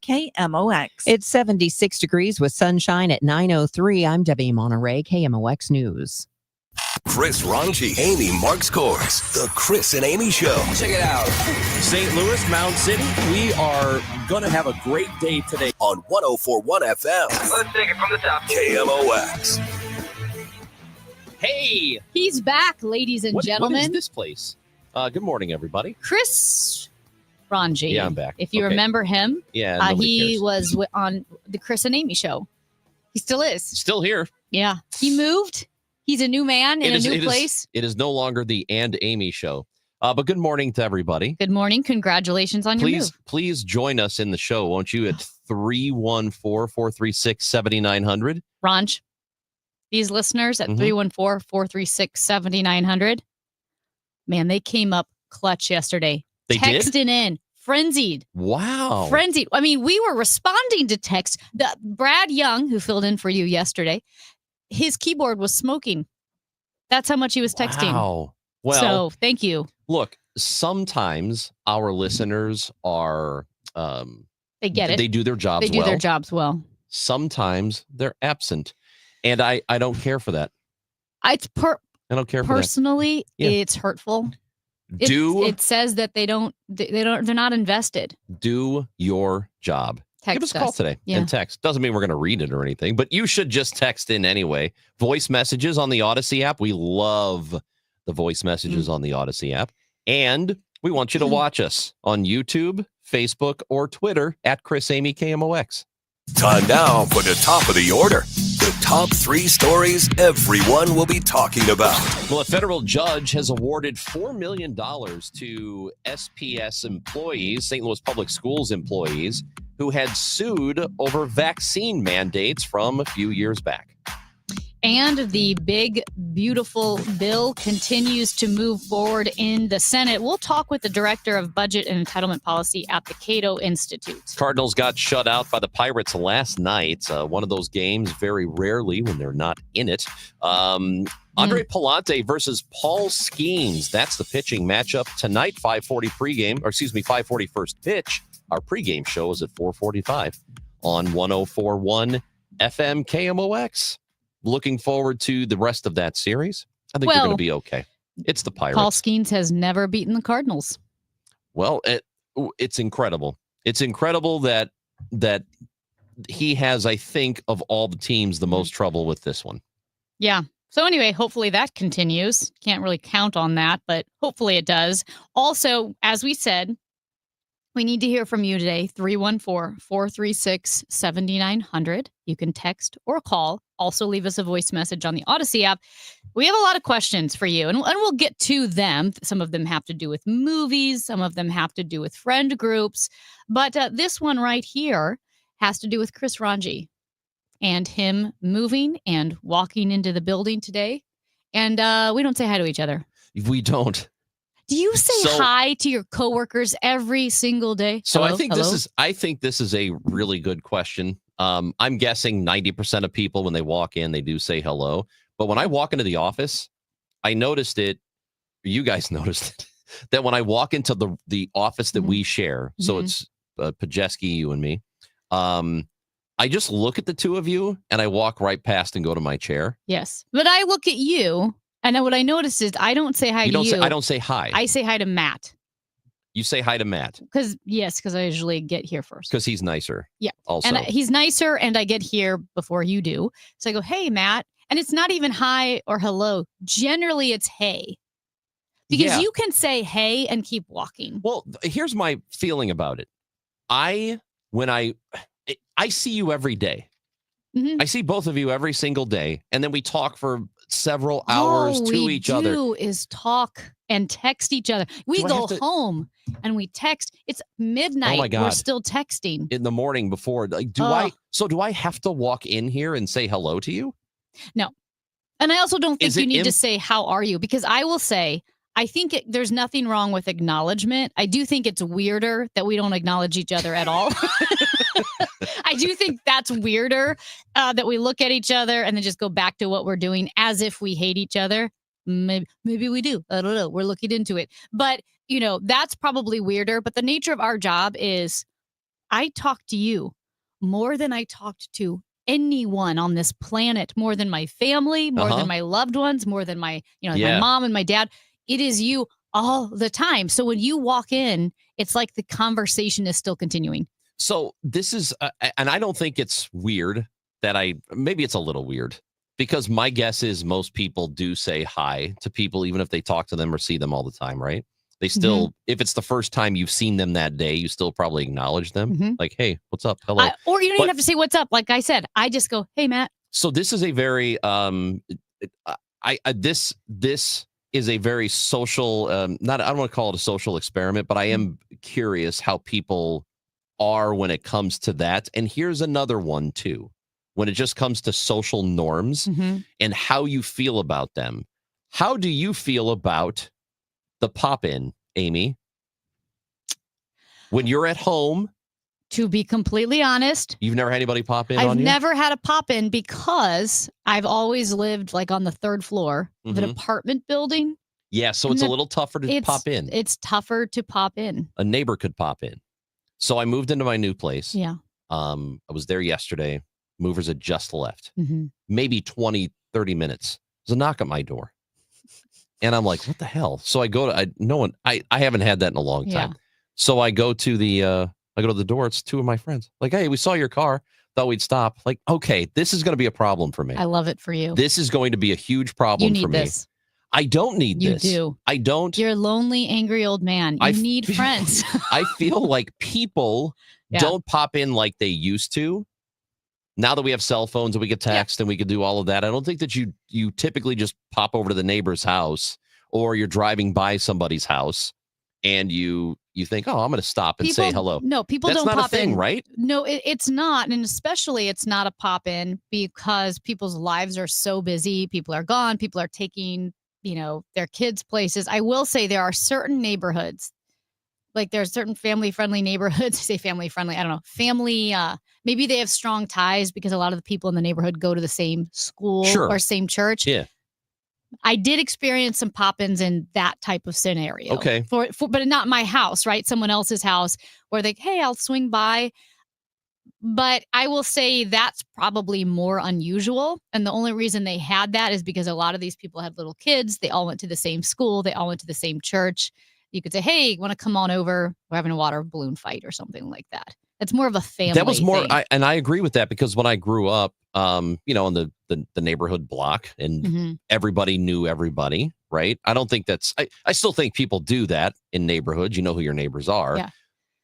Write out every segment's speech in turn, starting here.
KMOX. It's 76 degrees with sunshine at 9:03. I'm Debbie Monterey, KMOX News. Chris Ranji, Amy Marks Kors, The Chris and Amy Show. Check it out. St. Louis, Mound City, we are going to have a great day today. On 104.1 FM. Let's take it from the top. KMOX. Hey! He's back, ladies and gentlemen. What is this place? Good morning, everybody. Chris Ranji. Yeah, I'm back. If you Okay. remember him, Yeah, he cares. was on the Chris and Amy show. He still is. Still here. Yeah. He moved. He's a new man in a new place. It is no longer the And Amy show. But good morning to everybody. Good morning. Congratulations on your move. Please join us in the show, won't you, at 314-436-7900. Ranj, these listeners at 314-436-7900. Man, they came up clutch yesterday. They did? Texting in. Frenzied. Wow. Frenzied. I mean, we were responding to text. Brad Young, who filled in for you yesterday, his keyboard was smoking. That's how much he was texting. Wow. Well, so thank you. Look, sometimes our listeners are They get it. They do their jobs They do well. their jobs well. Sometimes they're absent. And I don't care for that. It's I don't care for that. personally, Yeah. it's hurtful. Do It says that they're not invested. do your job. Text Give us a call today and text. Doesn't mean we're going to read it or anything, but you should just text in anyway. Voice messages on the Odyssey app. We love the voice messages on the Odyssey app. And we want you to watch us on YouTube, Facebook, or Twitter at Chris Amy KMOX. Time now for the top of the order. The top 3 stories everyone will be talking about. Well, a federal judge has awarded $4 million to SPS employees, St. Louis Public Schools employees, who had sued over vaccine mandates from a few years back. And the big, beautiful bill continues to move forward in the Senate. We'll talk with the director of budget and entitlement policy at the Cato Institute. Cardinals got shut out by the Pirates last night. One of those games, very rarely when they're not in it. Andre Palante versus Paul Skeens. That's the pitching matchup tonight, 5:40 pregame, or excuse me, 5:40 first pitch. Our pregame show is at 4:45 on 104.1 FM KMOX. Looking forward to the rest of that series. I think they're going to be okay. It's the Pirates. Paul Skeens has never beaten the Cardinals. Well, it's incredible. It's incredible that he has, I think, of all the teams, the most trouble with this one. Yeah. So anyway, hopefully that continues. Can't really count on that, but hopefully it does. Also, as we said, we need to hear from you today, 314-436-7900. You can text or call. Also leave us a voice message on the Odyssey app. We have a lot of questions for you, and we'll get to them. Some of them have to do with movies. Some of them have to do with friend groups. But this one right here has to do with Chris Ranji and him moving and walking into the building today. And we don't say hi to each other. We don't. Do you say hi to your coworkers every single day? So Hello? I think Hello? this is a really good question. I'm guessing 90% of people when they walk in, they do say hello. But when I walk into the office, I noticed it. You guys noticed it that when I walk into the office that we share, so it's Pajeski, you and me. I just look at the two of you and I walk right past and go to my chair. Yes, but I look at you. And then what I noticed is I don't say hi to you. I don't say hi. I say hi to Matt. You say hi to Matt. Because I usually get here first. Because he's nicer. Yeah. Also. And he's nicer and I get here before you do. So I go, hey, Matt. And it's not even hi or hello. Generally, it's hey. Because you can say hey and keep walking. Well, here's my feeling about it. When I see you every day. I see both of you every single day, and then we talk for several hours to each other. All we do is talk and text each other. We go home and we text. It's midnight. Oh my God. We're still texting. In the morning before. Like, do I have to walk in here and say hello to you? No. And I also don't think you need to say, how are you? Because I will say, I think there's nothing wrong with acknowledgement. I do think it's weirder that we don't acknowledge each other at all. I do think that's weirder that we look at each other and then just go back to what we're doing as if we hate each other. Maybe we do. I don't know. We're looking into it. But, that's probably weirder. But the nature of our job is I talk to you more than I talked to anyone on this planet, more than my family, more than my loved ones, more than my mom and my dad. It is you all the time. So when you walk in, it's like the conversation is still continuing. So this is, and I don't think it's weird that maybe it's a little weird, because my guess is most people do say hi to people, even if they talk to them or see them all the time, right? They still, if it's the first time you've seen them that day, you still probably acknowledge them. Like, hey, what's up? Hello. Or you don't even have to say what's up. Like I said, I just go, hey, Matt. So this is a very, this is a very social, I don't want to call it a social experiment, but I am curious how people are when it comes to that. And here's another one too, when it just comes to social norms and how you feel about them. How do you feel about the pop-in, Amy? When you're at home? To be completely honest, you've never had anybody pop in on you? I've never had a pop-in because I've always lived like on the third floor of an apartment building. Yeah, so it's a little tougher to pop in. It's tougher to pop in. A neighbor could pop in. So I moved into my new place. Yeah. I was there yesterday. Movers had just left. Maybe 20, 30 minutes. There's a knock at my door. And I'm like, what the hell? So I go to, I haven't had that in a long time. Yeah. So I go to the door. It's two of my friends. Like, hey, we saw your car. Thought we'd stop. Like, okay, this is going to be a problem for me. I love it for you. This is going to be a huge problem for me. You need this. I don't need this. You do. I don't. You're a lonely, angry old man. You need friends. I feel like people don't pop in like they used to. Now that we have cell phones and we get text and we can do all of that, I don't think that you typically just pop over to the neighbor's house, or you're driving by somebody's house and you think, oh, I'm going to stop and say hello. No, people That's don't not pop a thing, in. Right? No, it's not. And especially it's not a pop in because people's lives are so busy. People are gone. People are taking, their kids places. I will say there are certain neighborhoods, like there are certain family-friendly neighborhoods. I say family-friendly. I don't know. Family, maybe they have strong ties because a lot of the people in the neighborhood go to the same school or same church. Yeah. I did experience some pop-ins in that type of scenario. Okay. But not my house, right? Someone else's house where hey, I'll swing by. But I will say that's probably more unusual. And the only reason they had that is because a lot of these people had little kids. They all went to the same school. They all went to the same church. You could say, hey, want to come on over? We're having a water balloon fight or something like that. It's more of a family That was more, thing. and I agree with that because when I grew up, in the neighborhood block and everybody knew everybody, right? I don't think I still think people do that in neighborhoods. You know who your neighbors are. Yeah.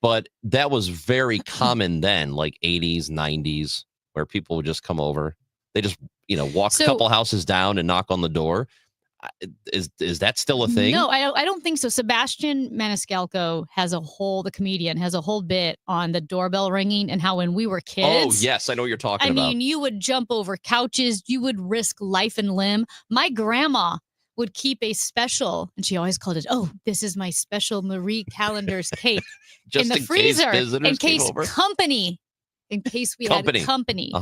But that was very common then, like 80s, 90s, where people would just come over. They just, walk a couple houses down and knock on the door. Is that still a thing? No, I don't think so. Sebastian Maniscalco the comedian has a whole bit on the doorbell ringing and how when we were kids. Oh, yes. I know what you're talking about. I mean, you would jump over couches. You would risk life and limb. My grandma would keep a special, and she always called it, this is my special Marie Callender's cake Just in the freezer in case we had company.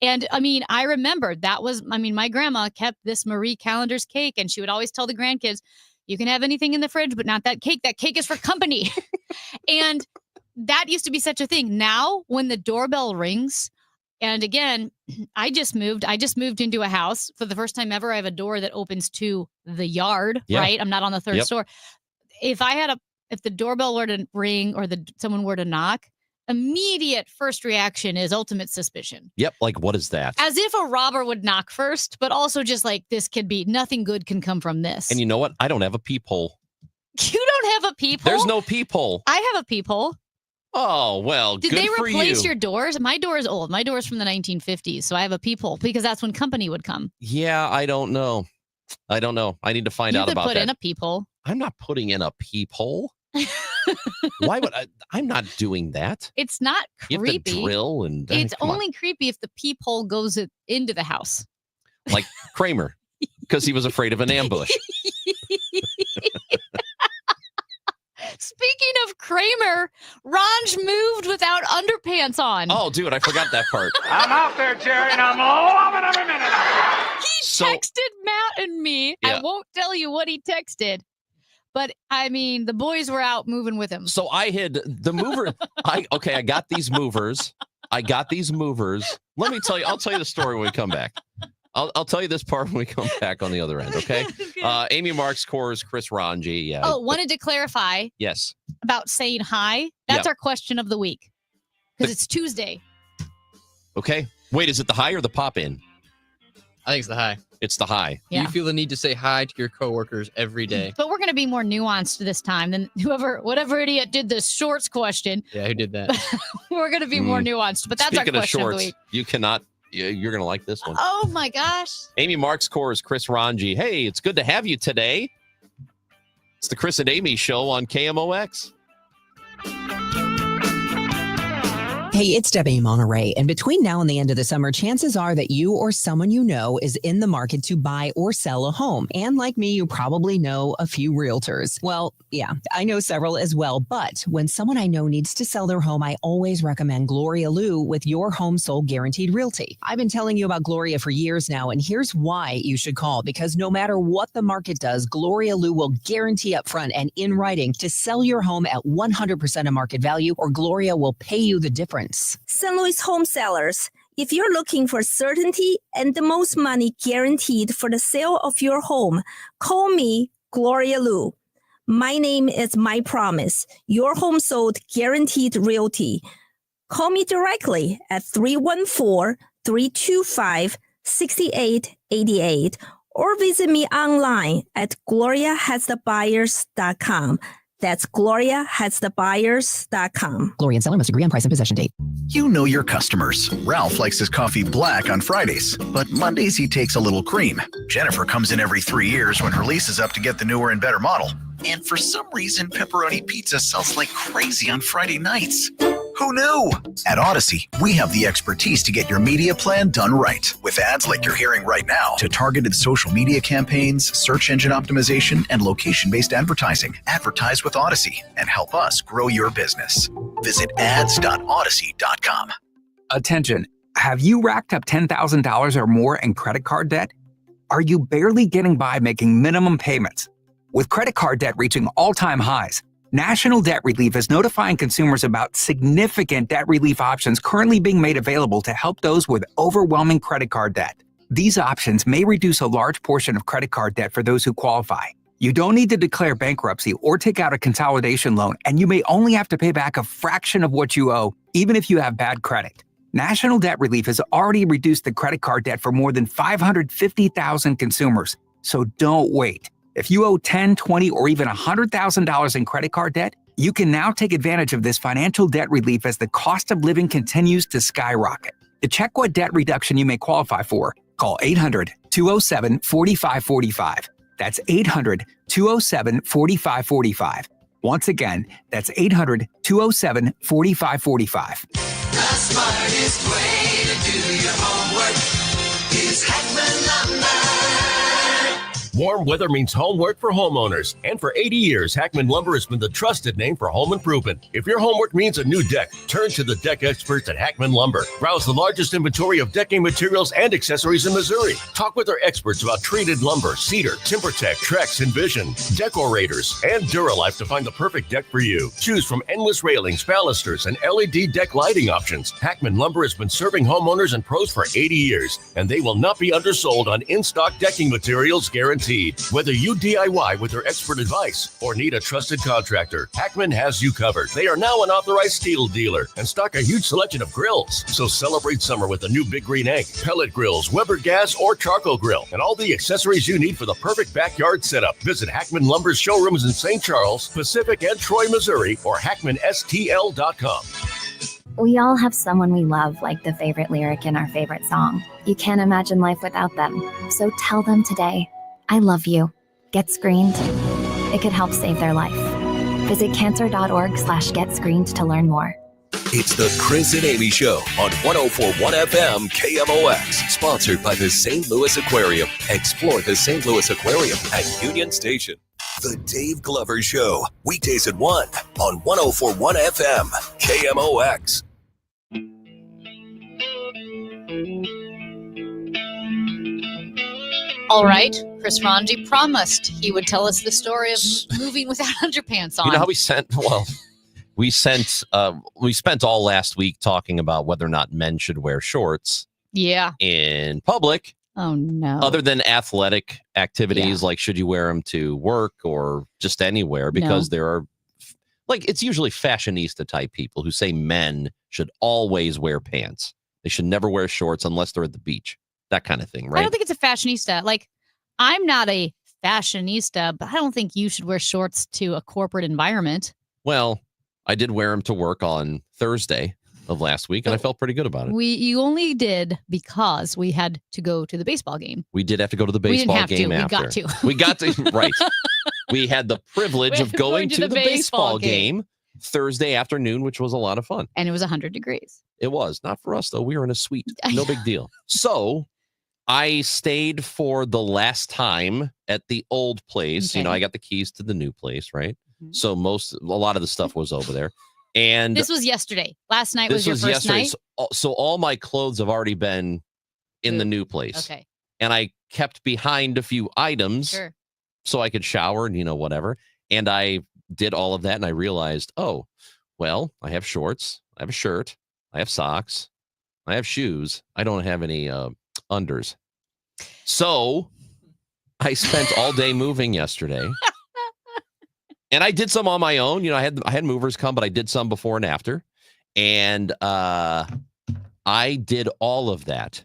And I mean, I remember my grandma kept this Marie Callender's cake, and she would always tell the grandkids, you can have anything in the fridge, but not that cake. That cake is for company. And that used to be such a thing. Now, when the doorbell rings, and again, I just moved into a house for the first time ever. I have a door that opens to the yard, right? I'm not on the third floor. If the doorbell were to ring or someone were to knock, immediate first reaction is ultimate suspicion. Yep. Like, what is that? As if a robber would knock first, but also just like nothing good can come from this. And you know what? I don't have a peephole. You don't have a peephole? There's no peephole. I have a peephole. Oh, well, Did good they for replace you. your doors? My door is old. My door is from the 1950s, so I have a peephole because that's when company would come. Yeah, I don't know. I need to find out about that. You could put in a peephole. I'm not putting in a peephole. Why would I'm not doing that. It's not creepy. You have to drill and it's only creepy if the peephole goes into the house. Like Kramer, because he was afraid of an ambush. Speaking of Kramer, Ranj moved without underpants on. Oh, dude, I forgot that part. I'm out there, Jerry, and I'm loving every minute of it. He texted Matt and me. Yeah. I won't tell you what he texted, but I mean, the boys were out moving with him. So I had the mover. I got these movers. Let me tell you. I'll tell you the story when we come back. I'll tell you this part when we come back on the other end. Okay. Amy Marks, Coors, Chris Ranji. Yeah. Oh, wanted to clarify. Yes. About saying hi. That's our question of the week because it's Tuesday. Okay. Wait, is it the high or the pop in? I think it's the high. It's the high. Yeah. You feel the need to say hi to your coworkers every day. But we're going to be more nuanced this time than whatever idiot did the shorts question. Yeah, who did that? We're going to be more nuanced, but that's Speaking our question of the week. You cannot. You're going to like this one. Oh my gosh. Amy Marks, Coors, Chris Ranji. Hey, it's good to have you today. It's the Chris and Amy show on KMOX. Hey, it's Debbie Monterey. And between now and the end of the summer, chances are that you or someone you know is in the market to buy or sell a home. And like me, you probably know a few realtors. Well, yeah, I know several as well. But when someone I know needs to sell their home, I always recommend Gloria Liu with Your Home Sold Guaranteed Realty. I've been telling you about Gloria for years now, and here's why you should call. Because no matter what the market does, Gloria Liu will guarantee up front and in writing to sell your home at 100% of market value, or Gloria will pay you the difference. St. Louis home sellers, if you're looking for certainty and the most money guaranteed for the sale of your home, call me, Gloria Liu. My name is My Promise, Your Home Sold Guaranteed Realty. Call me directly at 314-325-6888 or visit me online at gloriahasthebuyers.com. That's gloriahasthebuyers.com. Gloria and seller must agree on price and possession date. You know your customers. Ralph likes his coffee black on Fridays, but Mondays he takes a little cream. Jennifer comes in every 3 years when her lease is up to get the newer and better model. And for some reason, pepperoni pizza sells like crazy on Friday nights. Who knew? At Odyssey, we have the expertise to get your media plan done right. With ads like you're hearing right now, to targeted social media campaigns, search engine optimization, and location-based advertising. Advertise with Odyssey and help us grow your business. Visit ads.odyssey.com. Attention. Have you racked up $10,000 or more in credit card debt? Are you barely getting by making minimum payments? With credit card debt reaching all-time highs, National Debt Relief is notifying consumers about significant debt relief options currently being made available to help those with overwhelming credit card debt. These options may reduce a large portion of credit card debt for those who qualify. You don't need to declare bankruptcy or take out a consolidation loan, and you may only have to pay back a fraction of what you owe, even if you have bad credit. National Debt Relief has already reduced the credit card debt for more than 550,000 consumers, so don't wait. If you owe $10,000, $20,000, or even $100,000 in credit card debt, you can now take advantage of this financial debt relief as the cost of living continues to skyrocket. To check what debt reduction you may qualify for, call 800-207-4545. That's 800-207-4545. Once again, that's 800-207-4545. The smartest way to do your homework is Heckman Lumber. Warm weather means homework for homeowners. And for 80 years, Hackman Lumber has been the trusted name for home improvement. If your homework means a new deck, turn to the deck experts at Hackman Lumber. Browse the largest inventory of decking materials and accessories in Missouri. Talk with our experts about treated lumber, cedar, TimberTech, Trex, Envision, Decorators, and Duralife to find the perfect deck for you. Choose from endless railings, balusters, and LED deck lighting options. Hackman Lumber has been serving homeowners and pros for 80 years, and they will not be undersold on in-stock decking materials guaranteed. Whether you DIY with their expert advice or need a trusted contractor, Hackman has you covered. They are now an authorized steel dealer and stock a huge selection of grills. So celebrate summer with the new Big Green Egg, pellet grills, Weber gas, or charcoal grill, and all the accessories you need for the perfect backyard setup. Visit Hackman Lumber's showrooms in St. Charles, Pacific, and Troy, Missouri, or hackmanstl.com. We all have someone we love, like the favorite lyric in our favorite song. You can't imagine life without them. So tell them today, I love you. Get screened. It could help save their life. Visit cancer.org/getscreened to learn more. It's the Chris and Amy Show on 104.1 FM KMOX, sponsored by the St. Louis Aquarium. Explore the St. Louis Aquarium at Union Station. The Dave Glover Show, weekdays at 1 on 104.1 FM KMOX. All right, Chris Ranji promised he would tell us the story of moving without underpants on. You know how we spent all last week talking about whether or not men should wear shorts Yeah. in public. Oh, no. Other than athletic activities, like should you wear them to work or just anywhere? Because there are, it's usually fashionista type people who say men should always wear pants. They should never wear shorts unless they're at the beach. That kind of thing, right? I don't think it's a fashionista. Like, I'm not a fashionista, but I don't think you should wear shorts to a corporate environment. Well, I did wear them to work on Thursday of last week, and I felt pretty good about it. You only did because we had to go to the baseball game. We did have to go to the We didn't baseball have game to. after. We got to. We got to, right. We had the privilege of going to the baseball game Thursday afternoon, which was a lot of fun. And it was 100 degrees. It was. Not for us, though. We were in a suite. No big deal. So I stayed for the last time at the old place. Okay. You know, I got the keys to the new place, right? Mhm. So a lot of the stuff was over there. And This was yesterday. Last night was your first night? So all my clothes have already been in the new place. Okay. And I kept behind a few items Sure. so I could shower and, whatever. And I did all of that. And I realized, oh, well, I have shorts. I have a shirt. I have socks. I have shoes. I don't have any unders. So I spent all day moving yesterday. And I did some on my own. You know, I had movers come, but I did some before and after. And I did all of that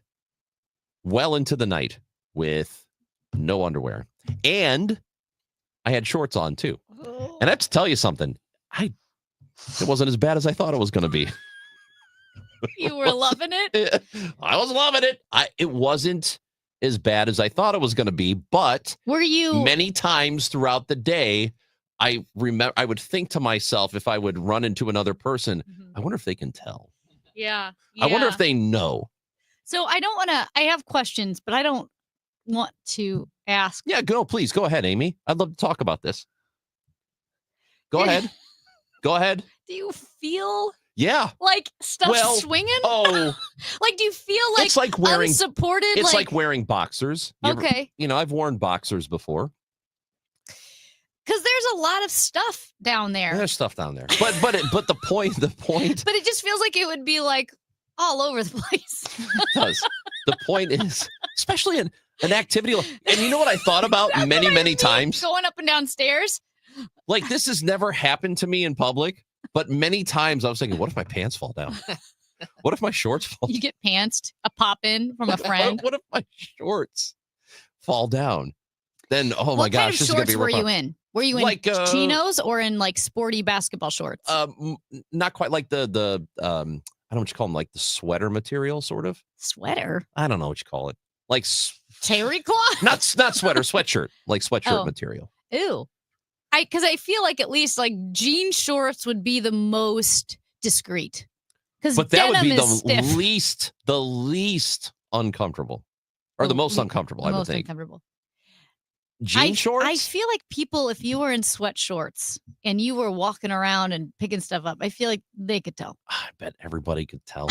well into the night with no underwear. And I had shorts on too. And I have to tell you something. It wasn't as bad as I thought it was going to be. You were loving it? I was loving it. It wasn't as bad as I thought it was going to be, but Were you many times throughout the day, I would think to myself, if I would run into another person, I wonder if they can tell. Yeah. I wonder if they know. So I don't want to, I have questions, but I don't want to ask. Yeah, please go ahead, Amy. I'd love to talk about this. Go ahead. Go ahead. Do you feel Yeah. like stuff swinging? Oh, Like, do you feel like it's like wearing unsupported? It's like wearing boxers. Okay. I've worn boxers before. Because there's a lot of stuff down there. There's stuff down there. But the point. But it just feels like it would be like all over the place. It does. The point is, especially in an activity, and you know what I thought about many times? Going up and down stairs. Like, this has never happened to me in public, but many times I was thinking, what if my pants fall down? What if my shorts fall down? You get pantsed, a pop in from a friend. What if my shorts fall down? Then, oh my What kind gosh, of this is going to shorts be were real you fun. in? Were you in Like, chinos or in like sporty basketball shorts? Not quite like the I don't know what you call them, like the sweater material, sort of. Sweater? I don't know what you call it. Like Terry cloth? not sweater, sweatshirt, like sweatshirt Oh. material. Ew. Because I feel like at least like jean shorts would be the most discreet. Because But that would denim be is stiff. the least uncomfortable, or the most uncomfortable, I would Most think. uncomfortable. Jean shorts. I feel like people, if you were in sweat shorts and you were walking around and picking stuff up, I feel like they could tell. I bet everybody could tell.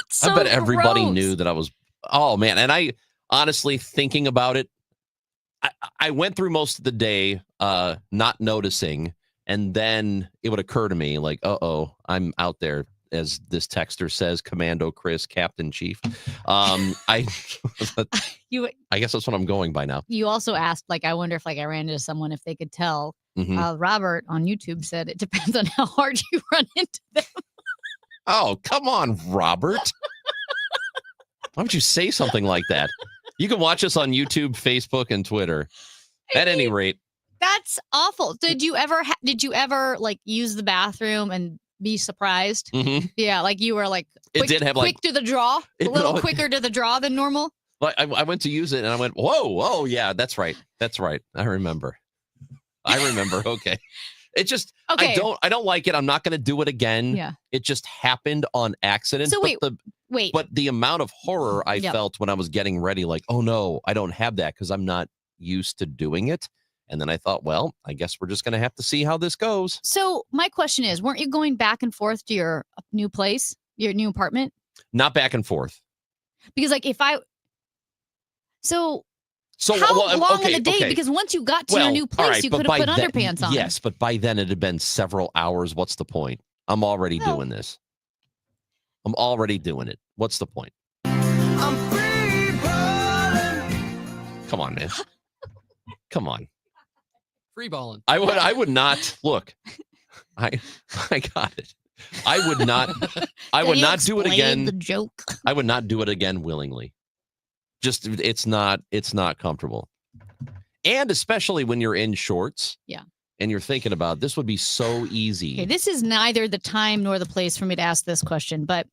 So I bet everybody gross. knew that I was. Oh man, and I honestly, thinking about it, I went through most of the day not noticing, and then it would occur to me like, I'm out there, as this texter says, Commando Chris, Captain Chief. I guess that's what I'm going by now. You also asked, like, I wonder if like I ran into someone if they could tell. Mhm. Robert on YouTube said it depends on how hard you run into them. Oh, come on, Robert. Why would you say something like that? You can watch us on YouTube, Facebook, and Twitter. At any rate, That's awful. Did you ever like use the bathroom and be surprised? mhm. Yeah, like you were like It did have, like- quick to the draw, a It- little no, it- quicker to the draw than normal. Like I went to use it and I went, whoa, yeah, that's right. I remember. Okay. It just, Okay. I don't like it. I'm not going to do it again. Yeah. It just happened on accident. So wait. But the amount of horror I Yep. felt when I was getting ready, like, oh no, I don't have that because I'm not used to doing it. And then I thought, well, I guess we're just going to have to see how this goes. So my question is, weren't you going back and forth to your new place, your new apartment? Not back and forth. Because like if I, so So How well, long okay, in the day? okay. Because once you got to Well, your new all place, right, you but could have by put then- underpants on. Yes, but by then it had been several hours. What's the point? I'm already doing this. I'm already doing it. What's the point? Come on, man. Come on. Free balling. I would not look. I got it. I would not Can you do it explain again. The joke. I would not do it again willingly. Just it's not comfortable. And especially when you're in shorts. Yeah. And you're thinking about this would be so easy. Okay, this is neither the time nor the place for me to ask this question, but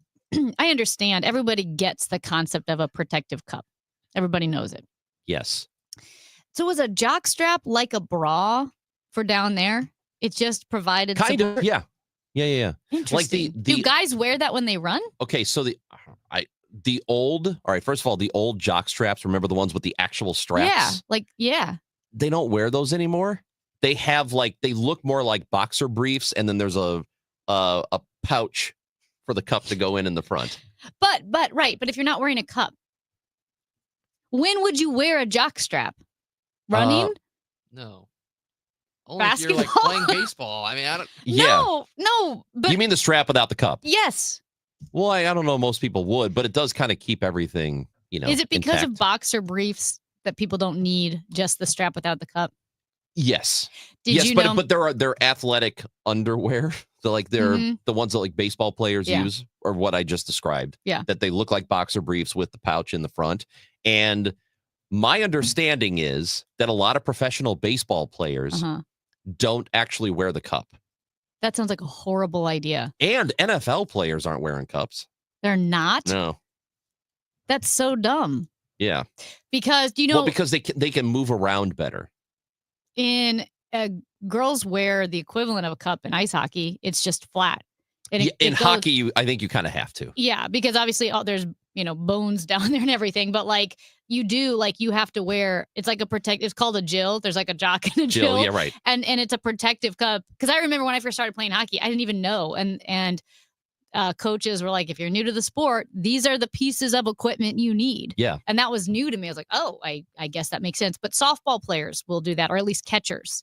I understand everybody gets the concept of a protective cup. Everybody knows it. Yes. So was a jock strap like a bra for down there? It just provided Kind support? of. Yeah. Interesting. Like the Do guys wear that when they run? okay, so the old, all right, first of all, the old jock straps, remember the ones with the actual straps? Yeah. They don't wear those anymore. They have they look more like boxer briefs, and then there's a pouch for the cup to go in the front. But if you're not wearing a cup, when would you wear a jock strap? Running? No. Only if you're like Basketball? playing baseball. I mean, I don't. Yeah. No. But You mean the strap without the cup? yes. Well, I don't know. Most people would, but it does kind of keep everything, Is it because of intact. boxer briefs that people don't need just the strap without the cup? Yes. Did yes, you but know? but they're athletic underwear. So they're Mhm. the ones that baseball players Yeah. use, or what I just described. Yeah. That they look like boxer briefs with the pouch in the front. And my understanding is that a lot of professional baseball players Uh-huh. don't actually wear the cup. That sounds like a horrible idea. And NFL players aren't wearing cups. They're not? No. That's so dumb. Yeah. Because, Well, because they can move around better. in girls wear the equivalent of a cup in ice hockey. It's just flat. And Yeah, in goes- hockey, I think you kind of have to. Yeah, because obviously there's bones down there and everything, but you have to wear. It's like it's called a Jill. There's like a jock and a Jill. Jill, yeah, right. And it's a protective cup. Because I remember when I first started playing hockey, I didn't even know. And coaches were like, if you're new to the sport, these are the pieces of equipment you need. Yeah. And that was new to me. I was like, oh, I guess that makes sense. But softball players will do that, or at least catchers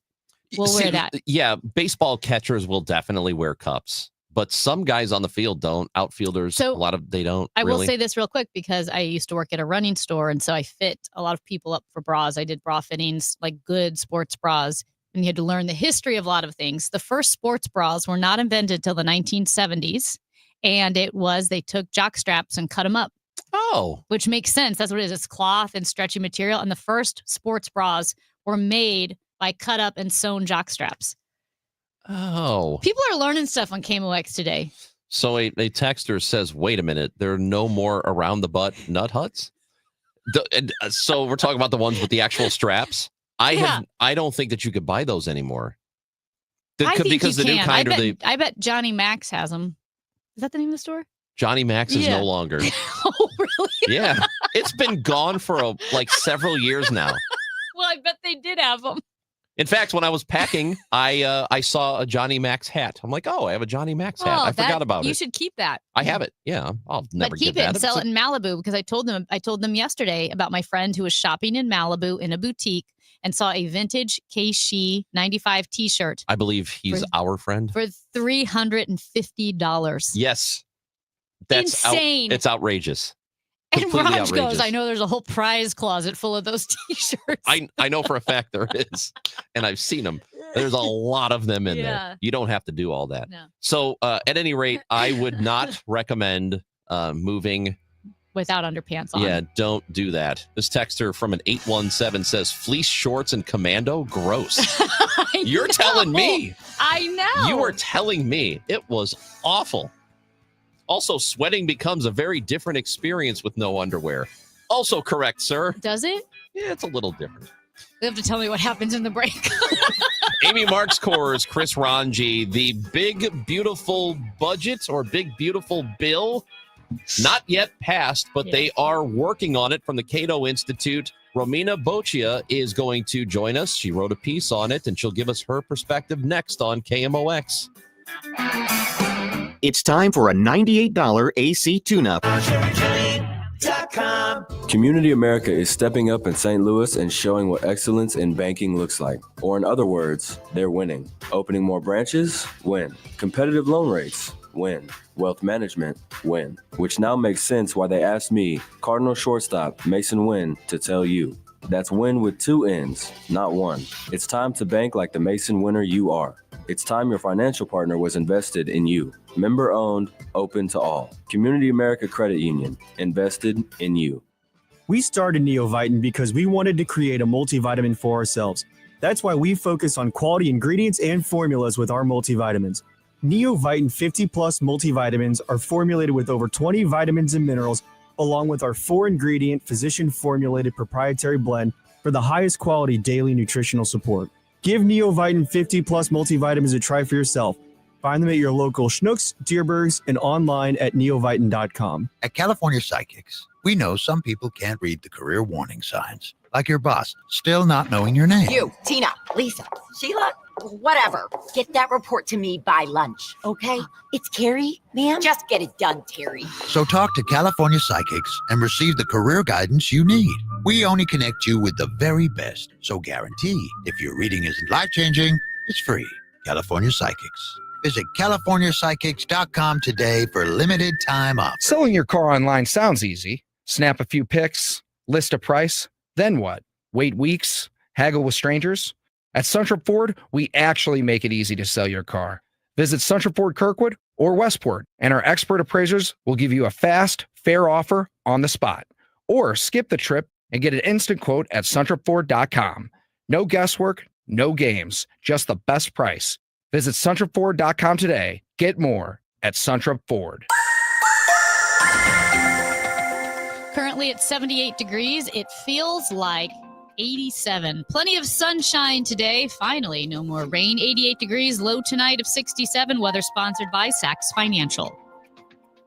will wear that. Yeah, baseball catchers will definitely wear cups, but some guys on the field don't. Outfielders, So, they don't. I really. will say this real quick because I used to work at a running store, and so I fit a lot of people up for bras. I did bra fittings, like good sports bras, and you had to learn the history of a lot of things. The first sports bras were not invented till the 1970s, and they took jock straps and cut them up. Oh, which makes sense. That's what it is. It's cloth and stretchy material, and the first sports bras were made by cut up and sewn jock straps. Oh. People are learning stuff on KMOX today. So a texter says, wait a minute, there are no more around the butt nut huts? So we're talking about the ones with the actual straps? I don't think that you could buy those anymore. I think because you the new can. kind I bet Johnny Max has them. Is that the name of the store? Johnny Max is Yeah. no longer. Oh, really? Yeah. It's been gone for several years now. Well, I bet they did have them. In fact, when I was packing, I saw a Johnny Max hat. I'm like, oh, I have a Johnny Max hat. I forgot about it. You should keep that. I have it. Yeah, I'll never But keep get it that. and sell It's it in Malibu because I told them yesterday about my friend who was shopping in Malibu in a boutique and saw a vintage Keishi 95 t-shirt I believe he's our friend. for $350. Yes. That's Insane. It's outrageous. And Completely Raj outrageous. goes, I know there's a whole prize closet full of those t-shirts. I know for a fact there is, and I've seen them. There's a lot of them in Yeah. there. You don't have to do all that. No. So at any rate, I would not recommend moving. Without underpants on. Yeah, don't do that. This texter from an 817 says fleece shorts and commando, gross. You're telling me. I know. You are telling me it was awful. Also, sweating becomes a very different experience with no underwear. Also correct, sir. Does it? Yeah, it's a little different. You have to tell me what happens in the break. Amy Marks Kors, Chris Ranji, the big, beautiful budget or big, beautiful bill, not yet passed, but they are working on it from the Cato Institute. Romina Boccia is going to join us. She wrote a piece on it, and she'll give us her perspective next on KMOX. It's time for a $98 AC tune-up. CommunityAmerica.com. Community America is stepping up in St. Louis and showing what excellence in banking looks like. Or in other words, they're winning. Opening more branches? Win. Competitive loan rates? Win. Wealth management? Win. Which now makes sense why they asked me, Cardinal shortstop Mason Wynn, to tell you. That's win with two N's, not one. It's time to bank like the Mason winner you are. It's time your financial partner was invested in you. Member owned, open to all. Community America Credit Union, invested in you. We started Neovitin because we wanted to create a multivitamin for ourselves. That's why we focus on quality ingredients and formulas with our multivitamins. Neovitin 50 plus multivitamins are formulated with over 20 vitamins and minerals, along with our 4-ingredient physician-formulated proprietary blend for the highest quality daily nutritional support. Give Neovitin 50 plus multivitamins a try for yourself. Find them at your local Schnucks, Dierbergs, and online at neovitin.com. At California Psychics, we know some people can't read the career warning signs, like your boss still not knowing your name. You, Tina, Lisa, Sheila, whatever. Get that report to me by lunch, okay? It's Carrie, ma'am. Just get it done, Terry. So talk to California Psychics and receive the career guidance you need. We only connect you with the very best, so guarantee if your reading isn't life-changing, it's free. California Psychics. Visit CaliforniaPsychics.com today for limited time off. Selling your car online sounds easy. Snap a few pics, list a price, then what? Wait weeks? Haggle with strangers? At Suntrip Ford, we actually make it easy to sell your car. Visit Suntrip Ford Kirkwood or Westport, and our expert appraisers will give you a fast, fair offer on the spot. Or skip the trip and get an instant quote at SuntripFord.com. No guesswork, no games, just the best price. Visit SuntripFord.com today. Get more at Suntrip Ford. Currently at 78 degrees. It feels like 87. Plenty of sunshine today. Finally, no more rain. 88 degrees, low tonight of 67. Weather sponsored by Sachs Financial.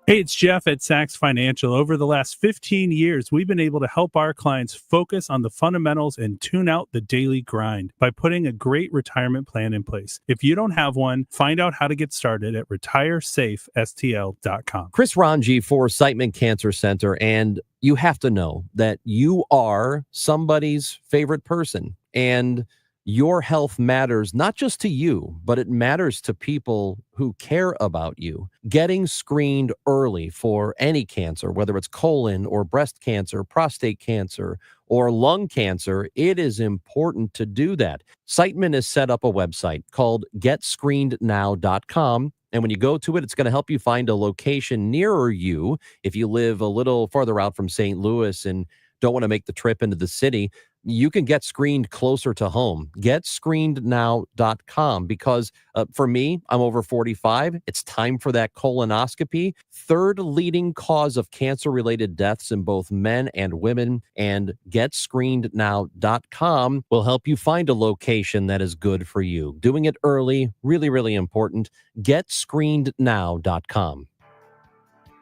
Hey, it's Jeff at Sachs Financial. Over the last 15 years, we've been able to help our clients focus on the fundamentals and tune out the daily grind by putting a great retirement plan in place. If you don't have one, find out how to get started at retiresafestl.com. Chris Ranji for Siteman Cancer Center, and you have to know that you are somebody's favorite person, and your health matters not just to you, but it matters to people who care about you. Getting screened early for any cancer, whether it's colon or breast cancer, prostate cancer, or lung cancer, it is important to do that. Siteman has set up a website called GetScreenedNow.com. And when you go to it, it's going to help you find a location nearer you. If you live a little farther out from St. Louis and don't want to make the trip into the city, you can get screened closer to home. GetScreenedNow.com, because for me, I'm over 45. It's time for that colonoscopy. Third leading cause of cancer-related deaths in both men and women. And GetScreenedNow.com will help you find a location that is good for you. Doing it early, really, really important. GetScreenedNow.com.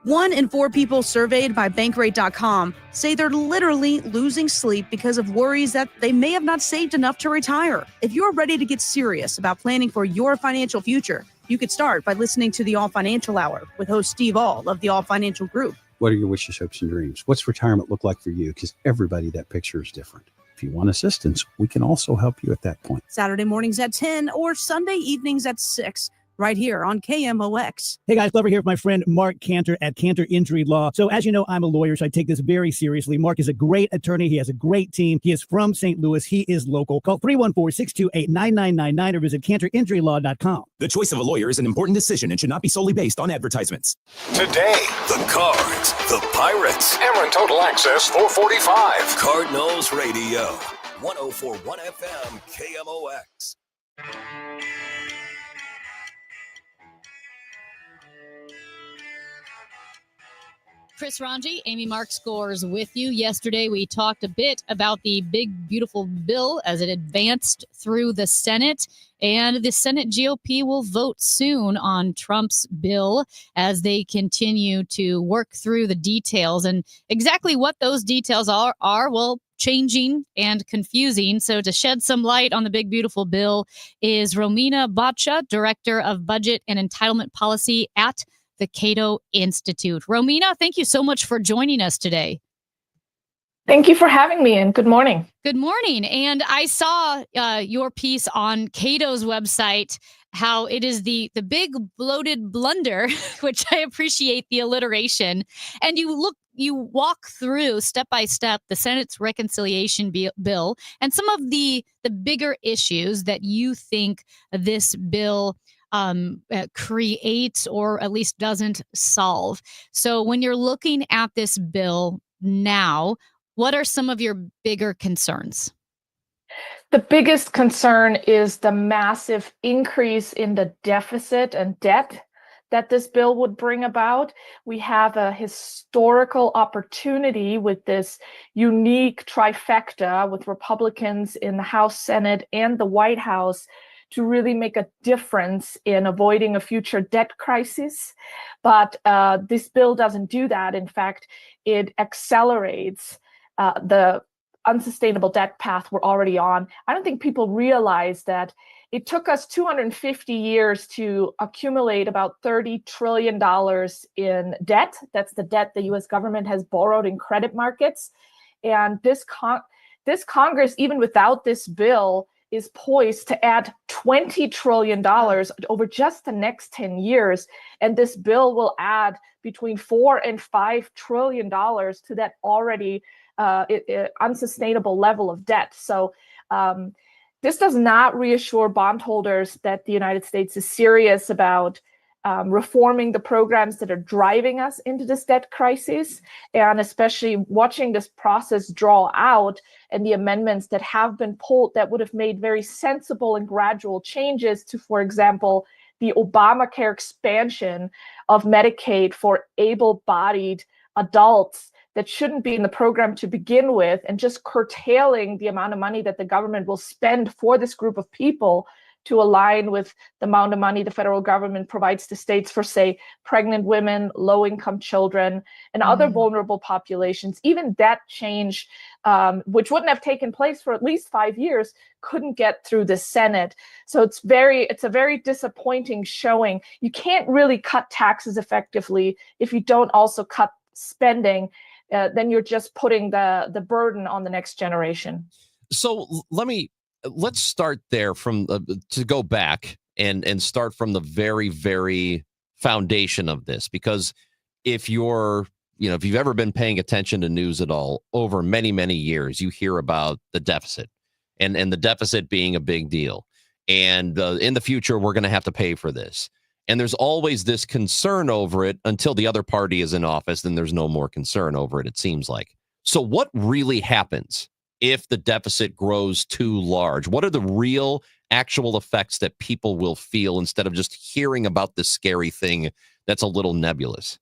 1 in 4 people surveyed by Bankrate.com say they're literally losing sleep because of worries that they may have not saved enough to retire. If you're ready to get serious about planning for your financial future, you could start by listening to the All Financial Hour with host Steve All of the All Financial Group. What are your wishes, hopes, and dreams? What's retirement look like for you? Because everybody, that picture is different. If you want assistance, we can also help you at that point. Saturday mornings at 10 or Sunday evenings at 6. Right here on KMOX. Hey guys, Glover here with my friend Mark Cantor at Cantor Injury Law. So as you know, I'm a lawyer, so I take this very seriously. Mark is a great attorney. He has a great team. He is from St. Louis. He is local. Call 314-628-9999 or visit CantorInjuryLaw.com. The choice of a lawyer is an important decision and should not be solely based on advertisements. Today, the Cards, the Pirates, Ameren Total Access 445, Cardinals Radio, 104.1 FM, KMOX. Chris Ranji, Amy Mark Scores with you. Yesterday, we talked a bit about the big, beautiful bill as it advanced through the Senate. And the Senate GOP will vote soon on Trump's bill as they continue to work through the details. And exactly what those details are well, changing and confusing. So to shed some light on the big, beautiful bill is Romina Boccia, Director of Budget and Entitlement Policy at the Cato Institute. Romina, thank you so much for joining us today. Thank you for having me, and good morning. Good morning. And I saw your piece on Cato's website, how it is the big bloated blunder, which I appreciate the alliteration. And you walk through step by step the Senate's reconciliation bill and some of the bigger issues that you think this bill creates or at least doesn't solve. So when you're looking at this bill now, what are some of your bigger concerns? The biggest concern is the massive increase in the deficit and debt that this bill would bring about. We have a historical opportunity with this unique trifecta with Republicans in the House, Senate, and the White House to really make a difference in avoiding a future debt crisis. But this bill doesn't do that. In fact, it accelerates the unsustainable debt path we're already on. I don't think people realize that it took us 250 years to accumulate about $30 trillion in debt. That's the debt the US government has borrowed in credit markets. And this Congress, even without this bill, is poised to add $20 trillion over just the next 10 years. And this bill will add between $4 and $5 trillion to that already unsustainable level of debt. So this does not reassure bondholders that the United States is serious about reforming the programs that are driving us into this debt crisis, and especially watching this process draw out and the amendments that have been pulled that would have made very sensible and gradual changes to, for example, the Obamacare expansion of Medicaid for able-bodied adults that shouldn't be in the program to begin with, and just curtailing the amount of money that the government will spend for this group of people to align with the amount of money the federal government provides to states for, say, pregnant women, low-income children, and other vulnerable populations. Even that change, which wouldn't have taken place for at least 5 years, couldn't get through the Senate. So it's a very disappointing showing. You can't really cut taxes effectively if you don't also cut spending. Then you're just putting the burden on the next generation. So let's start there to go back and start from the very, very foundation of this, because if you've ever been paying attention to news at all over many, many years, you hear about the deficit and the deficit being a big deal. And in the future, we're going to have to pay for this. And there's always this concern over it until the other party is in office. Then there's no more concern over it, it seems like. So what really happens if the deficit grows too large? What are the real, actual effects that people will feel instead of just hearing about this scary thing that's a little nebulous?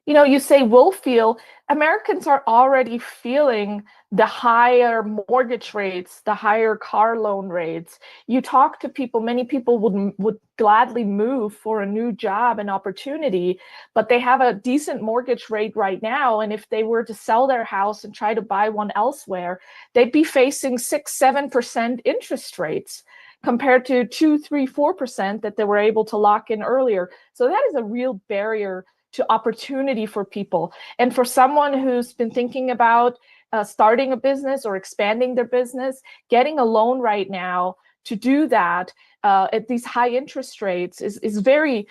You say we'll feel. Americans are already feeling the higher mortgage rates, the higher car loan rates. You talk to people, many people would gladly move for a new job and opportunity, but they have a decent mortgage rate right now. And if they were to sell their house and try to buy one elsewhere, they'd be facing 6-7% interest rates compared to 2-4% that they were able to lock in earlier. So that is a real barrier to opportunity for people. And for someone who's been thinking about starting a business or expanding their business, getting a loan right now to do that at these high interest rates is very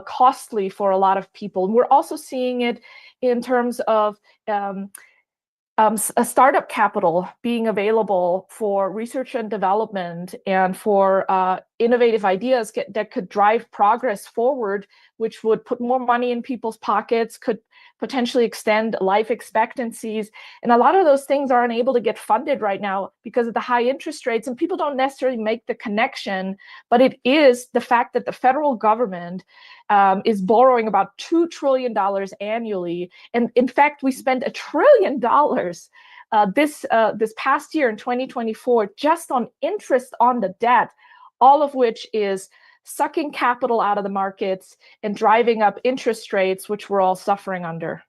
costly for a lot of people. And we're also seeing it in terms of a startup capital being available for research and development and for innovative ideas that could drive progress forward, which would put more money in people's pockets, could potentially extend life expectancies. And a lot of those things are unable to get funded right now because of the high interest rates, and people don't necessarily make the connection. But it is the fact that the federal government is borrowing about $2 trillion annually. And in fact, we spent $1 trillion this past year in 2024 just on interest on the debt, all of which is sucking capital out of the markets and driving up interest rates, which we're all suffering under.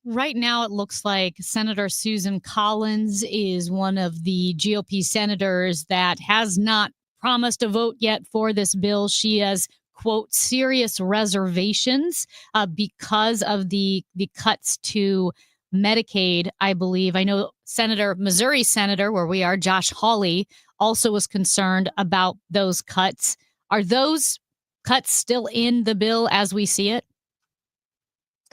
Right now, it looks like Senator Susan Collins is one of the GOP senators that has not promised a vote yet for this bill. She has quote, serious reservations because of the cuts to Medicaid, I believe. I know Missouri Senator, where we are, Josh Hawley, also was concerned about those cuts. Are those cuts still in the bill as we see it?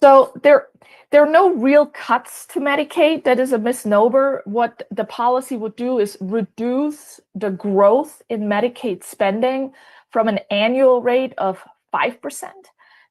So there are no real cuts to Medicaid. That is a misnomer. What the policy would do is reduce the growth in Medicaid spending from an annual rate of 5%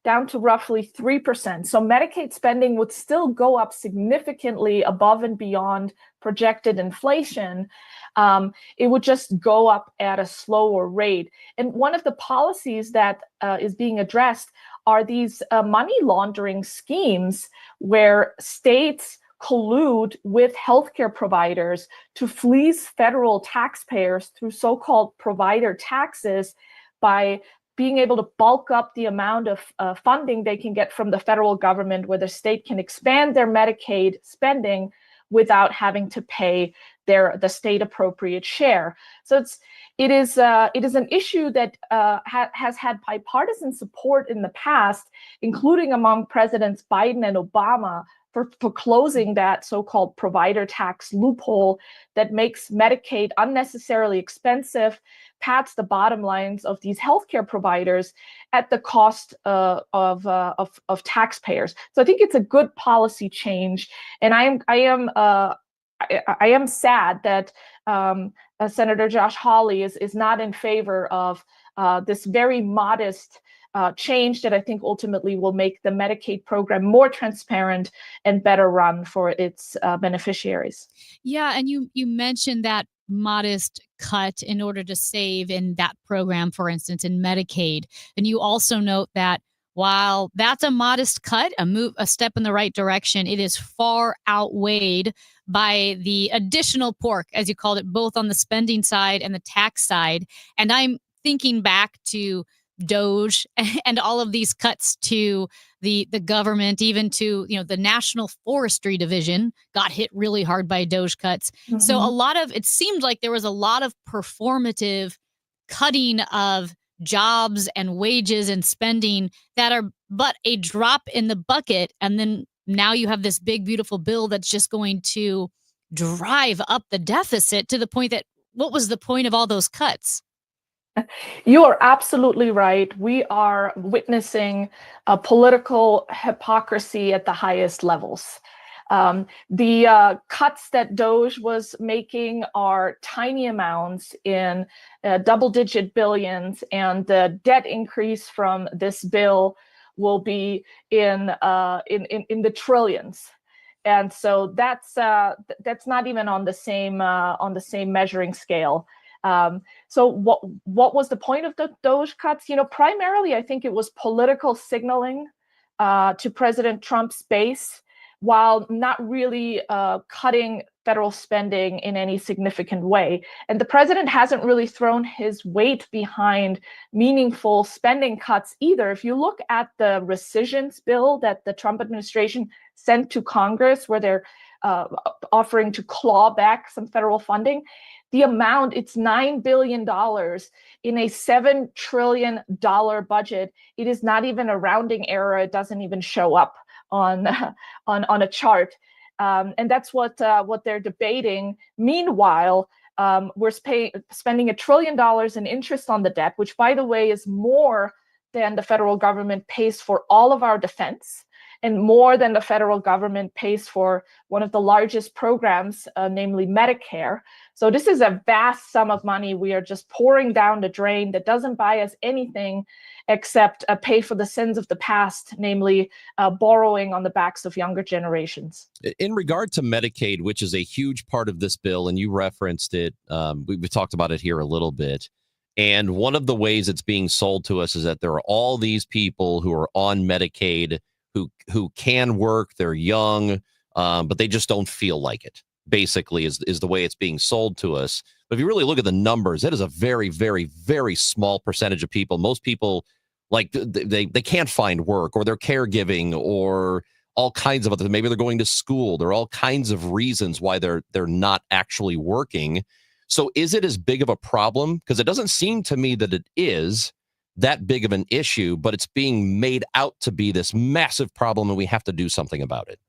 down to roughly 3%. So Medicaid spending would still go up significantly above and beyond projected inflation. It would just go up at a slower rate. And one of the policies that is being addressed are these money laundering schemes where states collude with healthcare providers to fleece federal taxpayers through so-called provider taxes by being able to bulk up the amount of funding they can get from the federal government, where the state can expand their Medicaid spending without having to pay the state appropriate share. So it is an issue that has had bipartisan support in the past, including among Presidents Biden and Obama, for closing that so-called provider tax loophole that makes Medicaid unnecessarily expensive, pats the bottom lines of these healthcare providers at the cost of taxpayers. So I think it's a good policy change, and I am sad that Senator Josh Hawley is not in favor of this very modest change that I think ultimately will make the Medicaid program more transparent and better run for its beneficiaries. Yeah, and you mentioned that modest cut in order to save in that program, for instance, in Medicaid. And you also note that while that's a modest cut, a step in the right direction, it is far outweighed by the additional pork, as you called it, both on the spending side and the tax side. And I'm thinking back to DOGE and all of these cuts to the government, even to the National Forestry Division got hit really hard by DOGE cuts. Mm-hmm. So it seemed like there was a lot of performative cutting of jobs and wages and spending that are but a drop in the bucket. And then now you have this big, beautiful bill that's just going to drive up the deficit to the point that what was the point of all those cuts? You are absolutely right. We are witnessing a political hypocrisy at the highest levels. The cuts that DOGE was making are tiny amounts in double-digit billions, and the debt increase from this bill will be in the trillions. And so that's not even on the same measuring scale. So what was the point of the DOGE cuts? Primarily, I think it was political signaling to President Trump's base, while not really cutting federal spending in any significant way. And the president hasn't really thrown his weight behind meaningful spending cuts either. If you look at the rescissions bill that the Trump administration sent to Congress, where they're offering to claw back some federal funding, the amount, it's $9 billion in a $7 trillion budget. It is not even a rounding error. It doesn't even show up on a chart. And that's what they're debating. Meanwhile, we're spending $1 trillion in interest on the debt, which, by the way, is more than the federal government pays for all of our defense, and more than the federal government pays for one of the largest programs, namely Medicare. So this is a vast sum of money we are just pouring down the drain that doesn't buy us anything except pay for the sins of the past, namely borrowing on the backs of younger generations. In regard to Medicaid, which is a huge part of this bill, and you referenced it, we talked about it here a little bit. And one of the ways it's being sold to us is that there are all these people who are on Medicaid who can work, they're young, but they just don't feel like it, basically, is the way it's being sold to us. But if you really look at the numbers, that is a very, very, very small percentage of people. Most people, like, they can't find work, or they're caregiving, or all kinds of other, maybe they're going to school. There are all kinds of reasons why they're not actually working. So is it as big of a problem? Because it doesn't seem to me that it is. that big of an issue, but it's being made out to be this massive problem and we have to do something about it.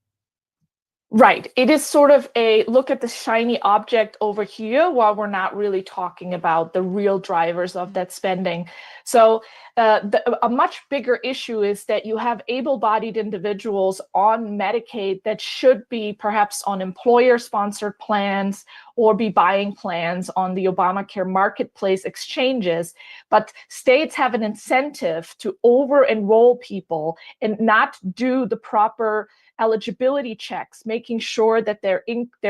Right. It is sort of a look at the shiny object over here while we're not really talking about the real drivers of that spending. So a much bigger issue is that you have able-bodied individuals on Medicaid that should be perhaps on employer-sponsored plans or be buying plans on the Obamacare marketplace exchanges. But states have an incentive to over-enroll people and not do the proper eligibility checks, making sure that they're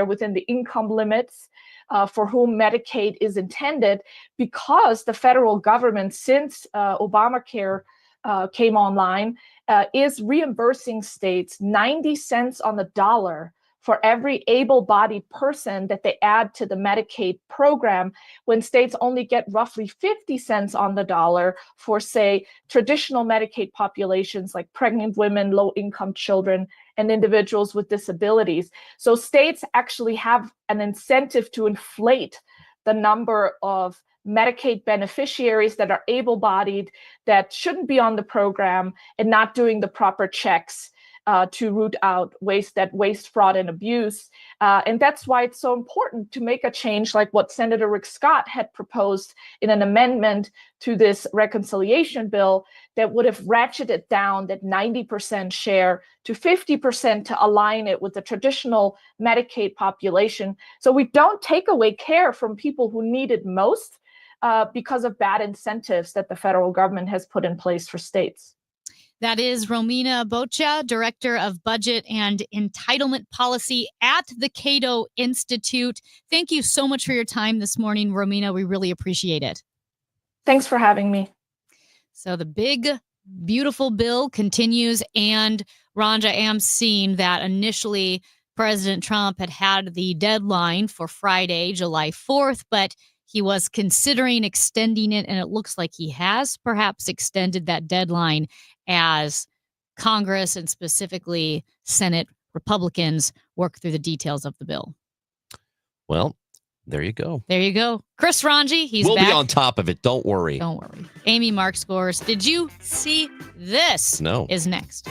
within the income limits for whom Medicaid is intended, because the federal government, since Obamacare came online, is reimbursing states 90 cents on the dollar for every able-bodied person that they add to the Medicaid program, when states only get roughly 50 cents on the dollar for, say, traditional Medicaid populations like pregnant women, low-income children, and individuals with disabilities. So states actually have an incentive to inflate the number of Medicaid beneficiaries that are able-bodied, that shouldn't be on the program, and not doing the proper checks to root out waste, fraud, and abuse. And that's why it's so important to make a change like what Senator Rick Scott had proposed in an amendment to this reconciliation bill that would have ratcheted down that 90% share to 50% to align it with the traditional Medicaid population. So we don't take away care from people who need it most because of bad incentives that the federal government has put in place for states. That is Romina Boccia, Director of Budget and Entitlement Policy at the Cato Institute. Thank you so much for your time this morning, Romina. We really appreciate it. Thanks for having me. So the big, beautiful bill continues. And Ranja, I am seeing that initially President Trump had the deadline for Friday, July 4th, but he was considering extending it, and it looks like he has perhaps extended that deadline as Congress and specifically Senate Republicans work through the details of the bill. Well, there you go. There you go. Chris Ranji, we'll back. Be on top of it. Don't worry. Don't worry. Amy Mark Scores. Did you see this? No. Is next.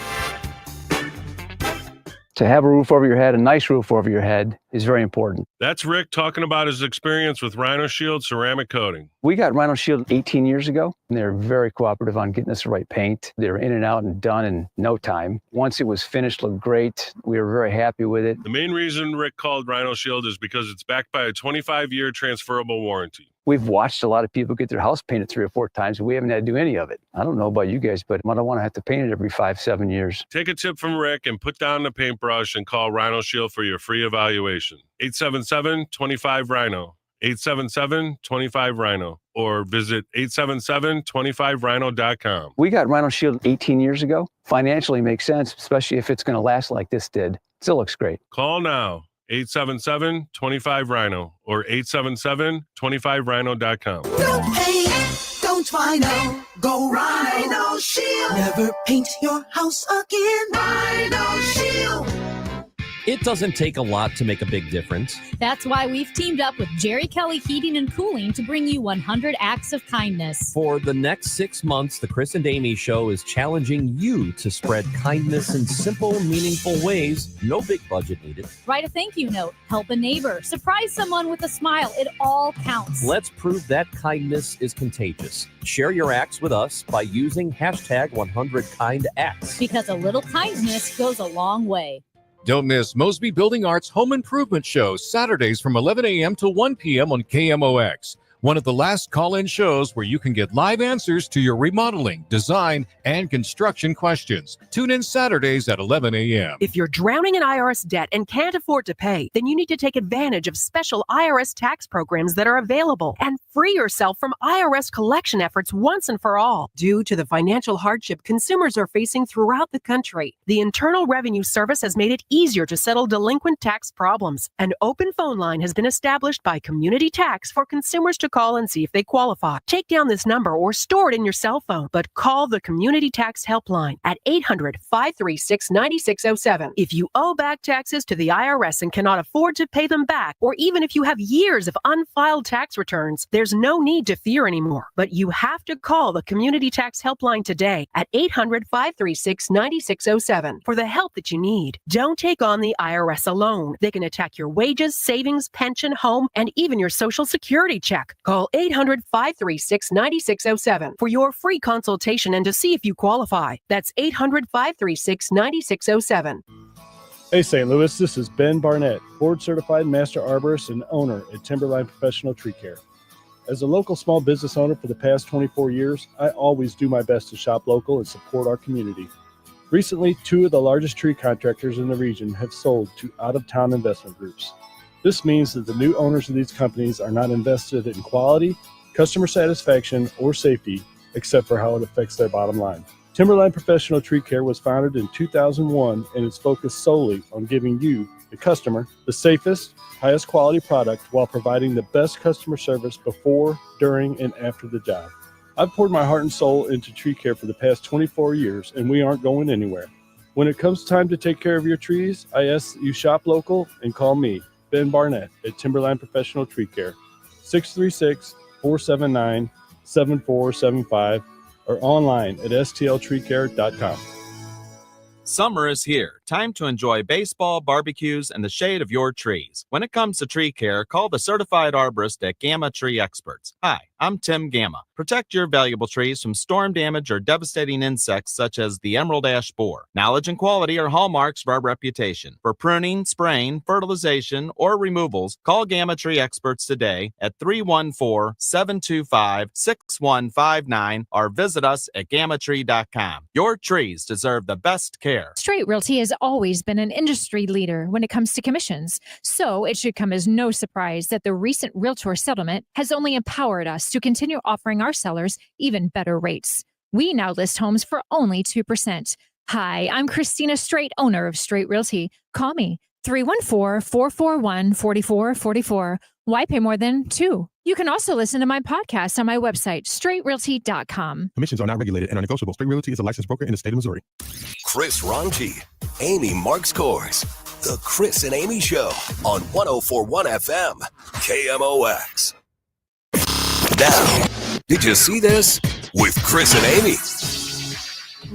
To have a roof over your head, a nice roof over your head, is very important. That's Rick talking about his experience with Rhino Shield ceramic coating. We got Rhino Shield 18 years ago, and they're very cooperative on getting us the right paint. They're in and out and done in no time. Once it was finished, looked great. We were very happy with it. The main reason Rick called Rhino Shield is because it's backed by a 25-year transferable warranty. We've watched a lot of people get their house painted 3 or 4 times, and we haven't had to do any of it. I don't know about you guys, but I don't want to have to paint it every 5-7 years. Take a tip from Rick and put down the paintbrush and call Rhino Shield for your free evaluation. 877-25-RHINO. 877-25-RHINO. Or visit 877-25rhino.com. We got Rhino Shield 18 years ago. Financially makes sense, especially if it's going to last like this did. Still looks great. Call now. 877-25-RHINO or 877-25rhino.com. Don't paint, don't Rhino, go Rhino Shield. Never paint your house again. Rhino Shield. It doesn't take a lot to make a big difference. That's why we've teamed up with Jerry Kelly Heating and Cooling to bring you 100 acts of kindness. For the next 6 months, the Chris and Amy Show is challenging you to spread kindness in simple, meaningful ways. No big budget needed. Write a thank you note, help a neighbor, surprise someone with a smile. It all counts. Let's prove that kindness is contagious. Share your acts with us by using hashtag 100KindActs. Because a little kindness goes a long way. Don't miss Mosby Building Arts Home Improvement Show, Saturdays from 11 a.m. to 1 p.m. on KMOX. One of the last call-in shows where you can get live answers to your remodeling, design, and construction questions. Tune in Saturdays at 11 a.m. If you're drowning in IRS debt and can't afford to pay, then you need to take advantage of special IRS tax programs that are available and free yourself from IRS collection efforts once and for all. Due to the financial hardship consumers are facing throughout the country, the Internal Revenue Service has made it easier to settle delinquent tax problems. An open phone line has been established by Community Tax for consumers to call and see if they qualify. Take down this number or store it in your cell phone, but call the Community Tax Helpline at 800-536-9607. If you owe back taxes to the IRS and cannot afford to pay them back, or even if you have years of unfiled tax returns, there's no need to fear anymore. But you have to call the Community Tax Helpline today at 800-536-9607 for the help that you need. Don't take on the IRS alone. They can attack your wages, savings, pension, home, and even your Social Security check. Call 800-536-9607 for your free consultation and to see if you qualify. That's 800-536-9607. Hey St. Louis, this is Ben Barnett, board certified master arborist and owner at Timberline Professional Tree Care. As a local small business owner for the past 24 years, I always do my best to shop local and support our community. Recently, 2 of the largest tree contractors in the region have sold to out-of-town investment groups. This means that the new owners of these companies are not invested in quality, customer satisfaction, or safety, except for how it affects their bottom line. Timberline Professional Tree Care was founded in 2001 and is focused solely on giving you, the customer, the safest, highest quality product while providing the best customer service before, during, and after the job. I've poured my heart and soul into tree care for the past 24 years, and we aren't going anywhere. When it comes time to take care of your trees, I ask that you shop local and call me, Ben Barnett, at Timberline Professional Tree Care, 636-479-7475, or online at stltreecare.com. Summer is here. Time to enjoy baseball, barbecues, and the shade of your trees. When it comes to tree care, call the certified arborist at Gamma Tree Experts. Hi, I'm Tim Gamma. Protect your valuable trees from storm damage or devastating insects such as the emerald ash borer. Knowledge and quality are hallmarks of our reputation. For pruning, spraying, fertilization, or removals, call Gamma Tree Experts today at 314-725-6159 or visit us at gammatree.com. Your trees deserve the best care. Straight Realty has always been an industry leader when it comes to commissions, so it should come as no surprise that the recent Realtor settlement has only empowered us to continue offering our sellers even better rates. We now list homes for only 2%. Hi, I'm Christina Straight, owner of Straight Realty. Call me 314-441-4444. Why pay more than 2? You can also listen to my podcast on my website, straightrealty.com. Commissions are not regulated and are negotiable. Straight Realty is a licensed broker in the state of Missouri. Chris Ranji, Amy Marks Kors. The Chris and Amy Show on 104.1 FM, KMOX. Now, did you see this? With Chris and Amy.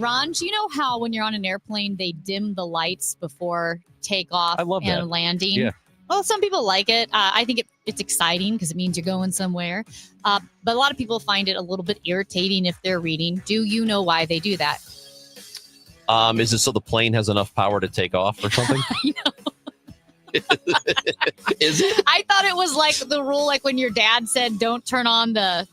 Ron, do you know how when you're on an airplane, they dim the lights before takeoff and landing? Yeah. Well, some people like it. I think it's exciting because it means you're going somewhere. But a lot of people find it a little bit irritating if they're reading. Do you know why they do that? Is it so the plane has enough power to take off or something? Is it? I thought it was like the rule, like when your dad said, don't turn on the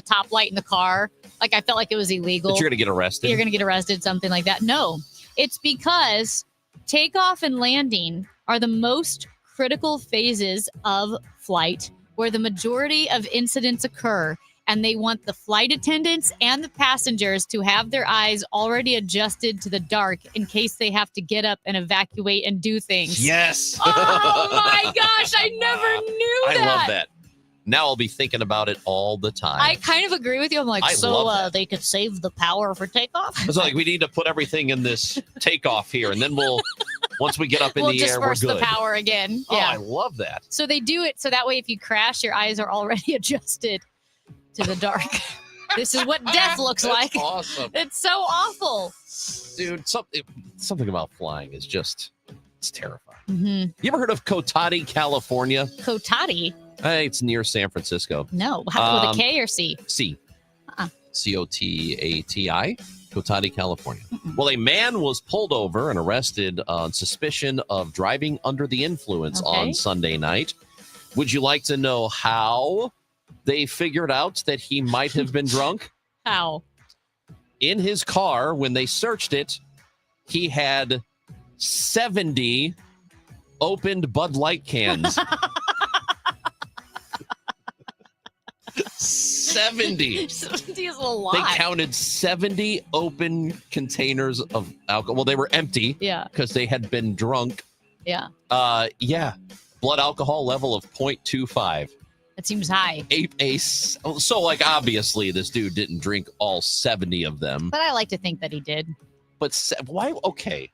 top light in the car. Like, I felt like it was illegal. That you're going to get arrested? You're going to get arrested, something like that. No, it's because takeoff and landing are the most critical phases of flight where the majority of incidents occur. And they want the flight attendants and the passengers to have their eyes already adjusted to the dark in case they have to get up and evacuate and do things. Yes. Oh my gosh, I never knew that. I love that. Now I'll be thinking about it all the time. I kind of agree with you. I'm like, I love that. They could save the power for takeoff? It's like we need to put everything in this takeoff here, and then once we get up in the air, we're disperse good. the power again. Oh, Yeah. I love that. So they do it so that way if you crash, your eyes are already adjusted to the dark. This is what death looks like. Awesome. It's so awful. Dude, something about flying is just, it's terrifying. Mm-hmm. You ever heard of Cotati, California? Cotati? Hey, it's near San Francisco. No. With a K or C? C. Cotati, Cotati, California. Well, a man was pulled over and arrested on suspicion of driving under the influence on Sunday night. Would you like to know how they figured out that he might have been drunk? How? In his car, when they searched it, he had 70 opened Bud Light cans. 70. 70 is a lot. They counted 70 open containers of alcohol. Well, they were empty. Yeah. Because they had been drunk. Yeah. Yeah. Blood alcohol level of 0.25. That seems high. So, like, obviously, this dude didn't drink all 70 of them. But I like to think that he did. But why? Okay.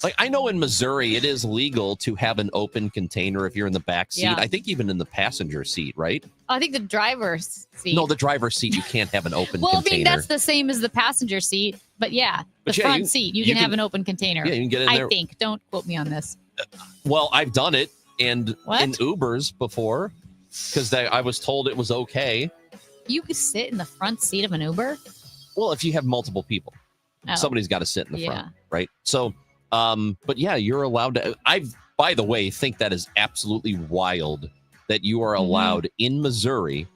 Like, I know in Missouri, it is legal to have an open container if you're in the back seat. Yeah. I think even in the passenger seat, right? I think the driver's seat. No, the driver's seat, you can't have an open well, container. I mean, that's the same as the passenger seat. But yeah, But the yeah, front seat, you can have an open container. Yeah, you can get in there. I think. Don't quote me on this. Well, I've done it and What? in Ubers before because I was told it was okay. You could sit in the front seat of an Uber? Well, if you have multiple people, Oh. somebody's got to sit in the Yeah. front, right? So, but yeah, you're allowed to. By the way, think that is absolutely wild that you are allowed in Missouri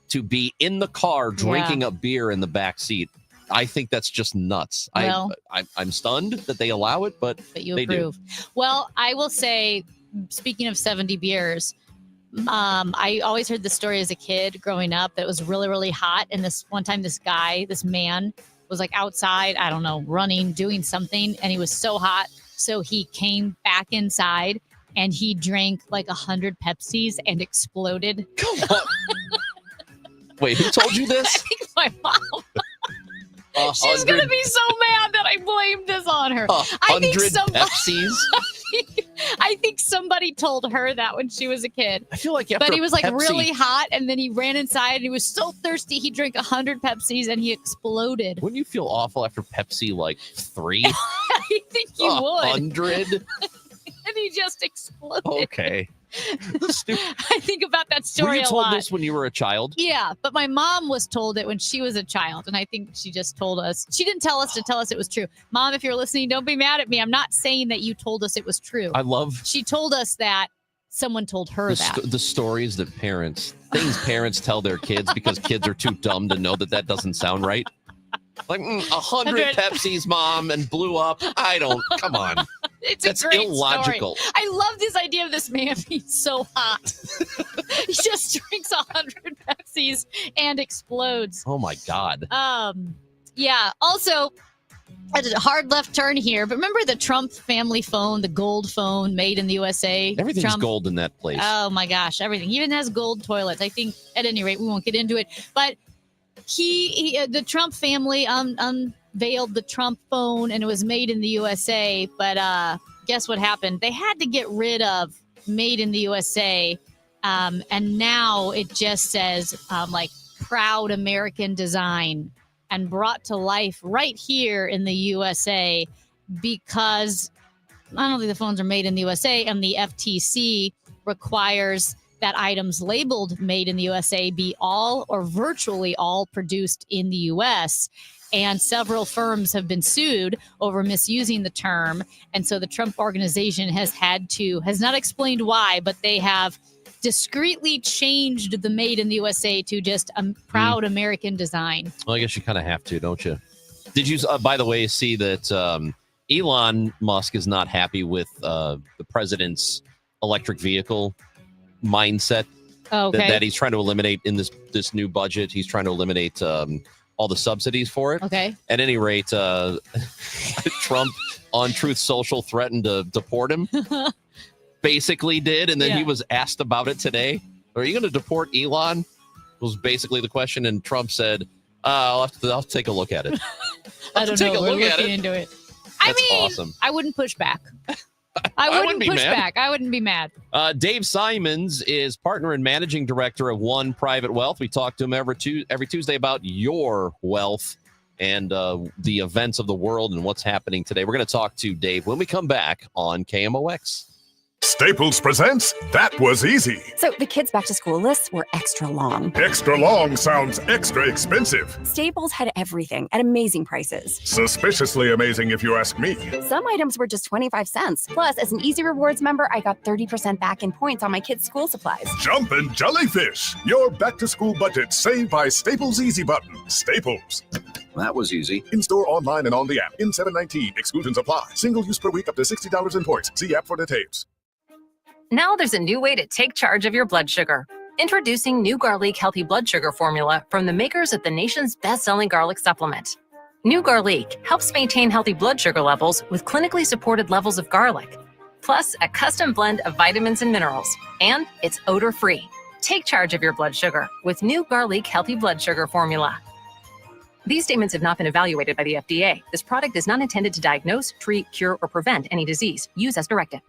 to be in the car drinking a beer in the back seat. I think that's just nuts. Well- I'm stunned that they allow it, but You they approve. Well, I will say, speaking of 70 beers, I always heard the story as a kid growing up that it was really, really hot. And this one time, this man was like outside, I don't know, running, doing something. And he was so hot. So he came back inside and he drank like 100 Pepsis and exploded. Wait, who told you I this? think my mom. She's going to be so mad that I blamed this on her. 100 Pepsis? I think somebody told her that when she was a kid. I feel like after But he was like Pepsi- really hot, and then he ran inside and he was so thirsty he drank 100 Pepsis and he exploded. Wouldn't you feel awful after Pepsi like 3? I think you would. 100? And he just exploded. Okay. I think about that Were story you a told lot. this when you were a child? Yeah, but my mom was told it when she was a child, and I think she just told us. She didn't tell us to tell us it was true. Mom, if you're listening, don't be mad at me. I'm not saying that you told us it was true. I love She told us that someone told her that. the stories that parents tell their kids because kids are too dumb to know that doesn't sound right. Like 100 Pepsis, Mom, and blew up. Come on. It's That's a great illogical. Story. I love this idea of this man being so hot. He just drinks 100 Pepsis and explodes. Oh my God. Yeah. Also, a hard left turn here, but remember the Trump family phone, the gold phone made in the USA? Everything's Trump- gold in that place. Oh my gosh, everything. Even has gold toilets. I think at any rate, we won't get into it. But the Trump family unveiled the Trump phone and it was made in the USA. But guess what happened? They had to get rid of made in the USA. And now it just says like proud American design and brought to life right here in the USA because I don't think the phones are made in the USA and the FTC requires that items labeled made in the USA be all or virtually all produced in the US. And several firms have been sued over misusing the term. And so the Trump organization has not explained why, but they have discreetly changed the made in the USA to just a proud American design. Well, I guess you kind of have to, don't you? Did you, by the way, see that Elon Musk is not happy with the president's electric vehicle mindset that he's trying to eliminate in this new budget? He's trying to eliminate all the subsidies for it. Okay. At any rate, Trump on Truth Social threatened to deport him. Basically did, and then he was asked about it today. Are you going to deport Elon? Was basically the question, and Trump said, "I'll take a look at it." I don't know. We're looking into it. That's awesome. I wouldn't push back. I wouldn't be push mad. back. I wouldn't be mad. Dave Simons is partner and managing director of One Private Wealth. We talk to him every Tuesday about your wealth and the events of the world and what's happening today. We're going to talk to Dave when we come back on KMOX. Staples presents That Was Easy. So the kids' back to school lists were extra long. Extra long sounds extra expensive. Staples had everything at amazing prices. Suspiciously amazing if you ask me. Some items were just 25 cents. Plus, as an Easy Rewards member, I got 30% back in points on my kids' school supplies. Jumpin' Jellyfish. Your back to school budget saved by Staples Easy button. Staples. That was easy. In store, online, and on the app. In 719. Exclusions apply. Single use per week up to $60 in points. See app for details. Now there's a new way to take charge of your blood sugar. Introducing New Garlic Healthy Blood Sugar Formula from the makers of the nation's best-selling garlic supplement. New Garlic helps maintain healthy blood sugar levels with clinically supported levels of garlic, plus a custom blend of vitamins and minerals, and it's odor-free. Take charge of your blood sugar with new Garlic Healthy Blood Sugar Formula. These statements have not been evaluated by the FDA. This product is not intended to diagnose, treat, cure, or prevent any disease. Use as directed.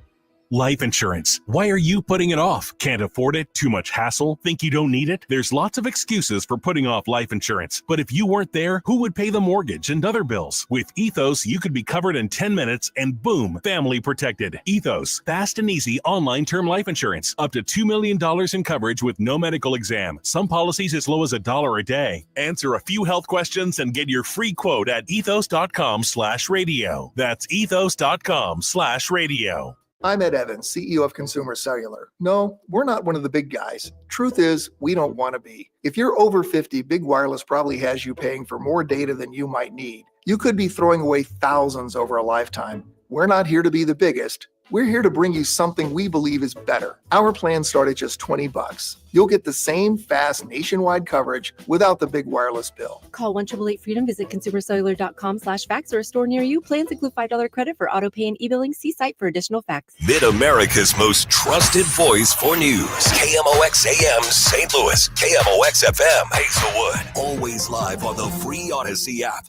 Life insurance. Why are you putting it off? Can't afford it? Too much hassle? Think you don't need it? There's lots of excuses for putting off life insurance. But if you weren't there, who would pay the mortgage and other bills? With Ethos, you could be covered in 10 minutes and boom, family protected. Ethos, fast and easy online term life insurance. Up to $2 million in coverage with no medical exam. Some policies as low as $1 a day. Answer a few health questions and get your free quote at ethos.com/radio. That's ethos.com/radio. I'm Ed Evans, CEO of Consumer Cellular. No, we're not one of the big guys. Truth is, we don't want to be. If you're over 50, Big Wireless probably has you paying for more data than you might need. You could be throwing away thousands over a lifetime. We're not here to be the biggest. We're here to bring you something we believe is better. Our plans start at just $20. You'll get the same fast nationwide coverage without the big wireless bill. Call 1-888-FREEDOM, visit consumercellular.com/facts or a store near you. Plans include $5 credit for auto pay and e-billing. See site for additional facts. Mid-America's most trusted voice for news. KMOX AM St. Louis. KMOX FM Hazelwood. Always live on the free Odyssey app.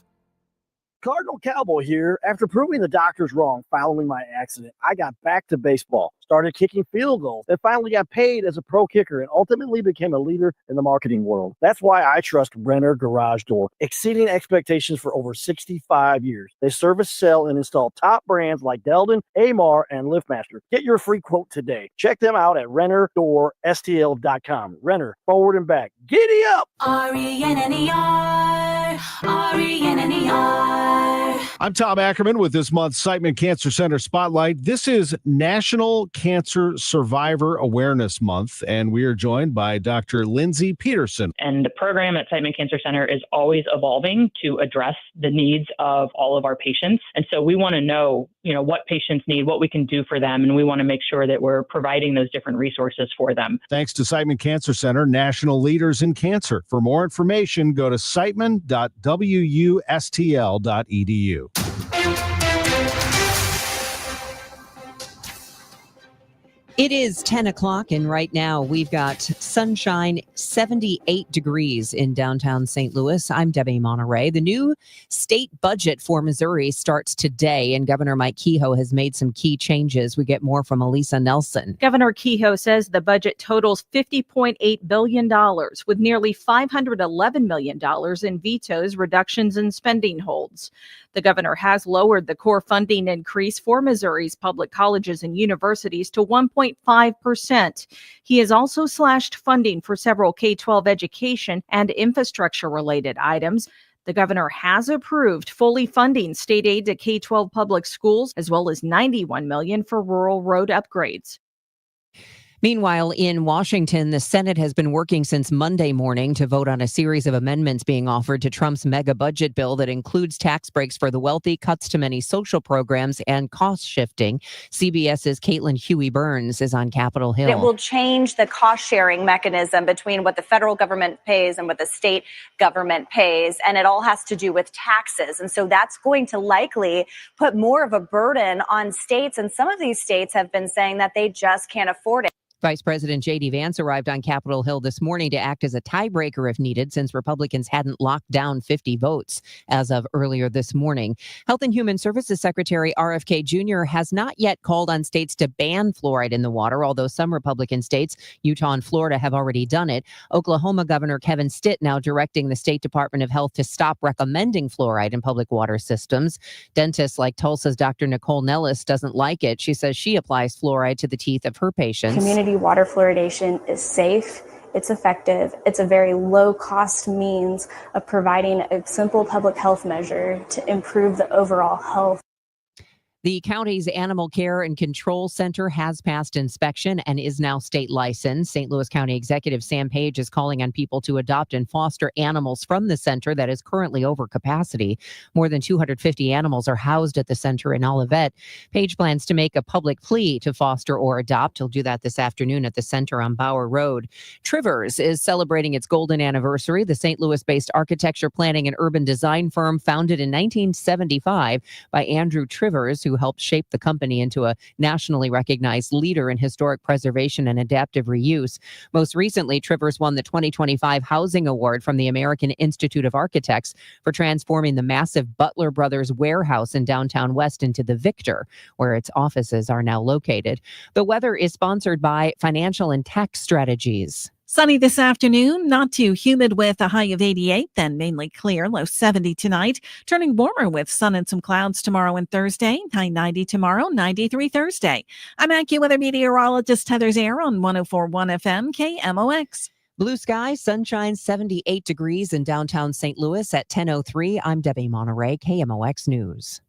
Cardinal Cowboy here. After proving the doctors wrong following my accident, I got back to baseball, started kicking field goals, and finally got paid as a pro kicker and ultimately became a leader in the marketing world. That's why I trust Renner Garage Door, exceeding expectations for over 65 years. They service, sell, and install top brands like Delden, Amar, and LiftMaster. Get your free quote today. Check them out at RennerDoorSTL.com. Renner, forward and back. Giddy up! RENNER, RENNER. I'm Tom Ackerman with this month's Siteman Cancer Center Spotlight. This is National Cancer Survivor Awareness Month, and we are joined by Dr. Lindsay Peterson. And the program at Siteman Cancer Center is always evolving to address the needs of all of our patients. And so we want to know, what patients need, what we can do for them, and we want to make sure that we're providing those different resources for them. Thanks to Siteman Cancer Center, national leaders in cancer. For more information, go to siteman.wustl.edu. It is 10 o'clock, and right now we've got sunshine, 78 degrees in downtown St. Louis. I'm Debbie Monterey. The new state budget for Missouri starts today, and Governor Mike Kehoe has made some key changes. We get more from Elisa Nelson. Governor Kehoe says the budget totals $50.8 billion, with nearly $511 million in vetoes, reductions, and spending holds. The governor has lowered the core funding increase for Missouri's public colleges and universities to 1.5%. He has also slashed funding for several K-12 education and infrastructure-related items. The governor has approved fully funding state aid to K-12 public schools, as well as $91 million for rural road upgrades. Meanwhile, in Washington, the Senate has been working since Monday morning to vote on a series of amendments being offered to Trump's mega budget bill that includes tax breaks for the wealthy, cuts to many social programs, and cost shifting. CBS's Caitlin Huey-Burns is on Capitol Hill. It will change the cost-sharing mechanism between what the federal government pays and what the state government pays, and it all has to do with taxes. And so that's going to likely put more of a burden on states, and some of these states have been saying that they just can't afford it. Vice President J.D. Vance arrived on Capitol Hill this morning to act as a tiebreaker if needed, since Republicans hadn't locked down 50 votes as of earlier this morning. Health and Human Services Secretary RFK Jr. has not yet called on states to ban fluoride in the water, although some Republican states, Utah and Florida, have already done it. Oklahoma Governor Kevin Stitt now directing the State Department of Health to stop recommending fluoride in public water systems. Dentists like Tulsa's Dr. Nicole Nellis doesn't like it. She says she applies fluoride to the teeth of her patients. Community water fluoridation is safe, it's effective, it's a very low-cost means of providing a simple public health measure to improve the overall health. The county's Animal Care and Control Center has passed inspection and is now state licensed. St. Louis County Executive Sam Page is calling on people to adopt and foster animals from the center that is currently over capacity. More than 250 animals are housed at the center in Olivet. Page plans to make a public plea to foster or adopt. He'll do that this afternoon at the center on Bauer Road. Trivers is celebrating its golden anniversary. The St. Louis-based architecture, planning, and urban design firm founded in 1975 by Andrew Trivers, who who helped shape the company into a nationally recognized leader in historic preservation and adaptive reuse. Most recently, Trivers won the 2025 Housing Award from the American Institute of Architects for transforming the massive Butler Brothers warehouse in downtown West into the Victor, where its offices are now located. The weather is sponsored by Financial and Tax Strategies. Sunny this afternoon, not too humid with a high of 88, then mainly clear, low 70 tonight. Turning warmer with sun and some clouds tomorrow and Thursday, high 90 tomorrow, 93 Thursday. I'm AccuWeather meteorologist Heather Zare on 104.1 FM KMOX. Blue skies, sunshine, 78 degrees in downtown St. Louis at 10:03. I'm Debbie Monterey, KMOX News.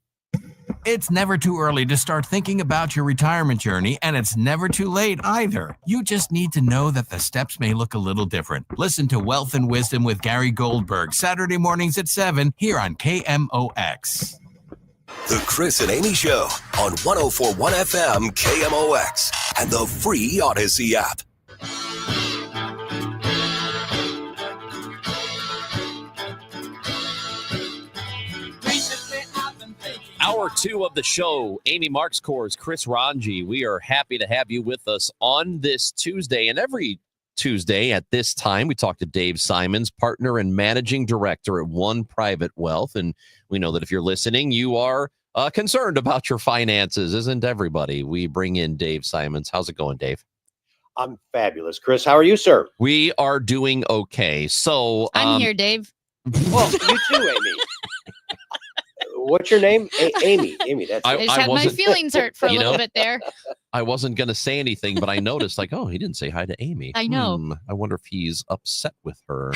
It's never too early to start thinking about your retirement journey, and it's never too late either. You just need to know that the steps may look a little different. Listen to Wealth and Wisdom with Gary Goldberg, Saturday mornings at 7 here on KMOX. The Chris and Amy Show on 104.1 FM KMOX and the free Odyssey app. Hour 2 of the show, Amy Marks Course, Chris Ranji. We are happy to have you with us on this Tuesday. And every Tuesday at this time, we talk to Dave Simons, partner and managing director at One Private Wealth. And we know that if you're listening, you are concerned about your finances, isn't everybody? We bring in Dave Simons. How's it going, Dave? I'm fabulous. Chris, how are you, sir? We are doing okay. So I'm here, Dave. Well, you too, Amy. What's your name? Amy. That's I just had my feelings hurt for a little bit there. I wasn't going to say anything, but I noticed like, oh, he didn't say hi to Amy. I know. I wonder if he's upset with her.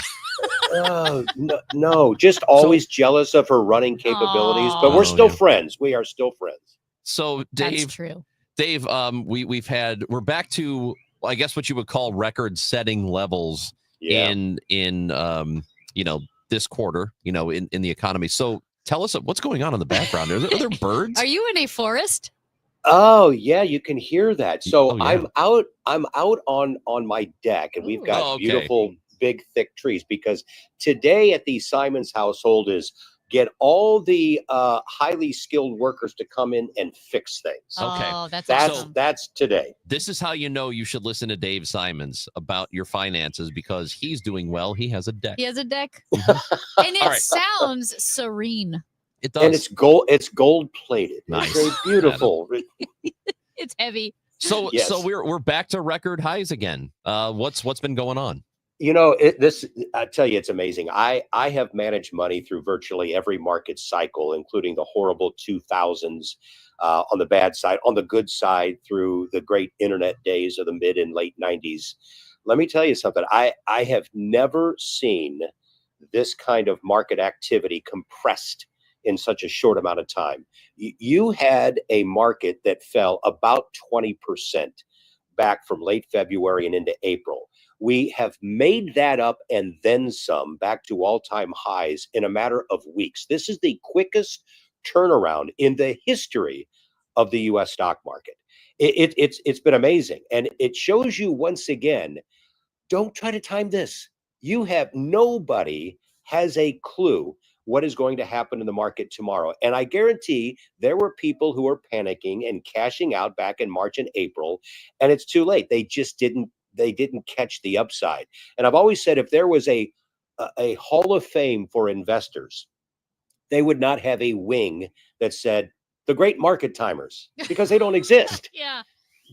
No, just always jealous of her running capabilities, but we're still friends. We are still friends. So Dave, that's true. Dave, we're back to, I guess what you would call record-setting levels in this quarter, in the economy. So tell us what's going on in the background. Are there birds? Are you in a forest? Oh yeah, you can hear that. So I'm out on my deck, and we've got beautiful big thick trees, because today at the Simons household is get all the highly skilled workers to come in and fix things. Okay. That's today. This is how you should listen to Dave Simons about your finances, because he's doing well. He has a deck. He has a deck. And it sounds serene. It does. And it's gold plated. Nice. It's very beautiful. It's heavy. So we're back to record highs again. What's been going on? I tell you, it's amazing. I have managed money through virtually every market cycle, including the horrible 2000s on the bad side, on the good side through the great internet days of the mid and late 90s. Let me tell you something. I have never seen this kind of market activity compressed in such a short amount of time. You had a market that fell about 20% back from late February and into April. We have made that up and then some, back to all-time highs in a matter of weeks. This is the quickest turnaround in the history of the U.S. stock market. It's been amazing. And it shows you once again, don't try to time this. Nobody has a clue what is going to happen in the market tomorrow. And I guarantee there were people who were panicking and cashing out back in March and April, and it's too late. They didn't catch the upside. And I've always said, if there was a hall of fame for investors, they would not have a wing that said the great market timers, because they don't exist. Yeah.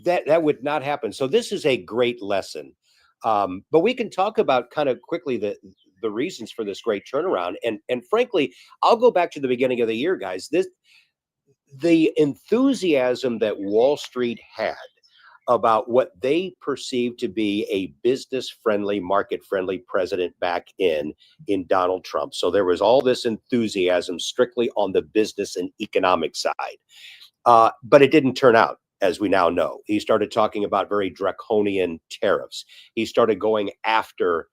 That would not happen. So this is a great lesson. But we can talk about kind of quickly the reasons for this great turnaround. And frankly, I'll go back to the beginning of the year, guys. The enthusiasm that Wall Street had about what they perceived to be a business-friendly, market-friendly president back in Donald Trump. So there was all this enthusiasm strictly on the business and economic side. But it didn't turn out, as we now know. He started talking about very draconian tariffs. He started going after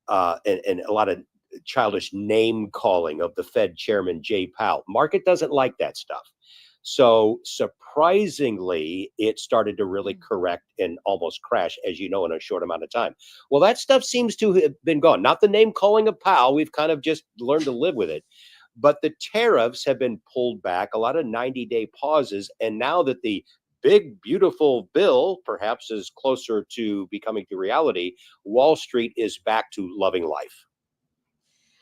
and a lot of childish name calling of the Fed chairman, Jay Powell. Market doesn't like that stuff. So surprisingly, it started to really correct and almost crash, as you know, in a short amount of time. Well, that stuff seems to have been gone. Not the name calling of Powell. We've kind of just learned to live with it. But the tariffs have been pulled back, a lot of 90-day pauses. And now that the big, beautiful bill perhaps is closer to becoming the reality, Wall Street is back to loving life.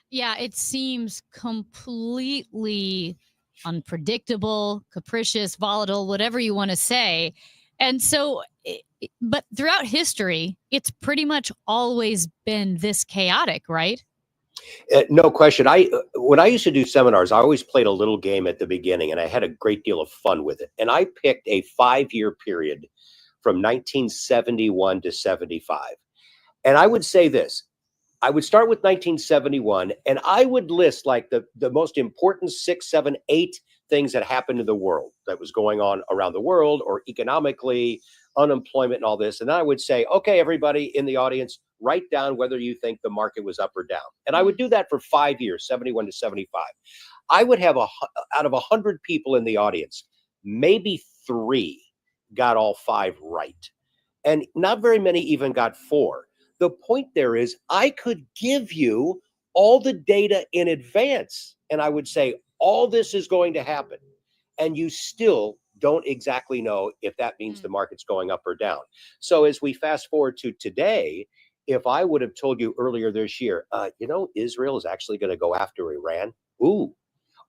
Yeah, it seems completely unpredictable, capricious, volatile, whatever you want to say. And so, but throughout history, it's pretty much always been this chaotic, right? No question. When I used to do seminars, I always played a little game at the beginning, and I had a great deal of fun with it. And I picked a 5-year period from 1971 to 75. And I would say this. I would start with 1971, and I would list like the most important 6, 7, 8 things that happened in the world that was going on around the world, or economically, unemployment and all this. And then I would say, okay, everybody in the audience, write down whether you think the market was up or down. And I would do that for 5 years, 71 to 75. I would have out of 100 people in the audience, maybe 3 got all 5 right. And not very many even got 4. The point there is I could give you all the data in advance, and I would say all this is going to happen, and you still don't exactly know if that means the market's going up or down. So as we fast forward to today, if I would have told you earlier this year, Israel is actually going to go after Iran. Ooh.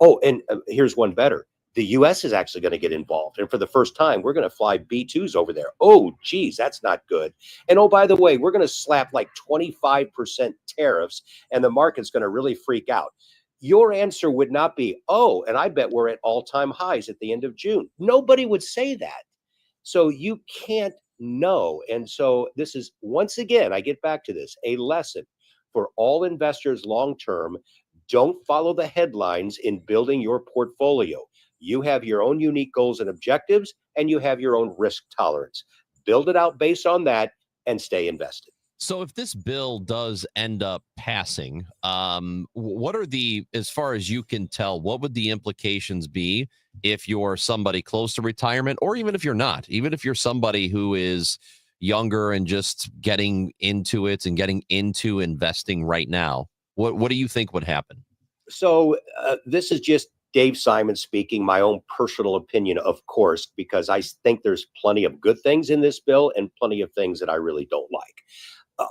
Oh, and here's one better. The U.S. is actually going to get involved. And for the first time, we're going to fly B-2s over there. Oh, geez, that's not good. And oh, by the way, we're going to slap like 25% tariffs, and the market's going to really freak out. Your answer would not be, oh, and I bet we're at all-time highs at the end of June. Nobody would say that. So you can't know. And so this is, once again, I get back to this, a lesson for all investors long-term. Don't follow the headlines in building your portfolio. You have your own unique goals and objectives, and you have your own risk tolerance. Build it out based on that and stay invested. So if this bill does end up passing, what are as far as you can tell, what would the implications be if you're somebody close to retirement, or even if you're not, even if you're somebody who is younger and just getting into it and getting into investing right now? What do you think would happen? So this is just Dave Simon speaking, my own personal opinion, of course, because I think there's plenty of good things in this bill and plenty of things that I really don't like.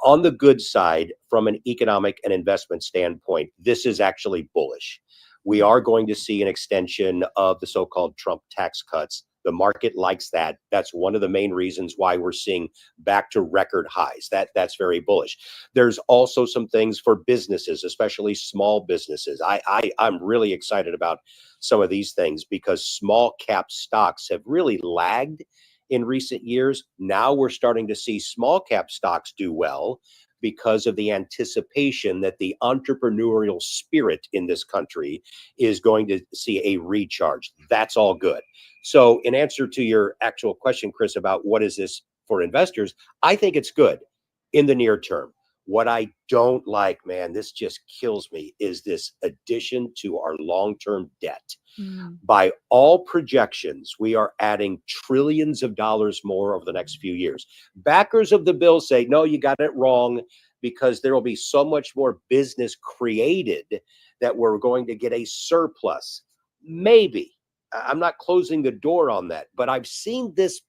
On the good side, from an economic and investment standpoint, this is actually bullish. We are going to see an extension of the so-called Trump tax cuts. The market likes that. That's one of the main reasons why we're seeing back to record highs. That's very bullish. There's also some things for businesses, especially small businesses. I'm really excited about some of these things because small cap stocks have really lagged in recent years. Now we're starting to see small cap stocks do well because of the anticipation that the entrepreneurial spirit in this country is going to see a recharge. That's all good. So in answer to your actual question, Chris, about what is this for investors, I think it's good in the near term. What I don't like, man, this just kills me, is this addition to our long-term debt. By all projections, we are adding trillions of dollars more over the next few years. Backers of the bill say, no, you got it wrong, because there will be so much more business created that we're going to get a surplus. Maybe. I'm not closing the door on that, but I've seen this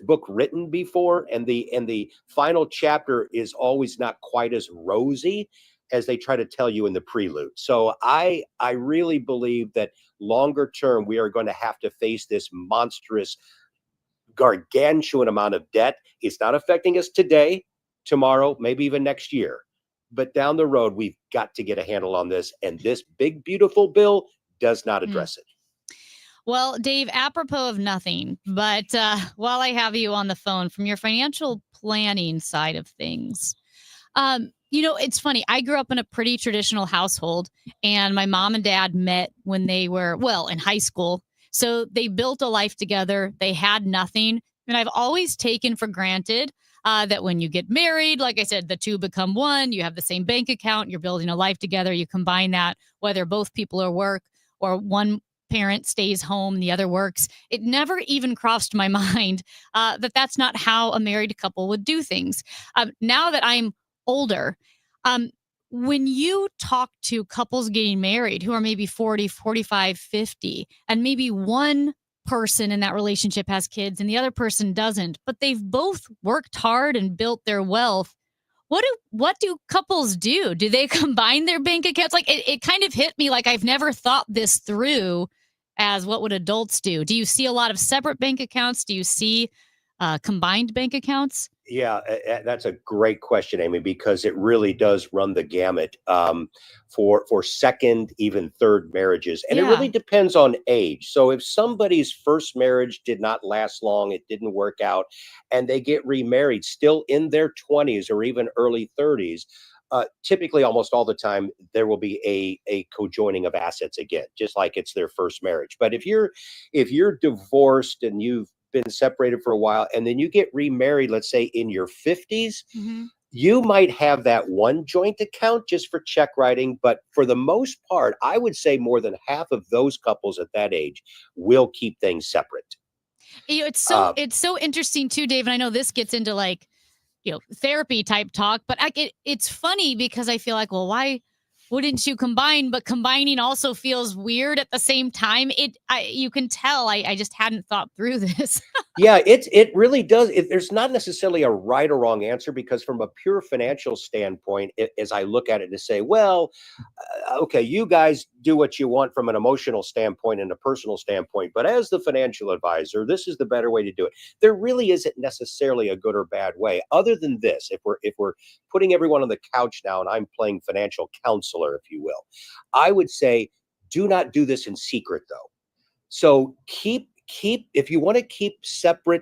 book written before, and the final chapter is always not quite as rosy as they try to tell you in the prelude. So I really believe that longer term, we are going to have to face this monstrous, gargantuan amount of debt. It's not affecting us today, tomorrow, maybe even next year. But down the road, we've got to get a handle on this. And this big, beautiful bill does not address it. Well, Dave, apropos of nothing, but while I have you on the phone, from your financial planning side of things, it's funny. I grew up in a pretty traditional household, and my mom and dad met when they were, in high school. So they built a life together. They had nothing. And I've always taken for granted that when you get married, like I said, the two become one. You have the same bank account. You're building a life together. You combine that, whether both people are work or one parent stays home, the other works. It never even crossed my mind that that's not how a married couple would do things. Now that I'm older, when you talk to couples getting married who are maybe 40, 45, 50, and maybe one person in that relationship has kids and the other person doesn't, but they've both worked hard and built their wealth, what do couples do? Do they combine their bank accounts? Like it kind of hit me like I've never thought this through as what would adults do. Do you see a lot of separate bank accounts? Do you see combined bank accounts? Yeah, that's a great question, Amy, because it really does run the gamut for second, even third marriages. And it really depends on age. So if somebody's first marriage did not last long, it didn't work out, and they get remarried still in their 20s or even early 30s, typically almost all the time there will be a co-joining of assets again, just like it's their first marriage. But if you're divorced and you've been separated for a while and then you get remarried, let's say in your 50s, you might have that one joint account just for check writing. But for the most part, I would say more than half of those couples at that age will keep things separate. It's so interesting too, Dave. And I know this gets into like, therapy type talk, but it's funny because I feel like, well, why wouldn't you combine? But combining also feels weird at the same time. You can tell I just hadn't thought through this. Yeah, it really does. There's not necessarily a right or wrong answer, because from a pure financial standpoint, as I look at it to say, well, okay, you guys do what you want from an emotional standpoint and a personal standpoint, but as the financial advisor, this is the better way to do it. There really isn't necessarily a good or bad way, other than this. If we're putting everyone on the couch now and I'm playing financial counselor, if you will, I would say do not do this in secret, though. So keep if you want to keep separate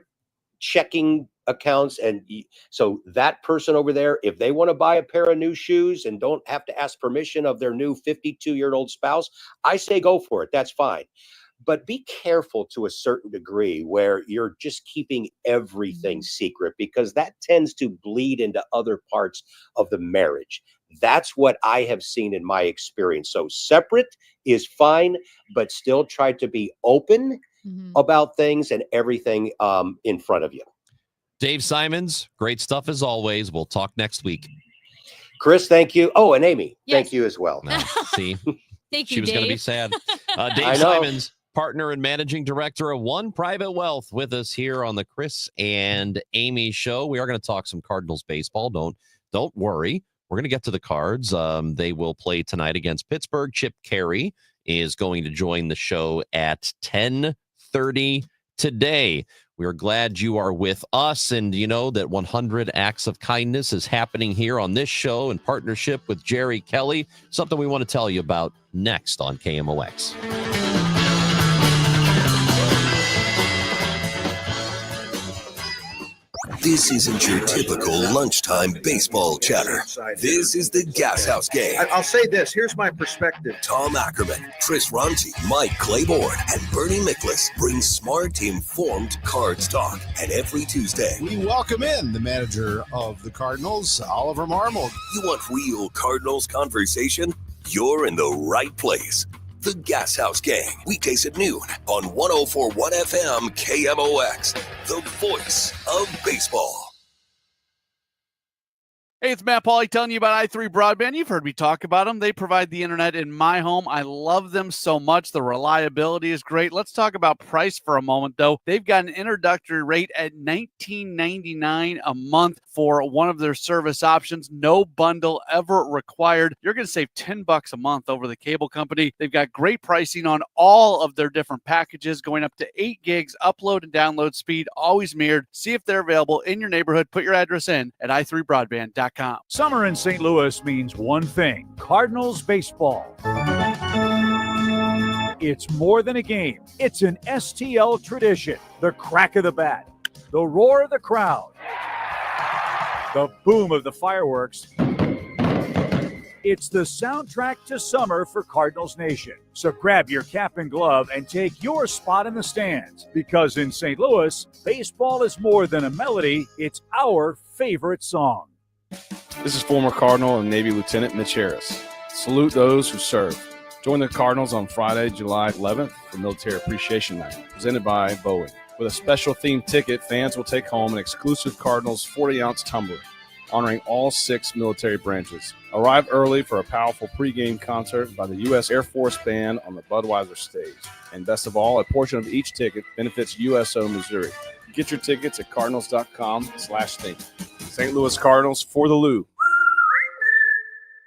checking accounts, and so that person over there, if they want to buy a pair of new shoes and don't have to ask permission of their new 52-year-old spouse, I say go for it. That's fine. But be careful to a certain degree where you're just keeping everything secret, because that tends to bleed into other parts of the marriage. That's what I have seen in my experience. So separate is fine, but still try to be open about things and everything in front of you. Dave Simons, great stuff as always. We'll talk next week. Chris, thank you. Oh, and Amy, thank you as well. See, thank you, she was going to Dave. be sad. Dave Simons, partner and managing director of One Private Wealth, with us here on the Chris and Amy show. We are going to talk some Cardinals baseball. Don't worry. We're going to get to the Cards. They will play tonight against Pittsburgh. Chip Carey is going to join the show at 10:30 today. We are glad you are with us, and you know that 100 Acts of Kindness is happening here on this show in partnership with Jerry Kelly, something we want to tell you about next on KMOX. This isn't your typical lunchtime baseball chatter. This is the Gas House Gang. I'll say this. Here's my perspective. Tom Ackerman, Chris Ronchi, Mike Claiborne, and Bernie Miklasz bring smart, informed Cards talk. And every Tuesday, We welcome in the manager of the Cardinals, Oliver Marmol. you want real Cardinals conversation? You're in the right place. The Gas House Gang, weekdays at noon on 104.1 FM KMOX, the voice of baseball. Hey, it's Matt Pauley telling you about i3 Broadband. You've heard me talk about them. They provide the internet in my home. I love them so much. The reliability is great. Let's talk about price for a moment, though. They've got an introductory rate at $19.99 a month for one of their service options. No bundle ever required. You're going to save $10 a month over the cable company. They've got great pricing on all of their different packages, going up to 8 gigs upload and download speed, always mirrored. See if they're available in your neighborhood. Put your address in at i3broadband.com. Summer in St. Louis means one thing: Cardinals baseball. It's more than a game. It's an STL tradition. The crack of the bat, the roar of the crowd, the boom of the fireworks. It's the soundtrack to summer for Cardinals Nation. So grab your cap and glove and take your spot in the stands, because in St. Louis, baseball is more than a melody. It's our favorite song. This is former Cardinal and Navy Lieutenant Mitch Harris. Salute those who serve. Join the Cardinals on Friday, July 11th for Military Appreciation Night, presented by Boeing. With a special themed ticket, fans will take home an exclusive Cardinals 40-ounce tumbler. honoring all 6 military branches. Arrive early for a powerful pregame concert by the U.S. Air Force Band on the Budweiser stage. And best of all, a portion of each ticket benefits USO Missouri. Get your tickets at cardinals.com/think. St. Louis Cardinals for the Lou.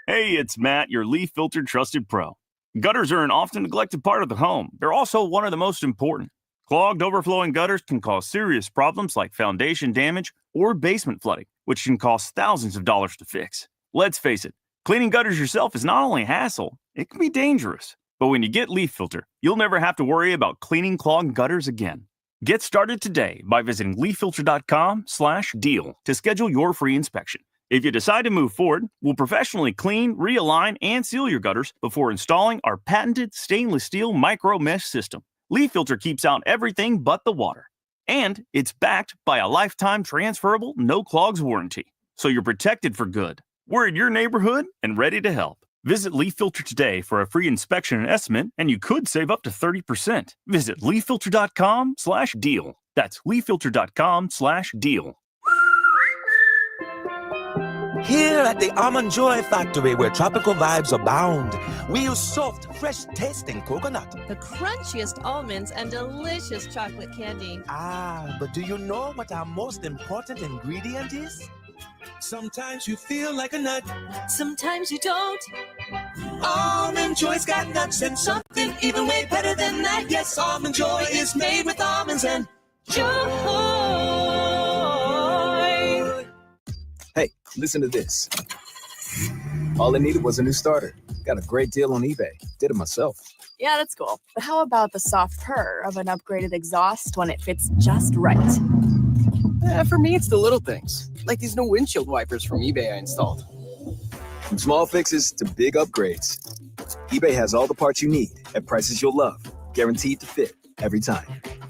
Hey, it's Matt, your leaf filter trusted pro. Gutters are an often neglected part of the home. They're also one of the most important. Clogged, overflowing gutters can cause serious problems like foundation damage or basement flooding, which can cost thousands of dollars to fix. Let's face it, cleaning gutters yourself is not only a hassle, it can be dangerous. But when you get Leaf Filter, you'll never have to worry about cleaning clogged gutters again. Get started today by visiting leaffilter.com/deal to schedule your free inspection. If you decide to move forward, we'll professionally clean, realign, and seal your gutters before installing our patented stainless steel micro mesh system. Leaf Filter keeps out everything but the water. And it's backed by a lifetime transferable no clogs warranty. So you're protected for good. We're in your neighborhood and ready to help. Visit Leaf Filter today for a free inspection and estimate, and you could save up to 30%. Visit leaffilter.com/deal. That's leaffilter.com/deal. Here at the Almond Joy Factory, where tropical vibes abound, we use soft, fresh-tasting coconut. The crunchiest almonds and delicious chocolate candy. Ah, but do you know what our most important ingredient is? Sometimes you feel like a nut. Sometimes you don't. Almond Joy's got nuts and something even way better than that. Yes, Almond Joy is made with almonds and joy. Hey, listen to this. All I needed was a new starter. Got a great deal on eBay. Did it myself. Yeah, that's cool. But how about the soft purr of an upgraded exhaust when it fits just right? For me, it's the little things, like these new windshield wipers from eBay I installed. From small fixes to big upgrades, eBay has all the parts you need at prices you'll love, guaranteed to fit every time.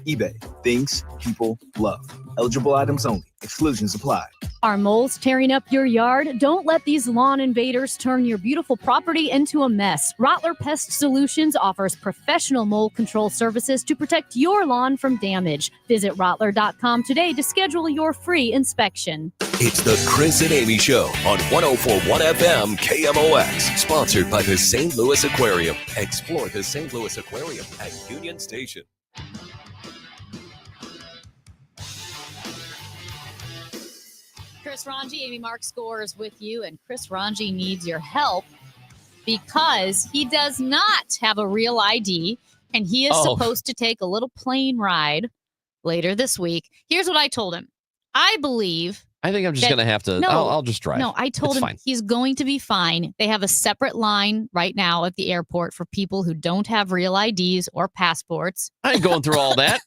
eBay, things people love. Eligible items only. Exclusions apply. Are moles tearing up your yard? Don't let these lawn invaders turn your beautiful property into a mess. Rottler Pest Solutions offers professional mole control services to protect your lawn from damage. Visit Rottler.com today to schedule your free inspection. It's the Chris and Amy Show on 104.1 FM KMOX. Sponsored by the St. Louis Aquarium. Explore the St. Louis Aquarium at Union Station. Chris Ranji, Amy Mark Scores with you, and Chris Ranji needs your help because he does not have a real ID, and he is supposed to take a little plane ride later this week. Here's what I told him. I think I'm just going to have to, I'll just drive. No, I told him he's going to be fine. They have a separate line right now at the airport for people who don't have real IDs or passports. I ain't going through all that.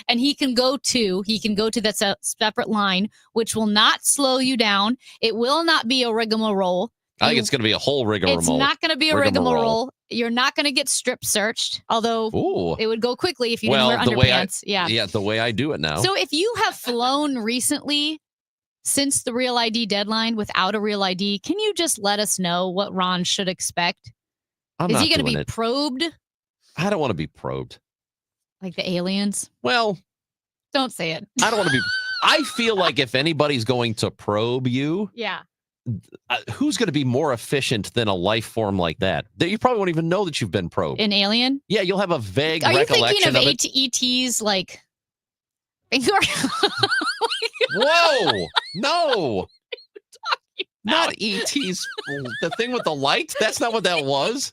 And he can go to that separate line, which will not slow you down. It will not be a rigmarole. I think it's going to be a whole rigmarole. It's not going to be a rigmarole. You're not going to get strip searched, although it would go quickly if you didn't wear underpants. Yeah, the way I do it now. So if you have flown recently, since the real ID deadline without a real ID, can you just let us know what Ron should expect? Is he going to be probed? I don't want to be probed. Like the aliens? Well, don't say it. I don't want to be. I feel like if anybody's going to probe you, who's going to be more efficient than a life form like that? That you probably won't even know that you've been probed. An alien? Yeah, you'll have a vague Are recollection you thinking of ETs like... Whoa! No! Not ET's. The thing with the light? That's not what that was.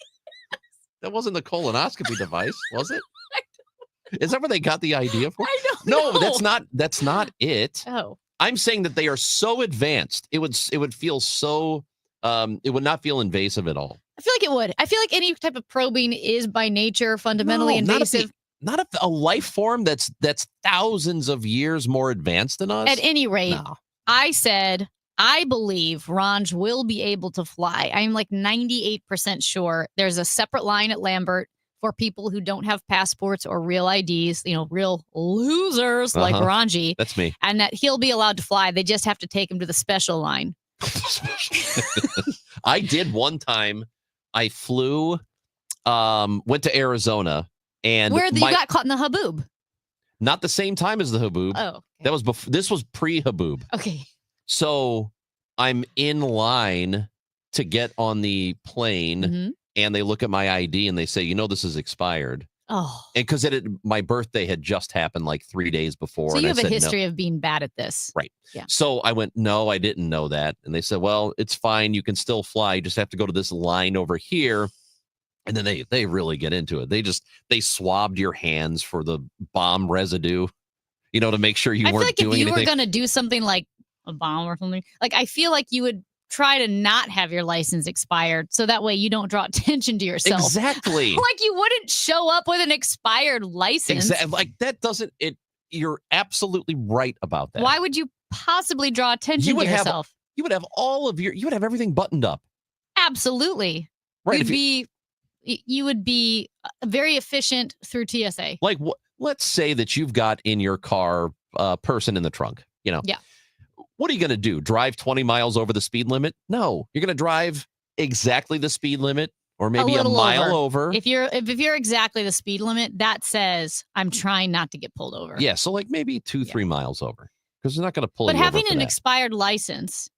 That wasn't the colonoscopy device, was it? Is that where they got the idea for? I don't know. No, that's not it. Oh. I'm saying that they are so advanced. It would feel so it would not feel invasive at all. I feel like it would. I feel like any type of probing is by nature fundamentally invasive. Not a life form that's thousands of years more advanced than us. At any rate, I said, I believe Ranj will be able to fly. I'm like 98% sure there's a separate line at Lambert for people who don't have passports or real IDs, real losers like Ranji. That's me. And that he'll be allowed to fly. They just have to take him to the special line. I did one time. I flew, went to Arizona. And you got caught in the haboob. Not the same time as the haboob. Oh, okay. That was before. This was pre-haboob. Okay. So I'm in line to get on the plane, Mhm. and they look at my ID and they say, this is expired. Oh, And because my birthday had just happened like 3 days before. so and you I have a said, no. history of being bad at this. Right. Yeah. So I went, no, I didn't know that. And they said, well, it's fine. You can still fly. You just have to go to this line over here. And then they really get into it. They swabbed your hands for the bomb residue, to make sure you I feel weren't like if doing you anything. were going to do something like a bomb or something, like I feel like you would try to not have your license expired so that way you don't draw attention to yourself. Exactly. Like you wouldn't show up with an expired license. Exactly. Like that doesn't it. You're absolutely right about that. Why would you possibly draw attention You would to have yourself? you would have you would have everything buttoned up. Absolutely. Right. You would be very efficient through TSA. Like let's say that you've got in your car a person in the trunk. Yeah. What are you going to do? Drive 20 miles over the speed limit? No, you're going to drive exactly the speed limit or maybe a mile over. If you're exactly the speed limit, that says I'm trying not to get pulled over. Yeah, so like maybe 2-3 miles over because they're not going to pull you But over. having for an that. expired license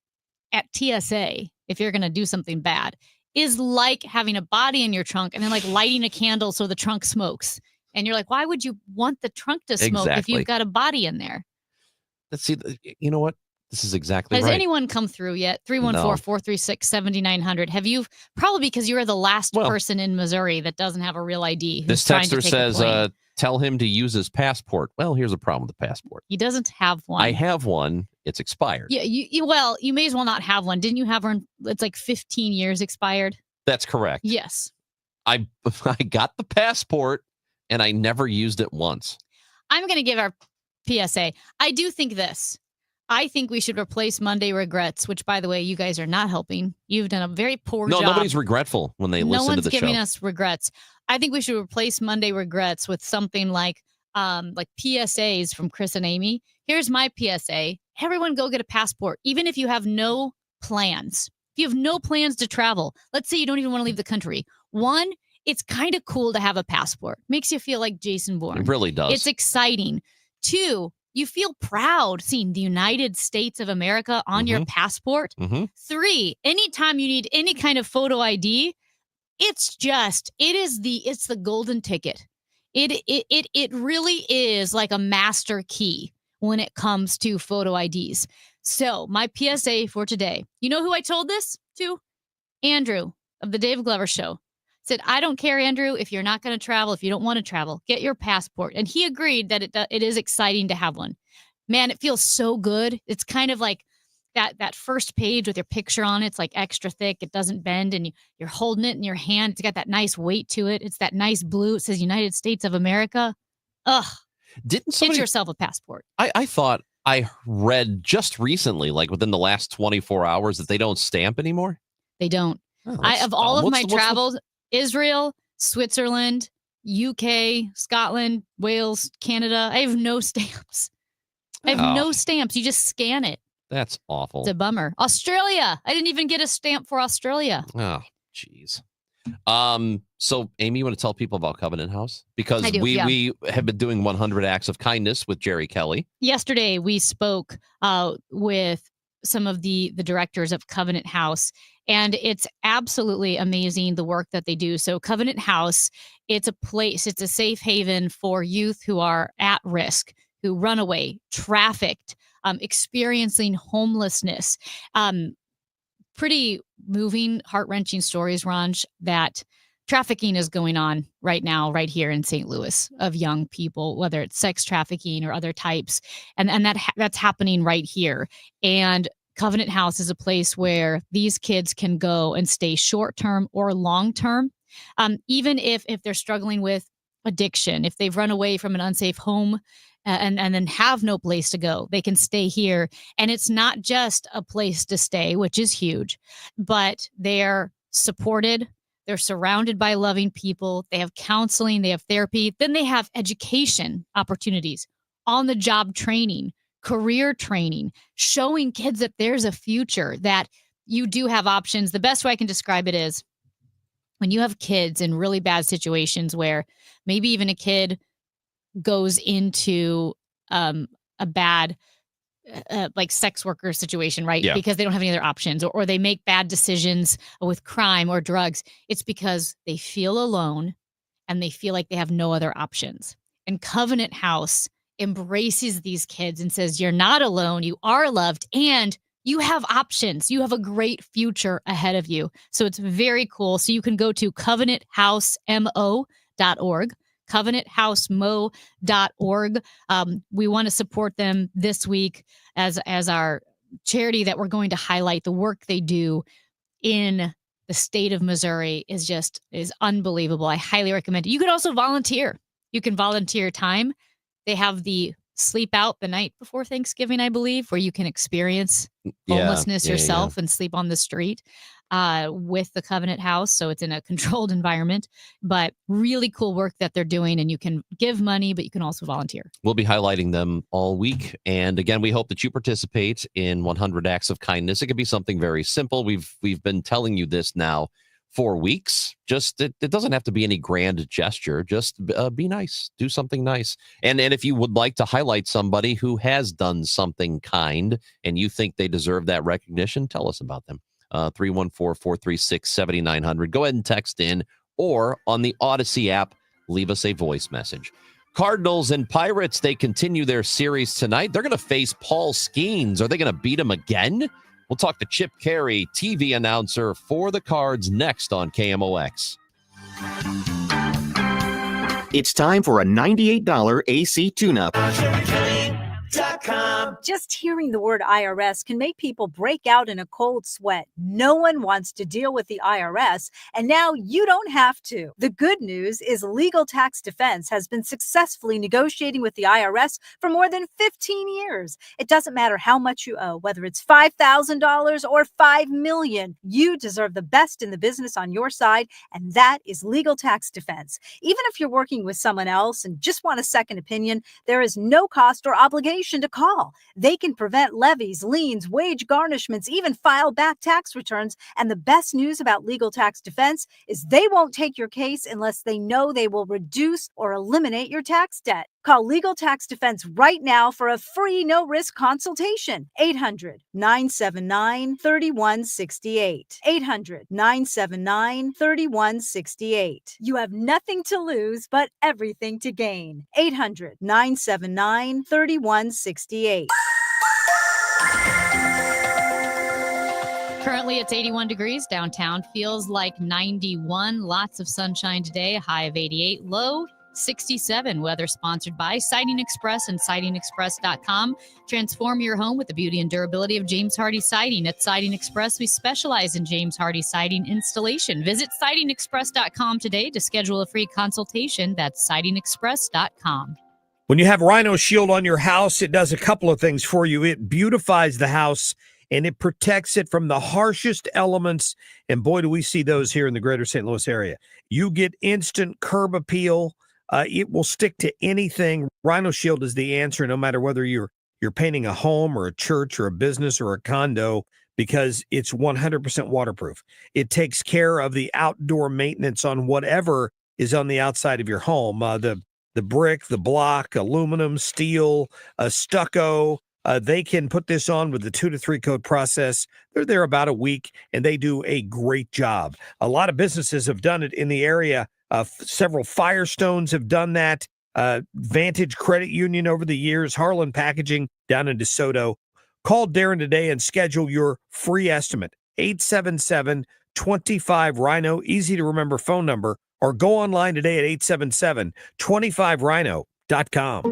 at TSA, if you're going to do something bad, is like having a body in your trunk and then like lighting a candle so the trunk smokes. And you're like, why would you want the trunk to smoke if Exactly. you've got a body in there? Let's see. You know what? This is exactly Has right. anyone come through yet? 314-436-7900. Have you? Probably because you are the last person in Missouri that doesn't have a real ID. This texter says, tell him to use his passport. Well, here's a problem with the passport. He doesn't have one. I have one. It's expired. Yeah, you may as well not have one. Didn't you have one? It's like 15 years expired. That's correct. Yes. I got the passport and I never used it once. I'm going to give our PSA. I do think this. I think we should replace Monday regrets, which, by the way, you guys are not helping. You've done a very poor job. No, nobody's regretful when they listen to the show. No one's giving us regrets. I think we should replace Monday regrets with something like PSAs from Chris and Amy. Here's my PSA. Everyone go get a passport, even if you have no plans. If you have no plans to travel, let's say you don't even want to leave the country. One, it's kind of cool to have a passport. Makes you feel like Jason Bourne. It really does. It's exciting. Two, you feel proud seeing the United States of America on your passport. Three, anytime you need any kind of photo ID, it's the golden ticket. It really is like a master key when it comes to photo IDs. So my PSA for today, you know who I told this to? Andrew of the Dave Glover Show. Said, I don't care, Andrew, if you're not going to travel, if you don't want to travel, get your passport. And he agreed that it is exciting to have one. Man, it feels so good. It's kind of like that first page with your picture on it. It's like extra thick. It doesn't bend and you're holding it in your hand. It's got that nice weight to it. It's that nice blue. It says United States of America. Ugh. Get yourself a passport. I thought I read just recently, like within the last 24 hours, that they don't stamp anymore. They don't. Oh, Of all of my travels, Israel, Switzerland, UK, Scotland, Wales, Canada, I have no stamps. I have no stamps. You just scan it. That's awful. It's a bummer. Australia. I didn't even get a stamp for Australia. Oh, jeez. So Amy, you want to tell people about Covenant House? Because I do, we have been doing 100 acts of kindness with Jerry Kelly. Yesterday, we spoke with some of the directors of Covenant House, and it's absolutely amazing the work that they do. So Covenant House, it's a place, it's a safe haven for youth who are at risk, who run away, trafficked, experiencing homelessness. Pretty moving, heart-wrenching stories, Ranj, that trafficking is going on right now, right here in St. Louis, of young people, whether it's sex trafficking or other types. And that's happening right here. And Covenant House is a place where these kids can go and stay short-term or long-term, even if they're struggling with addiction, if they've run away from an unsafe home and then have no place to go, they can stay here. And it's not just a place to stay, which is huge, but they're supported. They're surrounded by loving people. They have counseling. They have therapy. Then they have education opportunities, on-the-job training, career training, showing kids that there's a future, that you do have options. The best way I can describe it is when you have kids in really bad situations where maybe even a kid goes into a bad like sex worker situation, right? Yeah. Because they don't have any other options, or they make bad decisions with crime or drugs. It's because they feel alone and they feel like they have no other options. And Covenant House embraces these kids and says, you're not alone, you are loved, and you have options. You have a great future ahead of you. So it's very cool. So you can go to covenanthousemo.org. covenanthousemo.org. We want to support them this week as our charity that we're going to highlight. The work they do in the state of Missouri is unbelievable. I highly recommend it. You could also volunteer. You can volunteer time. They have the sleep out the night before Thanksgiving, I believe, where you can experience homelessness yourself and sleep on the street with the Covenant House. So it's in a controlled environment, but really cool work that they're doing. And you can give money, but you can also volunteer. We'll be highlighting them all week. And again, we hope that you participate in 100 Acts of Kindness. It could be something very simple. We've been telling you this now for weeks. Just it doesn't have to be any grand gesture. Just be nice. Do something nice. And if you would like to highlight somebody who has done something kind and you think they deserve that recognition, tell us about them. 314-436-7900. Go ahead and text in, or on the Odyssey app, leave us a voice message. Cardinals and Pirates, they continue their series tonight. They're going to face Paul Skeens. Are they going to beat him again? We'll talk to Chip Carey, TV announcer for the Cards, next on KMOX. It's time for a $98 AC tune-up. Just hearing the word IRS can make people break out in a cold sweat. No one wants to deal with the IRS, and now you don't have to. The good news is Legal Tax Defense has been successfully negotiating with the IRS for more than 15 years. It doesn't matter how much you owe, whether it's $5,000 or $5 million. You deserve the best in the business on your side, and that is Legal Tax Defense. Even if you're working with someone else and just want a second opinion, there is no cost or obligation to call. They can prevent levies, liens, wage garnishments, even file back tax returns. And the best news about Legal Tax Defense is they won't take your case unless they know they will reduce or eliminate your tax debt. Call Legal Tax Defense right now for a free no-risk consultation. 800-979-3168. 800-979-3168. You have nothing to lose, but everything to gain. 800-979-3168. Currently, it's 81 degrees downtown. Feels like 91. Lots of sunshine today. A high of 88. Low 67. Weather sponsored by Siding Express and sidingexpress.com. Transform your home with the beauty and durability of James Hardie Siding. At Siding Express, we specialize in James Hardie Siding installation. Visit sidingexpress.com today to schedule a free consultation. That's sidingexpress.com. When you have Rhino Shield on your house, it does a couple of things for you. It beautifies the house and it protects it from the harshest elements. And boy, do we see those here in the greater St. Louis area. You get instant curb appeal. It will stick to anything. Rhino Shield is the answer, no matter whether you're painting a home or a church or a business or a condo, because it's 100% waterproof. It takes care of the outdoor maintenance on whatever is on the outside of your home. The brick, the block, aluminum, steel, stucco. They can put this on with the 2 to 3 coat process. They're there about a week, and they do a great job. A lot of businesses have done it in the area. Several Firestones have done that. Vantage Credit Union over the years. Harlan Packaging down in DeSoto. Call Darren today and schedule your free estimate. 877-25-RHINO. Easy to remember phone number. Or go online today at 877-25rhino.com.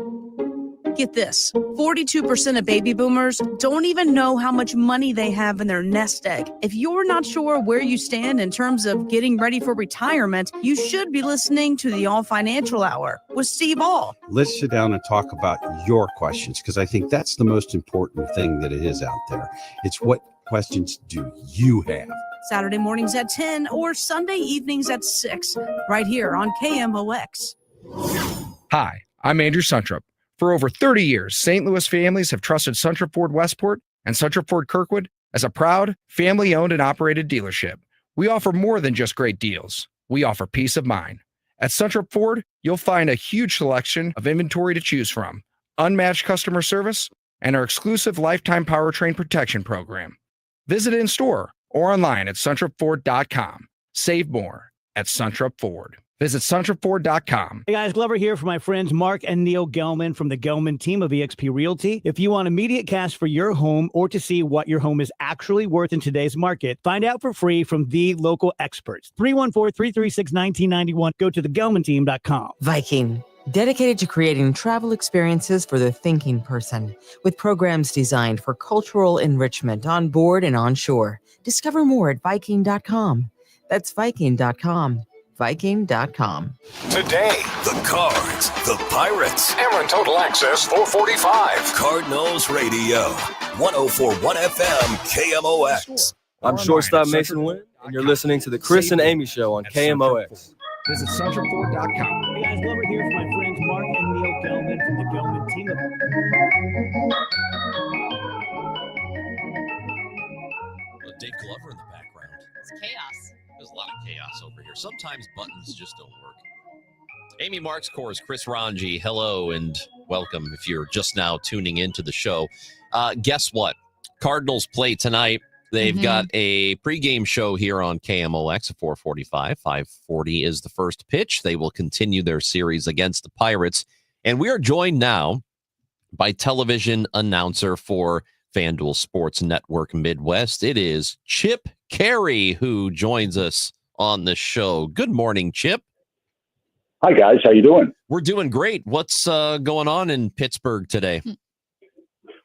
Get this, 42% of baby boomers don't even know how much money they have in their nest egg. If you're not sure where you stand in terms of getting ready for retirement, you should be listening to the All Financial Hour with Steve All. Let's sit down and talk about your questions, because I think that's the most important thing that it is out there. It's what questions do you have? Saturday mornings at 10 or Sunday evenings at 6, right here on KMOX. Hi, I'm Andrew Suntrup. For over 30 years, St. Louis families have trusted Suntrup Ford Westport and Suntrup Ford Kirkwood as a proud, family-owned and operated dealership. We offer more than just great deals. We offer peace of mind. At Suntrup Ford, you'll find a huge selection of inventory to choose from, unmatched customer service, and our exclusive lifetime powertrain protection program. Visit in store or online at suntrupford.com. Save more at Suntrup Ford. Visit suntrupford.com. Hey guys, Glover here for my friends Mark and Neil Gelman from the Gelman team of eXp Realty. If you want immediate cash for your home or to see what your home is actually worth in today's market, find out for free from the local experts. 314-336-1991. Go to thegelmanteam.com. Viking, dedicated to creating travel experiences for the thinking person, with programs designed for cultural enrichment on board and on shore. Discover more at Viking.com. That's Viking.com. Viking.com. Today, the Cards, the Pirates. Ameren Total Access 445. Cardinals Radio, 104.1 FM, KMOX. I'm shortstop Mason Wynn, and you're listening to the Chris and Amy Show on KMOX. Visit suntrupford.com. Hey guys, Glover here for my friends Mark and Neil Gelman from the Gelman team of Dave Glover in the background. It's chaos. There's a lot of chaos over here. Sometimes buttons just don't work. Amy Marks Course, Chris Ranji, hello and welcome if you're just now tuning into the show. Guess what? Cardinals play tonight. They've got a pregame show here on KMOX at 4:45. 5:40 is the first pitch. They will continue their series against the Pirates. And we are joined now by television announcer for FanDuel Sports Network Midwest. It is Chip Caray who joins us on the show. Good morning, Chip. Hi, guys. How you doing? We're doing great. What's going on in Pittsburgh today?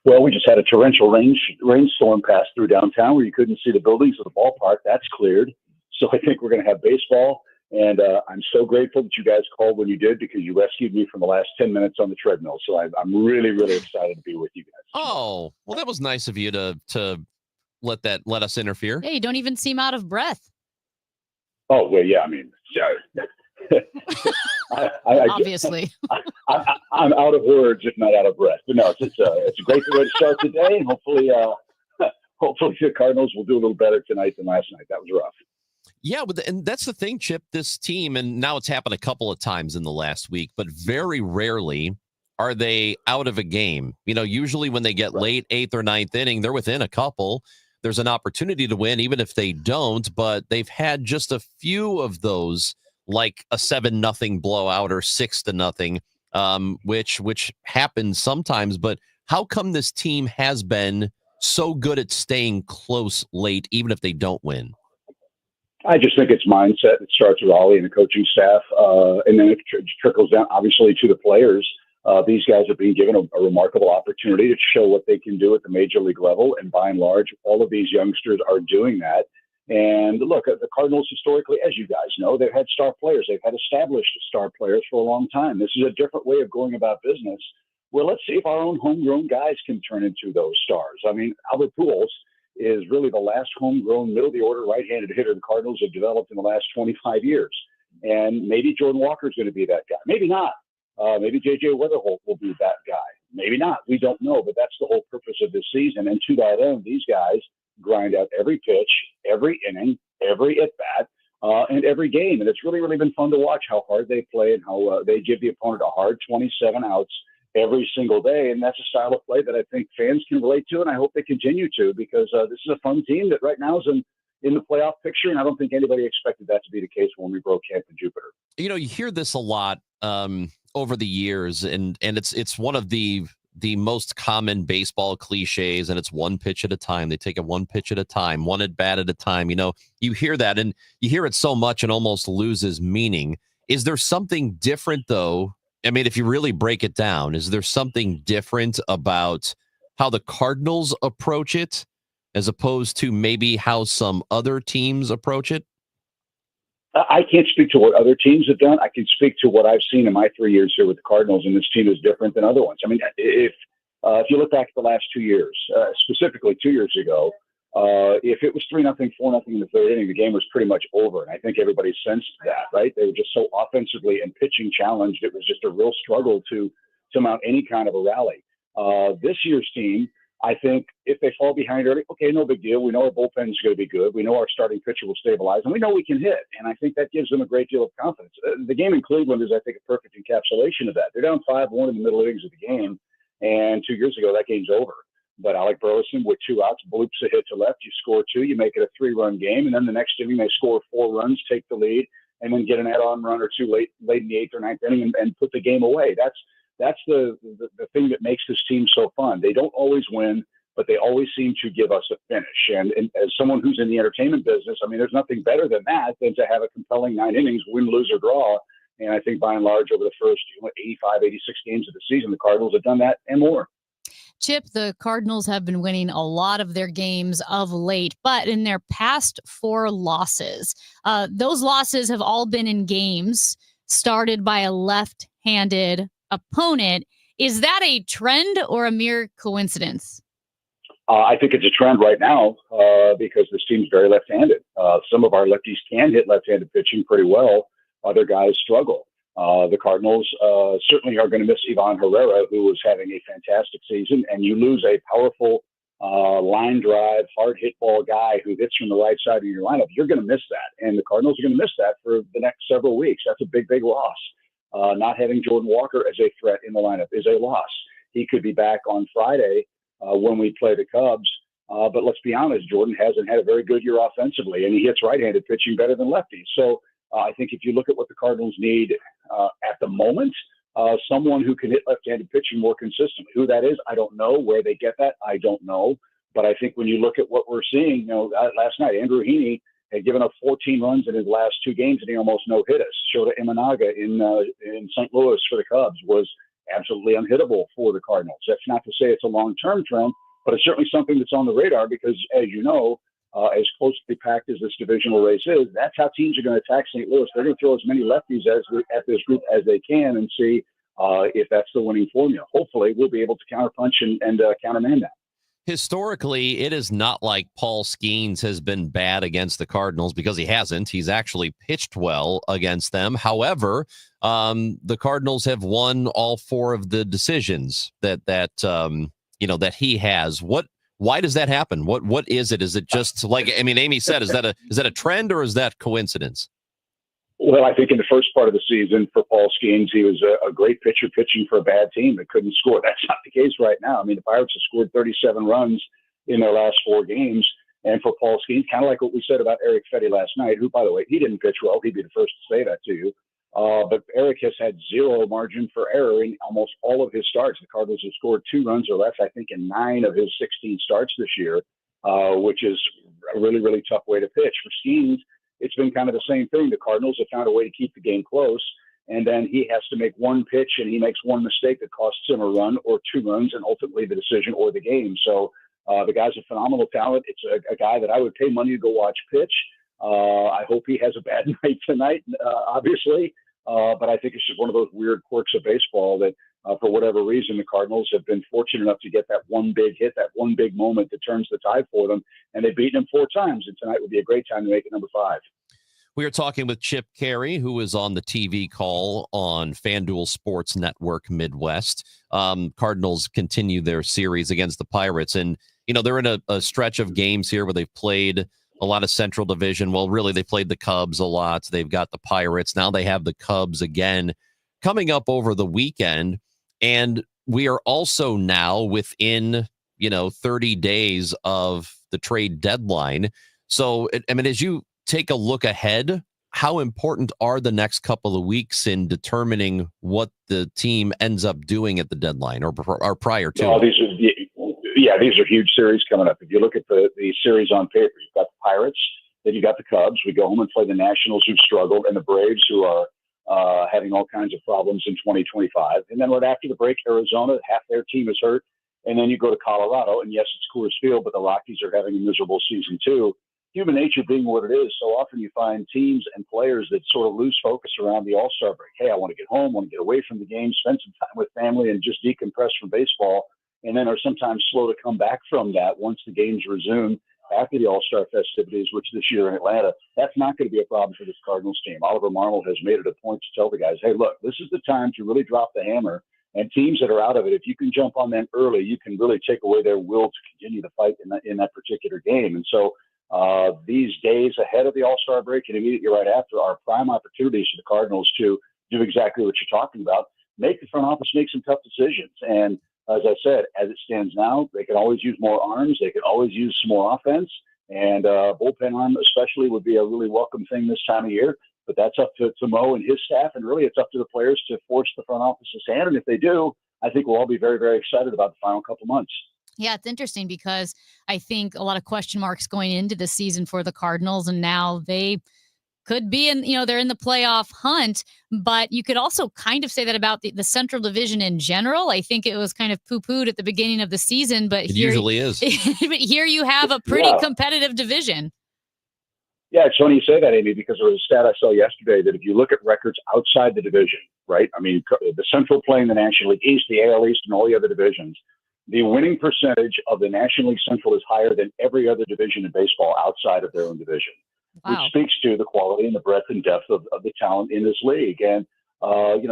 Well, we just had a torrential rainstorm pass through downtown where you couldn't see the buildings of the ballpark. That's cleared. So I think we're going to have baseball. And I'm so grateful that you guys called when you did, because you rescued me from the last 10 minutes on the treadmill. So I'm really, really excited to be with you guys. Oh, well, that was nice of you to let us interfere. Yeah, you don't even seem out of breath. Oh, well, yeah. I mean, Obviously. I'm out of words, if not out of breath. But no, it's a great way to start today, and hopefully the Cardinals will do a little better tonight than last night. That was rough. Yeah, and that's the thing, Chip. This team, and now it's happened a couple of times in the last week, but very rarely are they out of a game. You know, usually when they get late 8th or 9th inning, they're within a couple. There's an opportunity to win, even if they don't. But they've had just a few of those, like a 7-0 blowout or 6-0, which happens sometimes. But how come this team has been so good at staying close late, even if they don't win? I just think it's mindset. It starts with Ollie and the coaching staff, and then it trickles down, obviously, to the players. These guys are being given a remarkable opportunity to show what they can do at the major league level, and by and large, all of these youngsters are doing that. And look, the Cardinals historically, as you guys know, they've had star players. They've had established star players for a long time. This is a different way of going about business. Well, let's see if our own homegrown guys can turn into those stars. I mean, Albert Pujols is really the last homegrown middle-of-the-order right-handed hitter the Cardinals have developed in the last 25 years. And maybe Jordan Walker is going to be that guy. Maybe not. Maybe J.J. Weatherholt will be that guy. Maybe not. We don't know, but that's the whole purpose of this season. And to that end, these guys grind out every pitch, every inning, every at-bat, and every game. And it's really, really been fun to watch how hard they play and how they give the opponent a hard 27 outs every single day. And that's a style of play that I think fans can relate to, and I hope they continue to, because this is a fun team that right now is in the playoff picture, and I don't think anybody expected that to be the case when we broke camp in Jupiter. You know, you hear this a lot over the years, and it's one of the most common baseball cliches, and it's one pitch at a time. They take it one pitch at a time, one at bat at a time. You know, you hear that, and you hear it so much and almost loses meaning. Is there something different, though? I mean, if you really break it down, is there something different about how the Cardinals approach it as opposed to maybe how some other teams approach it? I can't speak to what other teams have done. I can speak to what I've seen in my 3 years here with the Cardinals, and this team is different than other ones. I mean, if you look back at the last 2 years, specifically 2 years ago, if it was 3-0, 4-0 in the third inning, the game was pretty much over. And I think everybody sensed that, right? They were just so offensively and pitching challenged. It was just a real struggle to mount any kind of a rally. This year's team, I think if they fall behind early, okay, no big deal. We know our bullpen is going to be good. We know our starting pitcher will stabilize, and we know we can hit. And I think that gives them a great deal of confidence. The game in Cleveland is, I think, a perfect encapsulation of that. They're down 5-1 in the middle innings of the game, And 2 years ago, that game's over. But Alec Burleson with 2 outs, bloops a hit to left. You score 2, you make it a 3-run game. And then the next inning, they score 4 runs, take the lead, and then get an add-on run or 2 late in the 8th or 9th inning and put the game away. That's the thing that makes this team so fun. They don't always win, but they always seem to give us a finish. And as someone who's in the entertainment business, I mean, there's nothing better than that than to have a compelling 9 innings, win, lose, or draw. And I think by and large, over the first 85, 86 games of the season, the Cardinals have done that and more. Chip, the Cardinals have been winning a lot of their games of late, but in their past 4 losses, those losses have all been in games started by a left-handed opponent. Is that a trend or a mere coincidence? I think it's a trend right now because this team's very left-handed. Some of our lefties can hit left-handed pitching pretty well. Other guys struggle. The Cardinals certainly are going to miss Ivan Herrera, who was having a fantastic season, and you lose a powerful line drive, hard hit ball guy who hits from the right side of your lineup. You're going to miss that, and the Cardinals are going to miss that for the next several weeks. That's a big, big loss. Not having Jordan Walker as a threat in the lineup is a loss. He could be back on Friday when we play the Cubs. But let's be honest, Jordan hasn't had a very good year offensively, and he hits right-handed pitching better than lefties. So I think if you look at what the Cardinals need at the moment, someone who can hit left-handed pitching more consistently. Who that is, I don't know. Where they get that, I don't know. But I think when you look at what we're seeing, last night, Andrew Heaney had given up 14 runs in his last 2 games, and he almost no-hit us. Shota Imanaga in St. Louis for the Cubs was absolutely unhittable for the Cardinals. That's not to say it's a long-term trend, but it's certainly something that's on the radar because, as you know, as closely packed as this divisional race is, that's how teams are going to attack St. Louis. They're going to throw as many lefties at this group as they can and see if that's the winning formula. Hopefully, we'll be able to counterpunch and counterman that. Historically, it is not like Paul Skeens has been bad against the Cardinals because he hasn't. He's actually pitched well against them. However, the Cardinals have won all 4 of the decisions that he has. Why does that happen? What is it? Is it just like, I mean, Amy said, is that a trend or is that coincidence? Well, I think in the first part of the season for Paul Skeens, he was a great pitcher pitching for a bad team that couldn't score. That's not the case right now. I mean, the Pirates have scored 37 runs in their last 4 games. And for Paul Skeens, kind of like what we said about Eric Fedde last night, who, by the way, he didn't pitch well. He'd be the first to say that to you. But Eric has had 0 margin for error in almost all of his starts. The Cardinals have scored 2 runs or less, I think, in 9 of his 16 starts this year, which is a really, really tough way to pitch. For Skeens, it's been kind of the same thing. The Cardinals have found a way to keep the game close, and then he has to make one pitch, and he makes one mistake that costs him a run or 2 runs, and ultimately the decision or the game. So the guy's a phenomenal talent. It's a guy that I would pay money to go watch pitch. I hope he has a bad night tonight, obviously. But I think it's just one of those weird quirks of baseball that, for whatever reason, the Cardinals have been fortunate enough to get that one big hit, that one big moment that turns the tide for them. And they've beaten them 4 times. And tonight would be a great time to make it number 5. We are talking with Chip Caray, who is on the TV call on FanDuel Sports Network Midwest. Cardinals continue their series against the Pirates. And, they're in a stretch of games here where they've played a lot of Central Division. Well, really, they played the Cubs a lot. They've got the Pirates. Now they have the Cubs again coming up over the weekend. And we are also now within, 30 days of the trade deadline. So, as you take a look ahead, how important are the next couple of weeks in determining what the team ends up doing at the deadline or prior to? These are huge series coming up. If you look at the series on paper, you've got the Pirates, then you got the Cubs. We go home and play the Nationals, who've struggled, and the Braves, who are having all kinds of problems in 2025. And then right after the break, Arizona, half their team is hurt. And then you go to Colorado, and yes, it's Coors Field, but the Rockies are having a miserable season too. Human nature being what it is, so often you find teams and players that sort of lose focus around the All-Star break. Hey, I want to get home, want to get away from the game, spend some time with family, and just decompress from baseball. And then are sometimes slow to come back from that once the games resume after the All-Star festivities, which this year in Atlanta, that's not going to be a problem for this Cardinals team. Oliver Marmol has made it a point to tell the guys, hey, look, this is the time to really drop the hammer. And teams that are out of it, if you can jump on them early, you can really take away their will to continue the fight in that particular game. And so these days ahead of the All-Star break and immediately right after are prime opportunities for the Cardinals to do exactly what you're talking about. Make the front office make some tough decisions. And as I said, as it stands now, they can always use more arms. They can always use some more offense. And bullpen arm especially would be a really welcome thing this time of year. But that's up to Mo and his staff. And really, it's up to the players to force the front office's hand. And if they do, I think we'll all be very, very excited about the final couple months. Yeah, it's interesting because I think a lot of question marks going into the season for the Cardinals, and now they could be in, they're in the playoff hunt, but you could also kind of say that about the Central Division in general. I think it was kind of poo-pooed at the beginning of the season, but it usually is. But here you have a pretty competitive division. Yeah, it's funny you say that, Amy, because there was a stat I saw yesterday that if you look at records outside the division, right? I mean, the Central playing the National League East, the AL East, and all the other divisions, the winning percentage of the National League Central is higher than every other division in baseball outside of their own division, which speaks to the quality and the breadth and depth of the talent in this league. And,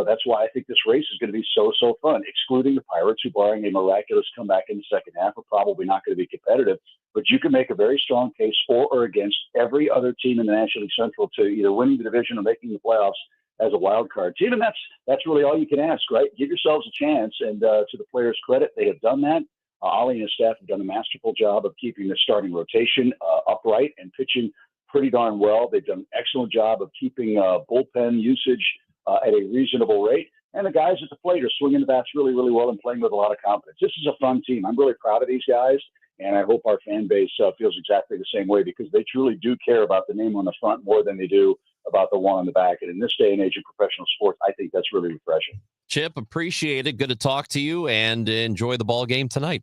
that's why I think this race is going to be so fun, excluding the Pirates, who, barring a miraculous comeback in the second half, are probably not going to be competitive. But you can make a very strong case for or against every other team in the National League Central to either winning the division or making the playoffs as a wild card team. And that's really all you can ask, right? Give yourselves a chance. And to the players' credit, they have done that. Ollie and his staff have done a masterful job of keeping the starting rotation upright and pitching pretty darn well. They've done an excellent job of keeping bullpen usage at a reasonable rate. And the guys at the plate are swinging the bats really, really well and playing with a lot of confidence. This is a fun team. I'm really proud of these guys. And I hope our fan base feels exactly the same way, because they truly do care about the name on the front more than they do about the one on the back. And in this day and age of professional sports, I think that's really refreshing. Chip, appreciate it. Good to talk to you, and enjoy the ball game tonight.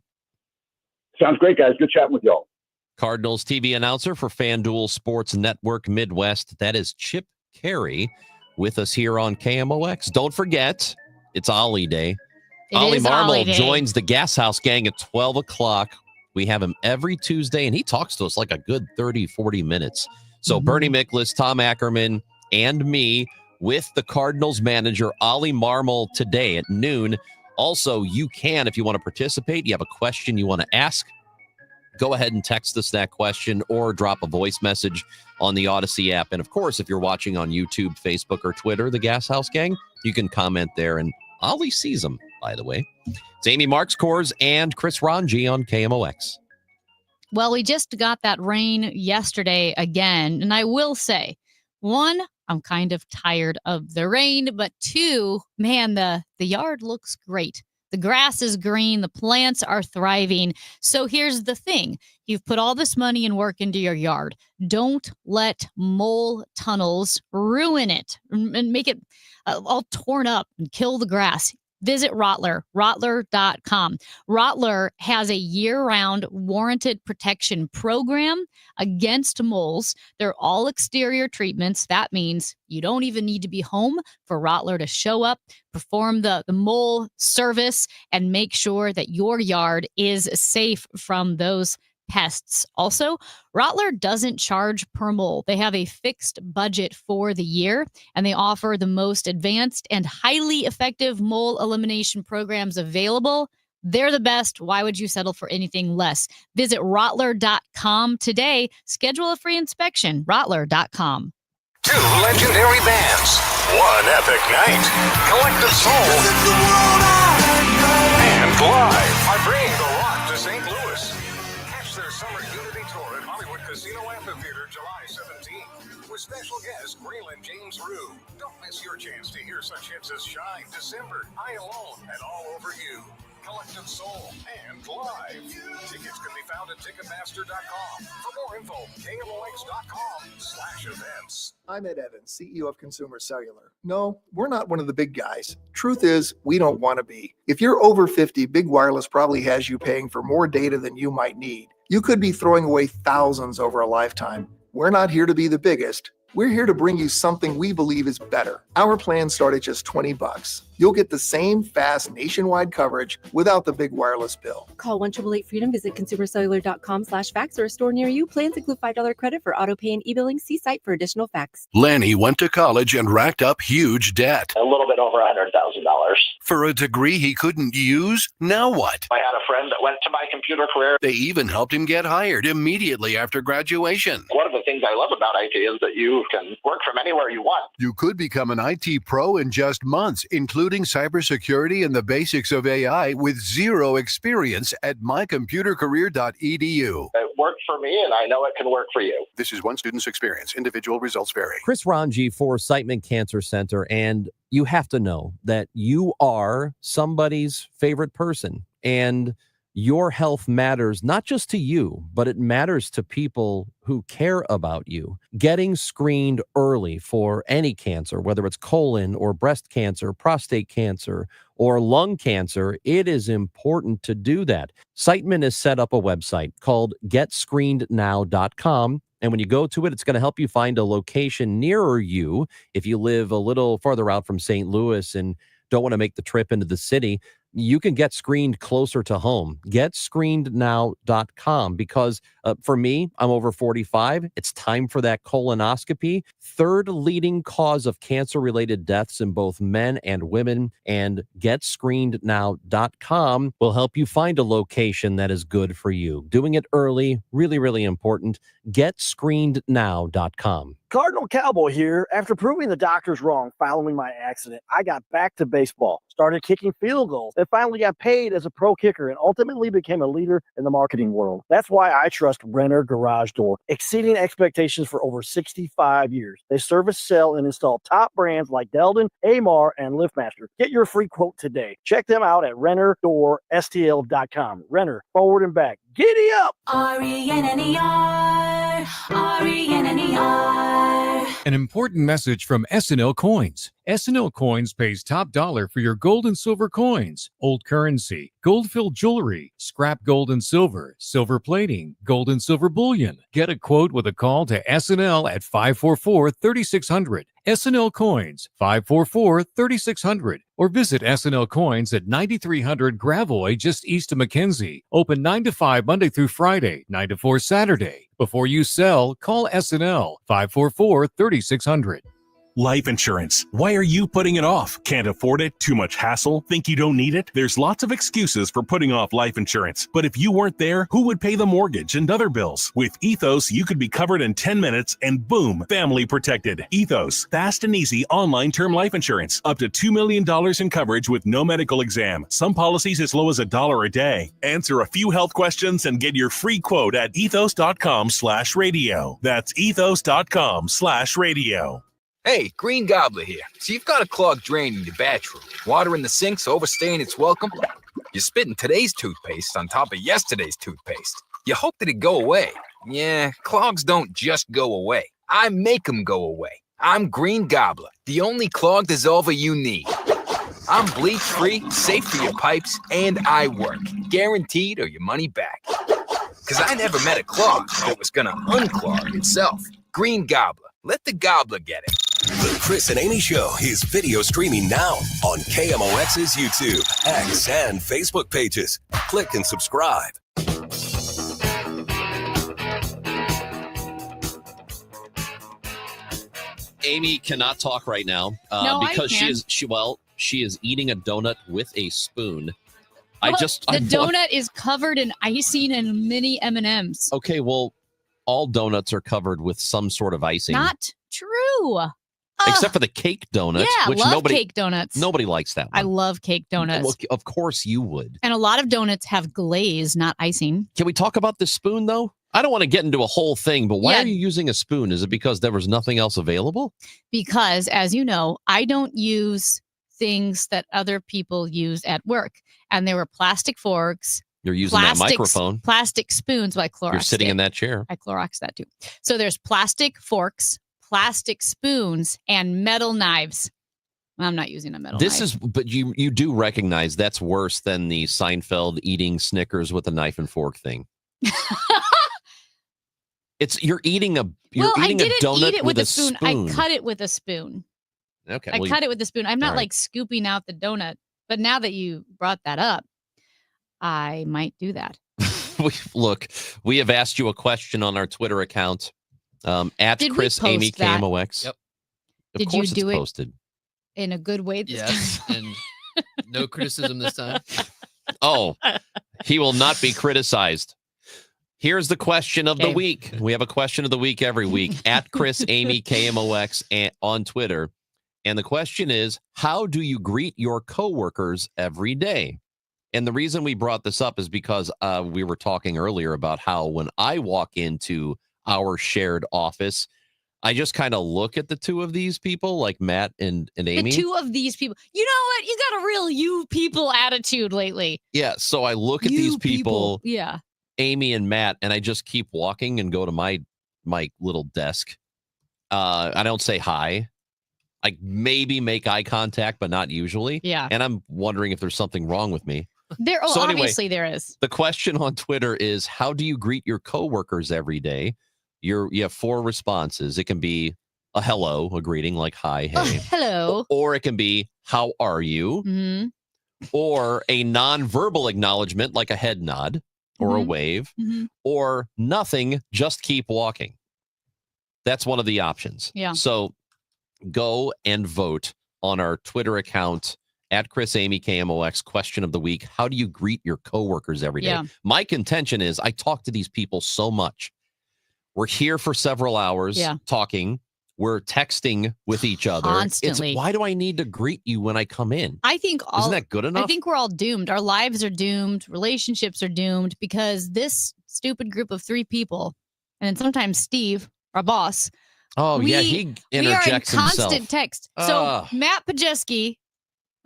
Sounds great, guys. Good chatting with y'all. Cardinals TV announcer for FanDuel Sports Network Midwest. That is Chip Caray with us here on KMOX. Don't forget, it's Ollie Day. Ollie Marmol joins the Gas House gang at 12 o'clock. We have him every Tuesday, and he talks to us like a good 30, 40 minutes. So Bernie Miklasz, Tom Ackerman, and me with the Cardinals manager, Ollie Marmol, today at noon. Also, you can, if you want to participate, you have a question you want to ask, go ahead and text us that question or drop a voice message on the Odyssey app. And, of course, if you're watching on YouTube, Facebook, or Twitter, the Gas House Gang, you can comment there. And Ollie sees them, by the way. It's Amy Marks-Kors and Chris Ranji on KMOX. Well, we just got that rain yesterday again. And I will say, one, I'm kind of tired of the rain. But two, man, the yard looks great. The grass is green. The plants are thriving. So here's the thing. You've put all this money and work into your yard. Don't let mole tunnels ruin it and make it all torn up and kill the grass. Visit Rottler, Rottler.com. Rottler has a year-round warranted protection program against moles. They're all exterior treatments. That means you don't even need to be home for Rottler to show up, perform the mole service, and make sure that your yard is safe from those pests. Also, Rottler doesn't charge per mole. They have a fixed budget for the year, and they offer the most advanced and highly effective mole elimination programs available. They're the best. Why would you settle for anything less? Visit Rottler.com today. Schedule a free inspection. Rottler.com. Two legendary bands. One epic night. Collective Soul. And Live are bringing the rock to St. Louis. Catch their summer unity tour at Hollywood Casino Amphitheater July 17th with special guest Graylan James Rue. Don't miss your chance to hear such hits as Shine, December, I Alone, and All Over You. Collective Soul and Live. Tickets can be found at Ticketmaster.com. For more info, KMOX.com/events. I'm Ed Evans, CEO of Consumer Cellular. No, we're not one of the big guys. Truth is, we don't want to be. If you're over 50, Big Wireless probably has you paying for more data than you might need. You could be throwing away thousands over a lifetime. We're not here to be the biggest. We're here to bring you something we believe is better. Our plans start at just $20. You'll get the same fast nationwide coverage without the big wireless bill. Call 1-888-FREEDOM, visit consumercellular.com/facts or a store near you. Plans include $5 credit for auto pay and e-billing. See site for additional facts. Lanny went to college and racked up huge debt. A little bit over $100,000. For a degree he couldn't use? Now what? I had a friend that went to my computer career. They even helped him get hired immediately after graduation. One of the things I love about IT is that you can work from anywhere you want. You could become an IT pro in just months, including cybersecurity and the basics of AI with zero experience at mycomputercareer.edu. It worked for me, and I know it can work for you. This is one student's experience. Individual results vary. Chris Ranji for Siteman Cancer Center, and you have to know that you are somebody's favorite person, and your health matters not just to you, but it matters to people who care about you. Getting screened early for any cancer, whether it's colon or breast cancer, prostate cancer, or lung cancer, it is important to do that. Siteman has set up a website called GetScreenedNow.com. And when you go to it, it's going to help you find a location nearer you. If you live a little farther out from St. Louis and don't want to make the trip into the city, you can get screened closer to home. GetScreenedNow.com, because for me, I'm over 45. It's time for that colonoscopy. Third leading cause of cancer-related deaths in both men and women. And GetScreenedNow.com will help you find a location that is good for you. Doing it early, really, really important. GetScreenedNow.com. Cardinal Cowboy here. After proving the doctors wrong following my accident, I got back to baseball, started kicking field goals, and finally got paid as a pro kicker and ultimately became a leader in the marketing world. That's why I trust Renner Garage Door, exceeding expectations for over 65 years. They service, sell, and install top brands like Delden, Amar, and LiftMaster. Get your free quote today. Check them out at RennerDoorSTL.com. Renner, forward and back. Giddy up! RENNER, RENNER. An important message from SNL Coins. SNL Coins pays top dollar for your gold and silver coins, old currency, gold-filled jewelry, scrap gold and silver, silver plating, gold and silver bullion. Get a quote with a call to SNL at 544-3600. SNL Coins, 544-3600. Or visit SNL Coins at 9300 Gravois, just east of McKenzie. Open 9 to 5 Monday through Friday, 9 to 4 Saturday. Before you sell, call SNL, 544-3600. Life insurance. Why are you putting it off? Can't afford it? Too much hassle? Think you don't need it? There's lots of excuses for putting off life insurance. But if you weren't there, who would pay the mortgage and other bills? With Ethos, you could be covered in 10 minutes and boom, family protected. Ethos, fast and easy online term life insurance. Up to $2 million in coverage with no medical exam. Some policies as low as $1 a day. Answer a few health questions and get your free quote at ethos.com/radio. That's ethos.com/radio. Hey, Green Gobbler here. So you've got a clogged drain in your bathroom. Water in the sinks overstaying its welcome. You're spitting today's toothpaste on top of yesterday's toothpaste. You hope that it go away. Yeah, clogs don't just go away. I make them go away. I'm Green Gobbler, the only clog dissolver you need. I'm bleach-free, safe for your pipes, and I work. Guaranteed or your money back. Because I never met a clog that was going to unclog itself. Green Gobbler. Let the gobbler get it. The Chris and Amy Show is video streaming now on KMOX's YouTube, X, and Facebook pages. Click and subscribe. Amy cannot talk right now No, I because can. she is eating a donut with a spoon. The donut is covered in icing and mini M&Ms. Okay, well, all donuts are covered with some sort of icing. Not true. Except for the cake donuts, Yeah, which love cake donuts. Nobody likes that one. I love cake donuts. Well, of course you would. And a lot of donuts have glaze, not icing. Can we talk about the spoon, though? I don't want to get into a whole thing, but why Yeah. are you using a spoon? Is it because there was nothing else available? Because, as you know, I don't use things that other people use at work. And there were plastic forks. You're using that microphone. Plastic spoons. Well, I Cloroxed You're sitting it. in that chair. I Cloroxed that too. So there's plastic forks, plastic spoons, and metal knives. I'm not using a metal knife. But you do recognize that's worse than the Seinfeld eating Snickers with a knife and fork thing. You're eating a I didn't donut eat it with a spoon. I cut it with a spoon. Okay. I cut it with a spoon. I'm not all right. like scooping out the donut. But now that you brought that up, I might do that. Look, we have asked you a question on our Twitter account at Did we Chris post Amy that? KMOX. Yep. Of Did course you do it's it posted. in a good way this Yes, time? and no criticism this time. Oh, he will not be criticized. Here's the question of the week. We have a question of the week every week at Chris Amy KMOX on Twitter. And the question is, how do you greet your coworkers every day? And the reason we brought this up is because we were talking earlier about how when I walk into our shared office, I just kind of look at the two of these people, like Matt and Amy. The two of these people. You know what? You got a real you people attitude lately. Yeah. So I look at these people, Yeah. Amy and Matt, and I just keep walking and go to my little desk. I don't say hi. I maybe make eye contact, but not usually. Yeah. And I'm wondering if there's something wrong with me. So obviously there is. The question on Twitter is, how do you greet your coworkers every day? You have 4 responses. It can be a hello, a greeting like hi, hey. Hello. Or it can be, how are you? Mm-hmm. Or a nonverbal acknowledgement like a head nod or a wave. Mm-hmm. Or nothing, just keep walking. That's one of the options. Yeah. So go and vote on our Twitter account at Chris Amy KMOX question of the week. How do you greet your coworkers every day? Yeah. My contention is I talk to these people so much. We're here for several hours talking. We're texting with each other. Constantly. Why do I need to greet you when I come in? I think Isn't that good enough? I think we're all doomed. Our lives are doomed. Relationships are doomed because this stupid group of 3 people, and then sometimes Steve, our boss. Oh, yeah, he interjects we are in himself. constant text. So Matt Pajeski,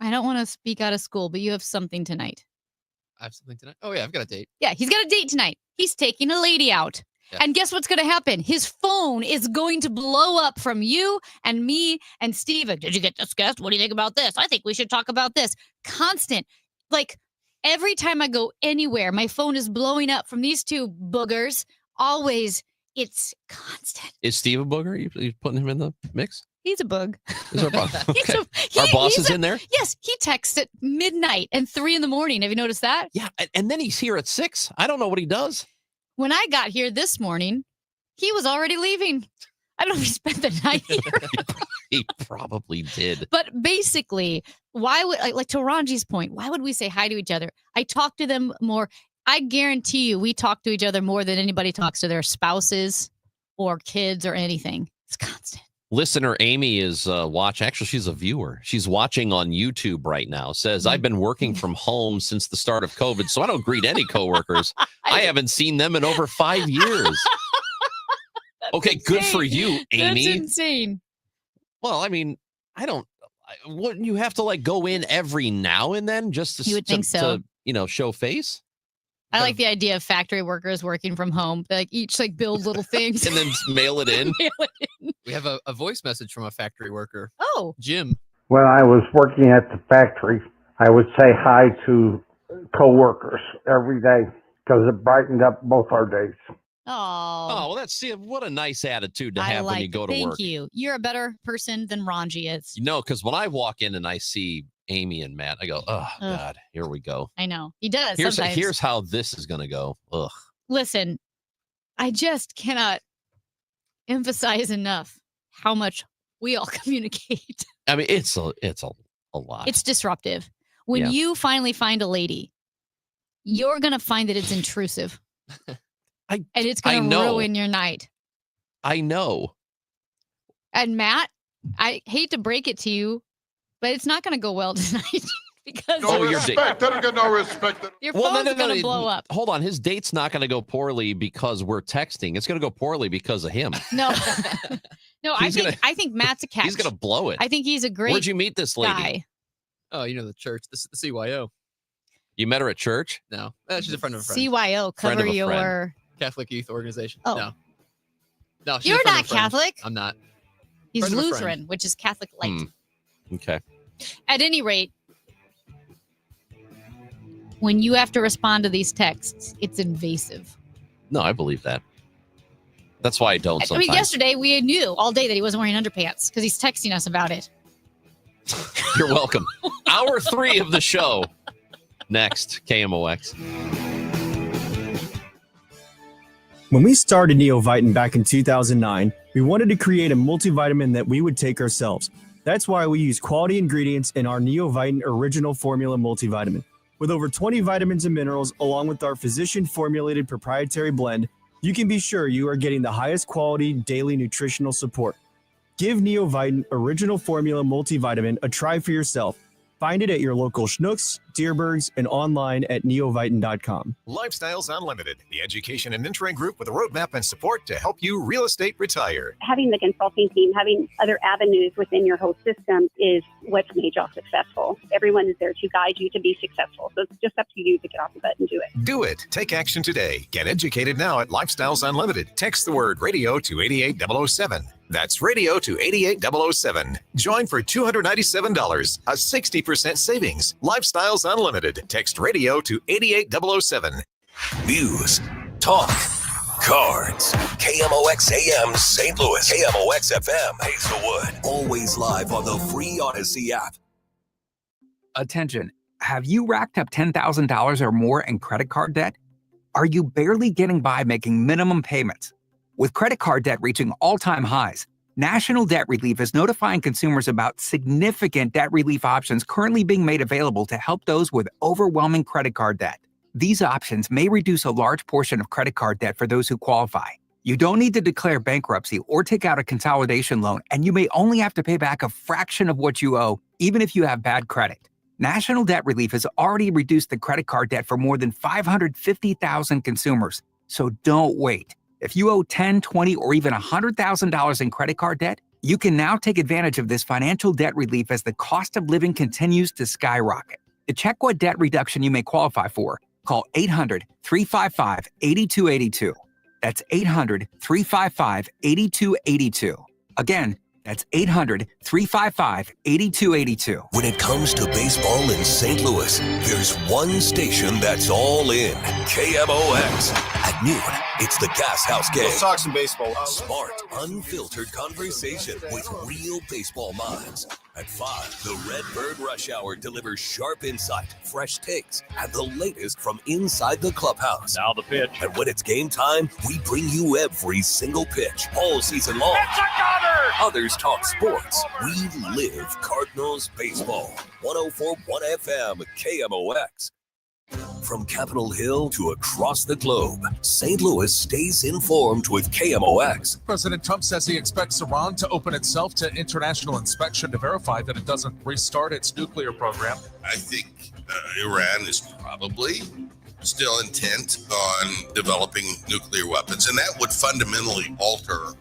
I don't want to speak out of school, but you have something tonight. I have something tonight. Oh, yeah, I've got a date. Yeah, he's got a date tonight. He's taking a lady out. Yeah. And guess what's going to happen? His phone is going to blow up from you and me and Steven. Did you get discussed? What do you think about this? I think we should talk about this. Constant. Like every time I go anywhere, my phone is blowing up from these 2 boogers. Always. It's constant. Is Steve a booger? You putting him in the mix? He's a bug. Is our boss? Okay. Our boss is in there? Yes, he texts at midnight and 3 a.m. Have you noticed that? Yeah, and then he's here at 6. I don't know what he does. When I got here this morning, he was already leaving. I don't know if he spent the night here. He probably did. But basically, why would, like to Ranji's point, why would we say hi to each other? I talk to them more. I guarantee you we talk to each other more than anybody talks to their spouses or kids or anything. It's constant. Listener Amy is watching. Actually, she's a viewer. She's watching on YouTube right now. Says, I've been working from home since the start of COVID, so I don't greet any coworkers. I haven't seen them in over 5 years. Okay, insane. Good for you, Amy. That's insane. Well, I mean, wouldn't you have to like go in every now and then just to, You would think so. to show face? I like the idea of factory workers working from home. They each build little things. And then mail it in. We have a voice message from a factory worker. Oh. Jim. When I was working at the factory, I would say hi to coworkers every day because it brightened up both our days. Oh, well, what a nice attitude to have when you go to work. Thank you. You're a better person than Ranji is. No, because when I walk in and I see Amy and Matt, I go, oh, God, here we go. I know. He does Here's sometimes. how this is going to go. Ugh. Listen, I just cannot emphasize enough how much we all communicate. I mean, it's a lot. It's disruptive. When you finally find a lady, you're going to find that it's intrusive. And it's going to ruin your night. I know. And Matt, I hate to break it to you, but it's not going to go well tonight because No respect. I don't get no respect. Your phone's going to blow up. Hold on. His date's not going to go poorly because we're texting. It's going to go poorly because of him. No. No, I think Matt's a catch. He's going to blow it. I think he's a great Where'd you meet this lady? guy. Oh, the church, the CYO. You met her at church? No, she's a friend of a friend. CYO, cover your... Catholic Youth Organization. Oh. No, she's You're a friend not of a friend. Catholic. I'm not. He's Friend of a Lutheran, friend. which is Catholic light. Okay. At any rate, when you have to respond to these texts, it's invasive. No, I believe that. That's why I don't sometimes. I mean, yesterday we knew all day that he wasn't wearing underpants because he's texting us about it. You're welcome. Hour 3 of the show. Next, KMOX. When we started Neovitamin back in 2009, we wanted to create a multivitamin that we would take ourselves. That's why we use quality ingredients in our Neovitamin Original Formula multivitamin. With over 20 vitamins and minerals, along with our physician-formulated proprietary blend, you can be sure you are getting the highest quality daily nutritional support. Give Neovitin Original Formula Multivitamin a try for yourself. Find it at your local Schnucks, Dierbergs, and online at neovitin.com. Lifestyles Unlimited, the education and mentoring group with a roadmap and support to help you real estate retire. Having the consulting team, having other avenues within your whole system is what's made y'all successful. Everyone is there to guide you to be successful. So it's just up to you to get off the butt and do it. Do it. Take action today. Get educated now at Lifestyles Unlimited. Text the word radio to 88007. That's radio to 88007. Join for $297, a 60% savings. Lifestyles Unlimited. Text radio to 88007. News, talk, cards. KMOX AM St. Louis. KMOX FM Hazelwood. Always live on the free Odyssey app. Attention. Have you racked up $10,000 or more in credit card debt? Are you barely getting by making minimum payments? With credit card debt reaching all-time highs, National Debt Relief is notifying consumers about significant debt relief options currently being made available to help those with overwhelming credit card debt. These options may reduce a large portion of credit card debt for those who qualify. You don't need to declare bankruptcy or take out a consolidation loan, and you may only have to pay back a fraction of what you owe, even if you have bad credit. National Debt Relief has already reduced the credit card debt for more than 550,000 consumers, so don't wait. If you owe $10,000, $20,000, or even $100,000 in credit card debt, you can now take advantage of this financial debt relief as the cost of living continues to skyrocket. To check what debt reduction you may qualify for, call 800-355-8282. That's 800-355-8282. Again, that's 800-355-8282. When it comes to baseball in St. Louis, there's one station that's all in. KMOX. At noon, it's the Gas House Game. Let's talk some baseball. Smart, unfiltered conversation with real baseball minds. At 5, the Redbird Rush Hour delivers sharp insight, fresh takes, and the latest from inside the clubhouse. Now the pitch. And when it's game time, we bring you every single pitch, all season long. It's a gunner! Others talk sports. We live Cardinals baseball. 104.1 FM KMOX. From Capitol Hill to across the globe, St. Louis stays informed with KMOX. President Trump says he expects Iran to open itself to international inspection to verify that it doesn't restart its nuclear program. I think Iran is probably still intent on developing nuclear weapons, and that would fundamentally alter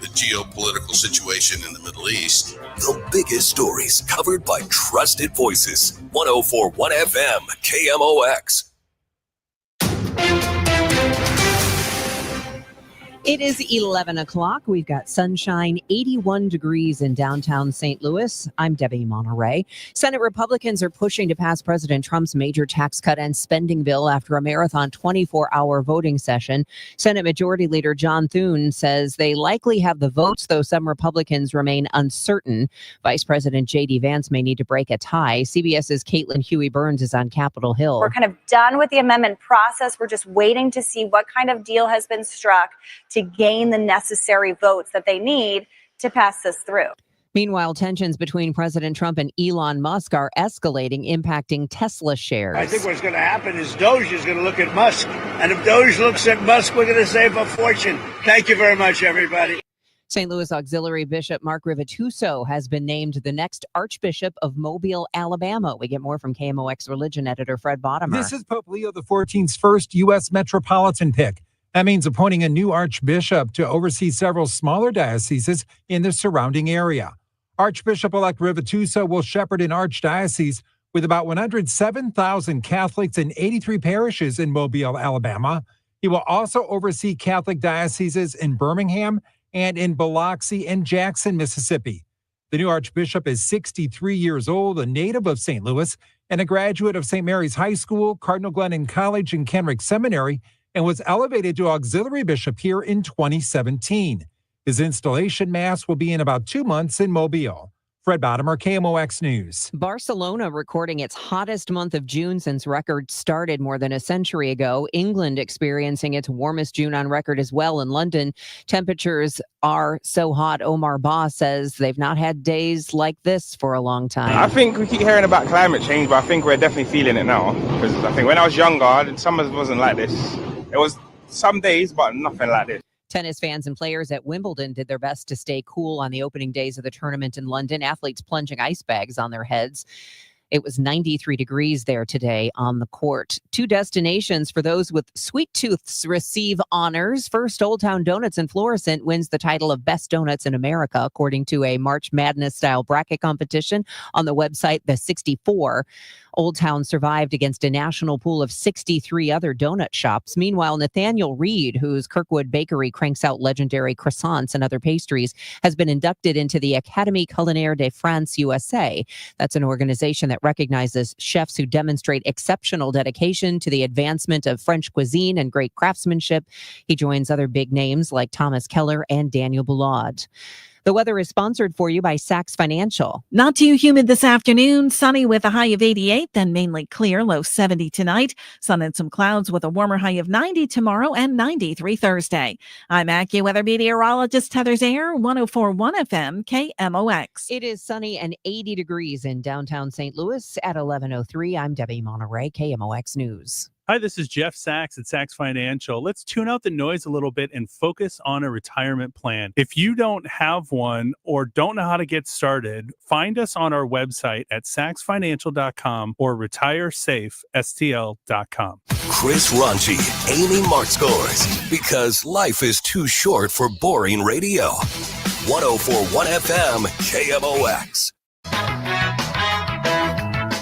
the geopolitical situation in the Middle East. The biggest stories covered by trusted voices. 104.1 FM KMOX. It is 11 o'clock. We've got sunshine, 81 degrees in downtown St. Louis. I'm Debbie Monterey. Senate Republicans are pushing to pass President Trump's major tax cut and spending bill after a marathon 24-hour voting session. Senate Majority Leader John Thune says they likely have the votes, though some Republicans remain uncertain. Vice President J.D. Vance may need to break a tie. CBS's Caitlin Huey-Burns is on Capitol Hill. We're kind of done with the amendment process. We're just waiting to see what kind of deal has been struck to gain the necessary votes that they need to pass this through. Meanwhile, tensions between President Trump and Elon Musk are escalating, impacting Tesla shares. I think what's going to happen is Doge is going to look at Musk. And if Doge looks at Musk, we're going to save a fortune. Thank you very much, everybody. St. Louis Auxiliary Bishop Mark Rivatuso has been named the next Archbishop of Mobile, Alabama. We get more from KMOX Religion editor Fred Bottomer. This is Pope Leo XIV's first U.S. metropolitan pick. That means appointing a new archbishop to oversee several smaller dioceses in the surrounding area. Archbishop-elect Rivatuso will shepherd an archdiocese with about 107,000 Catholics in 83 parishes in Mobile, Alabama. He will also oversee Catholic dioceses in Birmingham and in Biloxi and Jackson, Mississippi. The new archbishop is 63 years old, a native of St. Louis, and a graduate of St. Mary's High School, Cardinal Glennon College, and Kenrick Seminary, and was elevated to auxiliary bishop here in 2017. His installation mass will be in about 2 months in Mobile. Fred Bottomer, KMOX News. Barcelona recording its hottest month of June since records started more than a century ago. England experiencing its warmest June on record as well. In London, temperatures are so hot. Omar Ba says they've not had days like this for a long time. I think we keep hearing about climate change, but I think we're definitely feeling it now. Because I think when I was younger, summers wasn't like this. It was some days, but nothing like this. Tennis fans and players at Wimbledon did their best to stay cool on the opening days of the tournament in London. Athletes plunging ice bags on their heads. It was 93 degrees there today on the court. 2 destinations for those with sweet tooths receive honors. First, Old Town Donuts in Florissant wins the title of Best Donuts in America, according to a March Madness-style bracket competition on the website The 64. Old Town survived against a national pool of 63 other donut shops. Meanwhile, Nathaniel Reed, whose Kirkwood Bakery cranks out legendary croissants and other pastries, has been inducted into the Académie Culinaire de France USA. That's an organization that recognizes chefs who demonstrate exceptional dedication to the advancement of French cuisine and great craftsmanship. He joins other big names like Thomas Keller and Daniel Boulud. The weather is sponsored for you by Saks Financial. Not too humid this afternoon. Sunny with a high of 88, then mainly clear, low 70 tonight. Sun and some clouds with a warmer high of 90 tomorrow and 93 Thursday. I'm AccuWeather meteorologist Heather Zayer, 104.1 FM KMOX. It is sunny and 80 degrees in downtown St. Louis at 11:03. I'm Debbie Monterey, KMOX News. Hi, this is Jeff Sachs at Sachs Financial. Let's tune out the noise a little bit and focus on a retirement plan. If you don't have one or don't know how to get started, find us on our website at saxfinancial.com or retiresafestl.com. Chris Ranchi, Amy Martzgors, because life is too short for boring radio. 104.1 FM KMOX.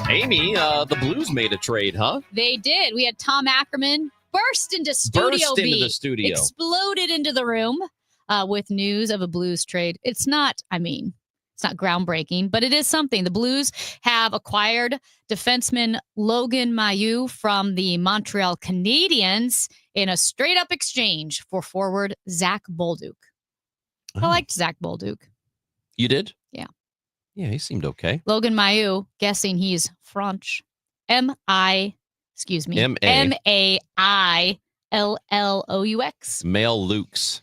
Amy, the Blues made a trade, huh? They did. We had Tom Ackerman burst into Studio B. Exploded into the room with news of a Blues trade. It's not groundbreaking, but it is something. The Blues have acquired defenseman Logan Mailloux from the Montreal Canadiens in a straight-up exchange for forward Zach Bolduc. I liked Zach Bolduc. You did? Yeah. Yeah, he seemed okay. Logan Mailloux, guessing he's French. M-A-I-L-L-O-U-X. Mailloux.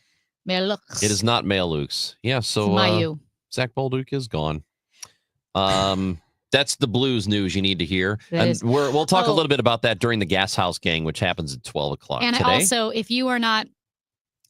Mailloux. It is not Mailloux. Yeah, so Mailloux. Zach Bolduc is gone. That's the Blues news you need to hear. And we'll talk a little bit about that during the Gas House Gang, which happens at 12 o'clock and today. Also, if you are not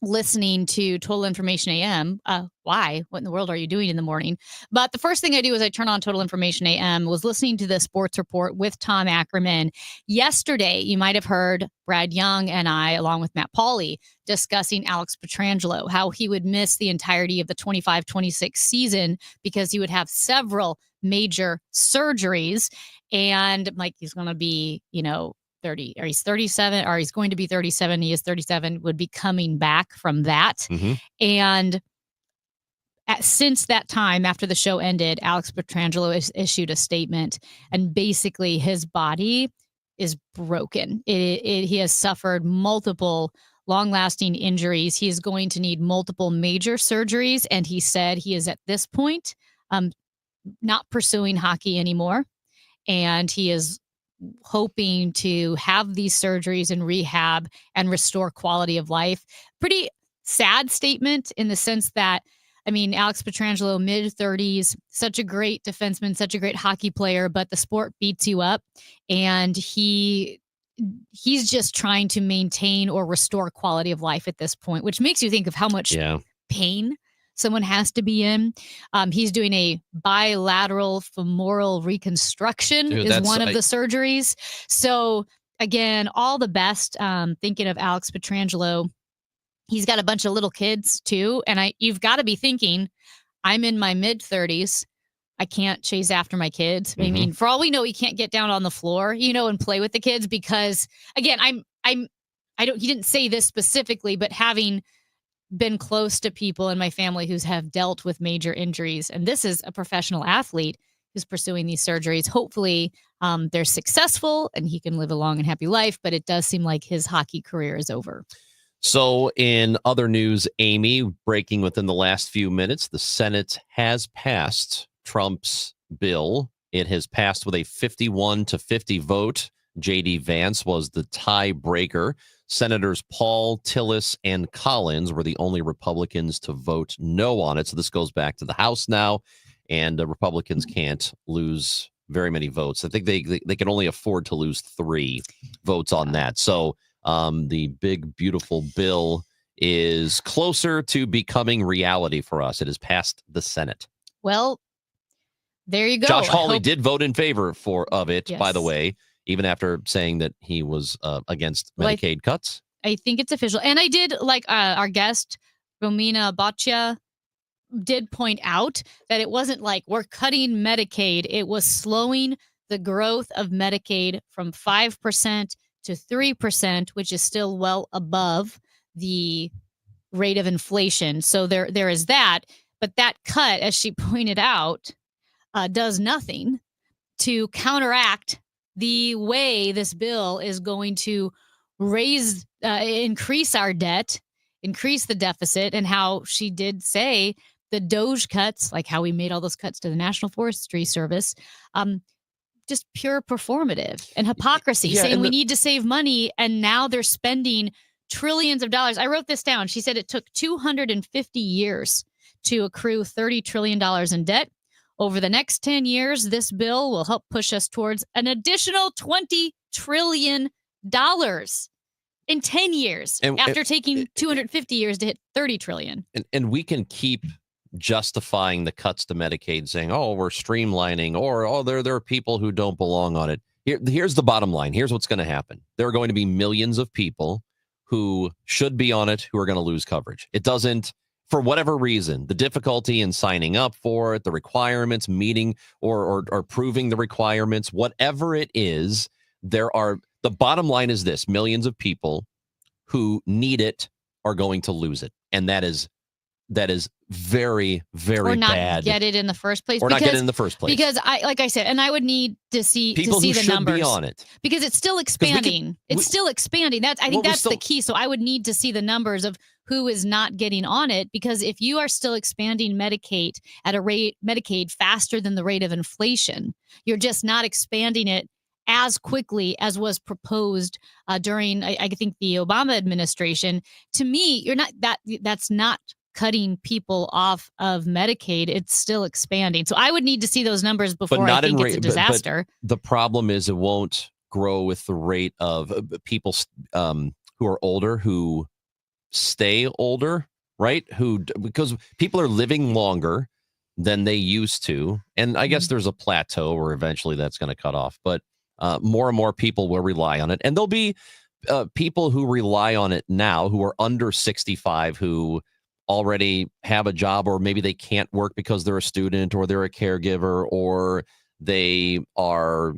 listening to Total Information AM, why? What in the world are you doing in the morning? But the first thing I do is I turn on Total Information AM, was listening to the sports report with Tom Ackerman. Yesterday, you might have heard Brad Young and I, along with Matt Pauley, discussing Alex Pietrangelo, how he would miss the entirety of the 25-26 season because he would have several major surgeries. And like he's going to be, 30, or he's 37, or he's going to be 37. He is 37, would be coming back from that. Mm-hmm. And since that time, after the show ended, Alex Pietrangelo has issued a statement, and basically his body is broken. He has suffered multiple long-lasting injuries. He is going to need multiple major surgeries, and he said he is at this point not pursuing hockey anymore, and he is hoping to have these surgeries and rehab and restore quality of life. Pretty sad statement in the sense that, Alex Pietrangelo, mid-30s, such a great defenseman, such a great hockey player, but the sport beats you up, and he's just trying to maintain or restore quality of life at this point, which makes you think of how much pain someone has to be in. He's doing a bilateral femoral reconstruction is one of the surgeries. So again, all the best. Thinking of Alex Pietrangelo, he's got a bunch of little kids too. And you've got to be thinking, I'm in my mid 30s. I can't chase after my kids. Mm-hmm. For all we know, he can't get down on the floor, and play with the kids because again, he didn't say this specifically, but having been close to people in my family who have dealt with major injuries, and this is a professional athlete who's pursuing these surgeries. Hopefully they're successful and he can live a long and happy life, but it does seem like his hockey career is over. So in other news, Amy, breaking within the last few minutes, the Senate has passed Trump's bill. It has passed with a 51-50 vote. J.D. Vance was the tiebreaker. Senators Paul, Tillis, and Collins were the only Republicans to vote no on it. So this goes back to the House now, and Republicans can't lose very many votes. I think they can only afford to lose 3 votes on that. So the big, beautiful bill is closer to becoming reality for us. It has passed the Senate. Well, there you go. Josh Hawley did vote in favor of it, Yes. by the way, even after saying that he was against Medicaid cuts. I think it's official. And I did, like our guest, Romina Boccia, did point out that it wasn't like we're cutting Medicaid. It was slowing the growth of Medicaid from 5% to 3%, which is still well above the rate of inflation. So there is that. But that cut, as she pointed out, does nothing to counteract the way this bill is going to increase our debt, increase the deficit, and how she did say the DOGE cuts, like how we made all those cuts to the National Forestry Service, just pure performative and hypocrisy, saying we need to save money, and now they're spending trillions of dollars. I wrote this down. She said it took 250 years to accrue $30 trillion in debt. Over the next 10 years, this bill will help push us towards an additional $20 trillion in 10 years, after taking 250 years to hit 30 trillion. And we can keep justifying the cuts to Medicaid, saying, oh, we're streamlining, or, oh, there are people who don't belong on it. Here's the bottom line. Here's what's going to happen. There are going to be millions of people who should be on it who are going to lose coverage. It doesn't, for whatever reason, the difficulty in signing up for it, the requirements, meeting or proving the requirements, whatever it is, the bottom line is this: millions of people who need it are going to lose it. And that is very, very or not bad. Get it in the first place. Or not get it in the first place. Because like I said, and I would need to see people the who should numbers be on it. because it's still expanding. It's still expanding. I think that's the key. So I would need to see the numbers of who is not getting on it, because if you are still expanding Medicaid at a rate faster than the rate of inflation, you're just not expanding it as quickly as was proposed during, I think, the Obama administration. To me, you're not that's not cutting people off of Medicaid. It's still expanding. So I would need to see those numbers before I think it's a disaster. But the problem is it won't grow with the rate of people who are older, who stay older, right? Because people are living longer than they used to. And I guess there's a plateau where eventually that's going to cut off. But more and more people will rely on it. And there'll be people who rely on it now who are under 65 who already have a job, or maybe they can't work because they're a student or they're a caregiver, or they are,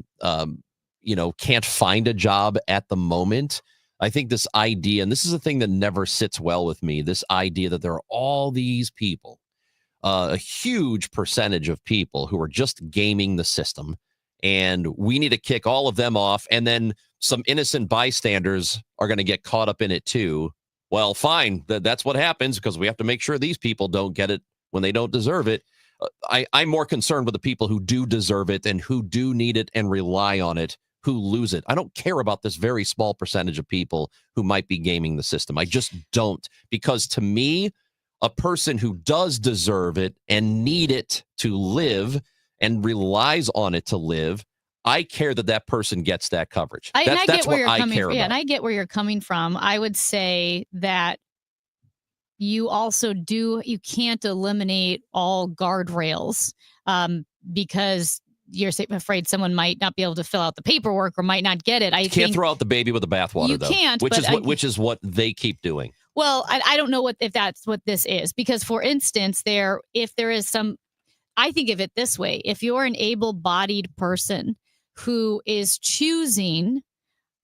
can't find a job at the moment. I think this idea, and this is a thing that never sits well with me, this idea that there are all these people, a huge percentage of people who are just gaming the system, and we need to kick all of them off, and then some innocent bystanders are going to get caught up in it too. Well, fine. That's what happens, because we have to make sure these people don't get it when they don't deserve it. I'm more concerned with the people who do deserve it and who do need it and rely on it, who lose it. I don't care about this very small percentage of people who might be gaming the system. I just don't, because to me, a person who does deserve it and need it to live and relies on it to live, I care that person gets that coverage. That's what I care about. Yeah, and I get where you're coming from. I would say that you also you can't eliminate all guardrails because you're afraid someone might not be able to fill out the paperwork or might not get it. You can't throw out the baby with the bathwater, you though. Can't, which is what they keep doing. Well, I don't know if that's what this is, because, for instance, if there is some, I think of it this way: if you're an able-bodied person who is choosing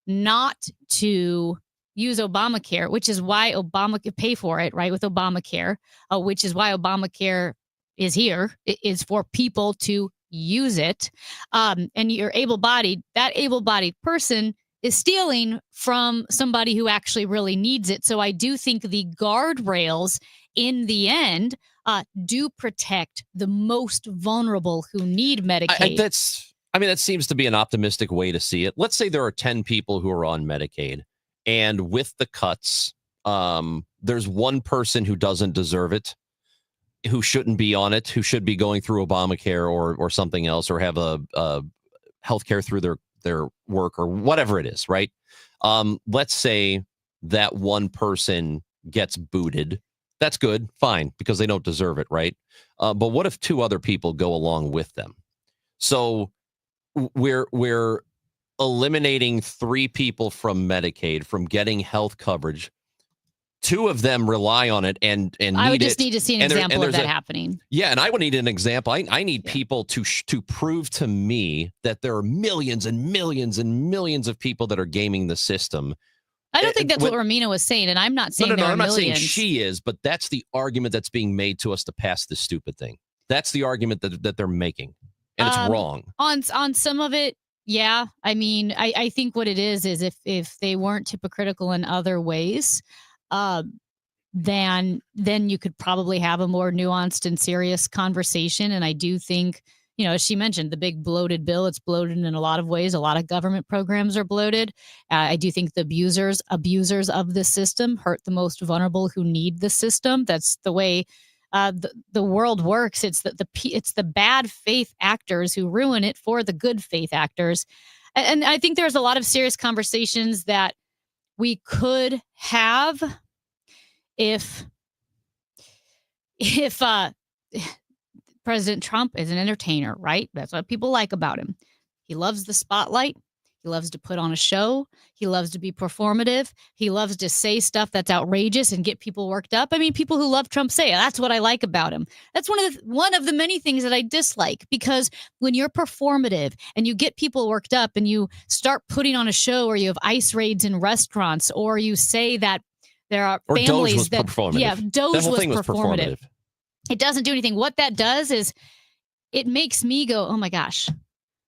not to use Obamacare, which is why Obamacare pay for it, right? With Obamacare, which is why Obamacare is here. It is for people to use it. And you're able-bodied. That able-bodied person is stealing from somebody who actually really needs it. So I do think the guardrails in the end do protect the most vulnerable who need Medicaid. That seems to be an optimistic way to see it. Let's say there are 10 people who are on Medicaid, and with the cuts, there's one person who doesn't deserve it, who shouldn't be on it, who should be going through Obamacare or something else, or have a healthcare through their work or whatever it is, right? Let's say that one person gets booted. That's good, fine, because they don't deserve it, right? But what if 2 other people go along with them? So we're eliminating 3 people from Medicaid from getting health coverage. 2 of them rely on it and I would need just it. need to see an example of that happening. Yeah, and I would need an example. I need people to prove to me that there are millions and millions and millions of people that are gaming the system. I don't think that's what Romina was saying, and I'm not saying No, there are I'm not millions. saying she is, but that's the argument that's being made to us to pass this stupid thing. That's the argument that they're making, and it's wrong. On some of it, yeah. I mean, I think what it is if they weren't hypocritical in other ways, then you could probably have a more nuanced and serious conversation. And I do think, as she mentioned, the big bloated bill, it's bloated in a lot of ways. A lot of government programs are bloated. I do think the abusers of the system hurt the most vulnerable who need the system. That's the way the world works. It's the bad faith actors who ruin it for the good faith actors. And I think there's a lot of serious conversations that we could have if President Trump is an entertainer, right? That's what people like about him. He loves the spotlight. He loves to put on a show. He loves to be performative. He loves to say stuff that's outrageous and get people worked up. I mean, people who love Trump say, that's what I like about him. That's one of the many things that I dislike, because when you're performative and you get people worked up and you start putting on a show, or you have ICE raids in restaurants, or you say that there are families that, Doge was performative. It doesn't do anything. What that does is it makes me go, oh my gosh,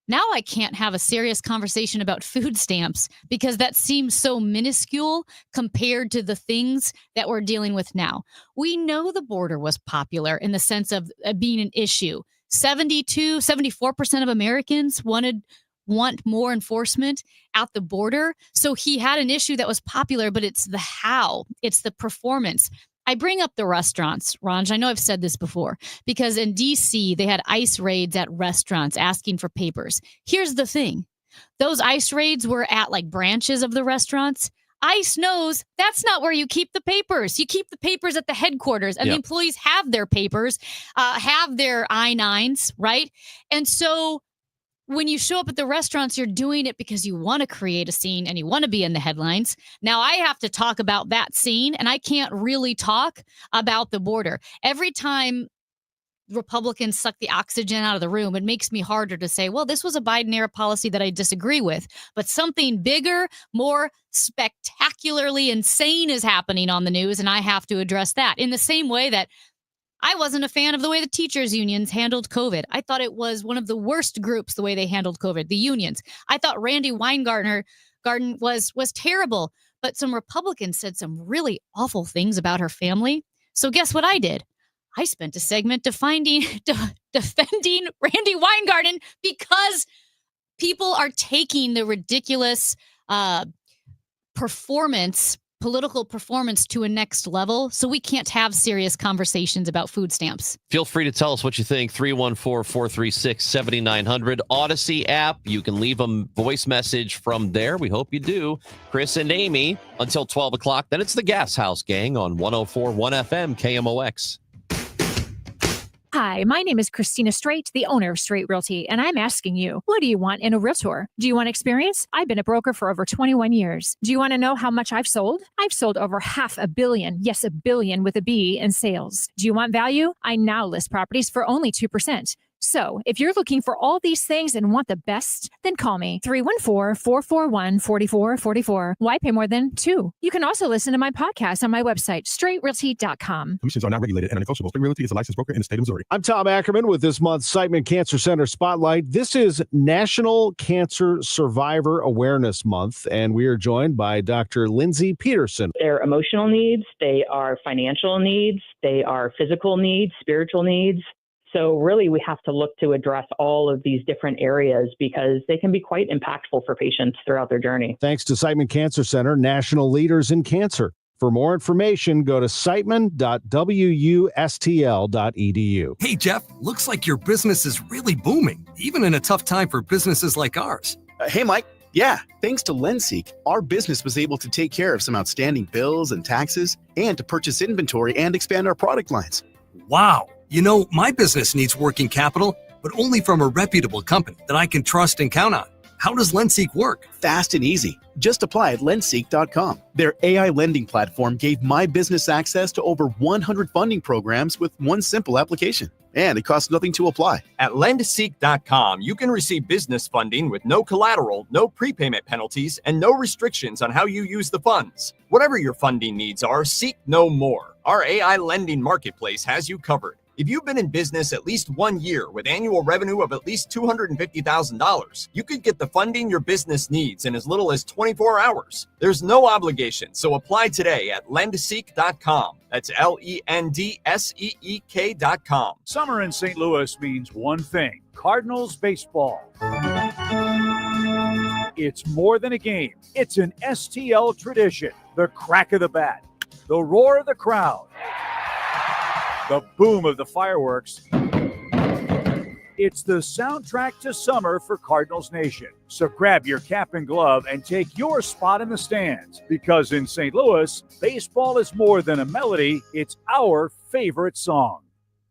now I can't have a serious conversation about food stamps, because that seems so minuscule compared to the things that we're dealing with now. We know the border was popular in the sense of being an issue. 74% of Americans want more enforcement at the border. So he had an issue that was popular, but it's the how, it's the performance. I bring up the restaurants, Ranj. I know I've said this before, because in DC, they had ICE raids at restaurants asking for papers. Here's the thing. Those ICE raids were at like branches of the restaurants. ICE knows that's not where you keep the papers. You keep the papers at the headquarters, and the employees have their papers, have their I-9s, right? And so when you show up at the restaurants, you're doing it because you want to create a scene and you want to be in the headlines. Now I have to talk about that scene, and I can't really talk about the border. Every time Republicans suck the oxygen out of the room, it makes me harder to say, well, this was a Biden-era policy that I disagree with, but something bigger, more spectacularly insane is happening on the news, and I have to address that. In the same way that I wasn't a fan of the way the teachers' unions handled COVID. I thought it was one of the worst groups, the way they handled COVID, the unions. I thought Randi Weingarten was terrible, but some Republicans said some really awful things about her family. So guess what I did? I spent a segment defending Randi Weingarten, because people are taking the ridiculous political performance to a next level, so we can't have serious conversations about food stamps. Feel free to tell us what you think. 314-436-7900. Odyssey app. You can leave a voice message from there. We hope you do. Chris and Amy until 12 o'clock. Then it's the Gas House Gang on 104.1 FM KMOX. Hi, my name is Christina Straight, the owner of Straight Realty, and I'm asking you, what do you want in a realtor? Do you want experience? I've been a broker for over 21 years. Do you want to know how much I've sold? I've sold over $500 million, yes, $1 billion with a B, in sales. Do you want value? I now list properties for only 2%. So if you're looking for all these things and want the best, then call me 314-441-4444. Why pay more than $2? You can also listen to my podcast on my website, straightrealty.com. Commissions are not regulated and negotiable. Straight Realty is a licensed broker in the state of Missouri. I'm Tom Ackerman with this month's Siteman Cancer Center Spotlight. This is National Cancer Survivor Awareness Month, and we are joined by Dr. Lindsay Peterson. Their emotional needs, they are financial needs, they are physical needs, spiritual needs. So really, we have to look to address all of these different areas because they can be quite impactful for patients throughout their journey. Thanks to Siteman Cancer Center, national leaders in cancer. For more information, go to siteman.wustl.edu. Hey, Jeff, looks like your business is really booming, even in a tough time for businesses like ours. Hey, Mike. Yeah, thanks to LendSeek, our business was able to take care of some outstanding bills and taxes and to purchase inventory and expand our product lines. Wow. You know, my business needs working capital, but only from a reputable company that I can trust and count on. How does LendSeek work? Fast and easy. Just apply at lendseek.com. Their AI lending platform gave my business access to over 100 funding programs with one simple application. And it costs nothing to apply. At lendseek.com, you can receive business funding with no collateral, no prepayment penalties, and no restrictions on how you use the funds. Whatever your funding needs are, seek no more. Our AI lending marketplace has you covered. If you've been in business at least 1 year with annual revenue of at least $250,000, you could get the funding your business needs in as little as 24 hours. There's no obligation, so apply today at lendseek.com. That's LENDSEEK.com. Summer in St. Louis means one thing: Cardinals baseball. It's more than a game. It's an STL tradition. The crack of the bat, the roar of the crowd, the boom of the fireworks. It's the soundtrack to summer for Cardinals Nation. So grab your cap and glove and take your spot in the stands, because in St. Louis, baseball is more than a melody. It's our favorite song.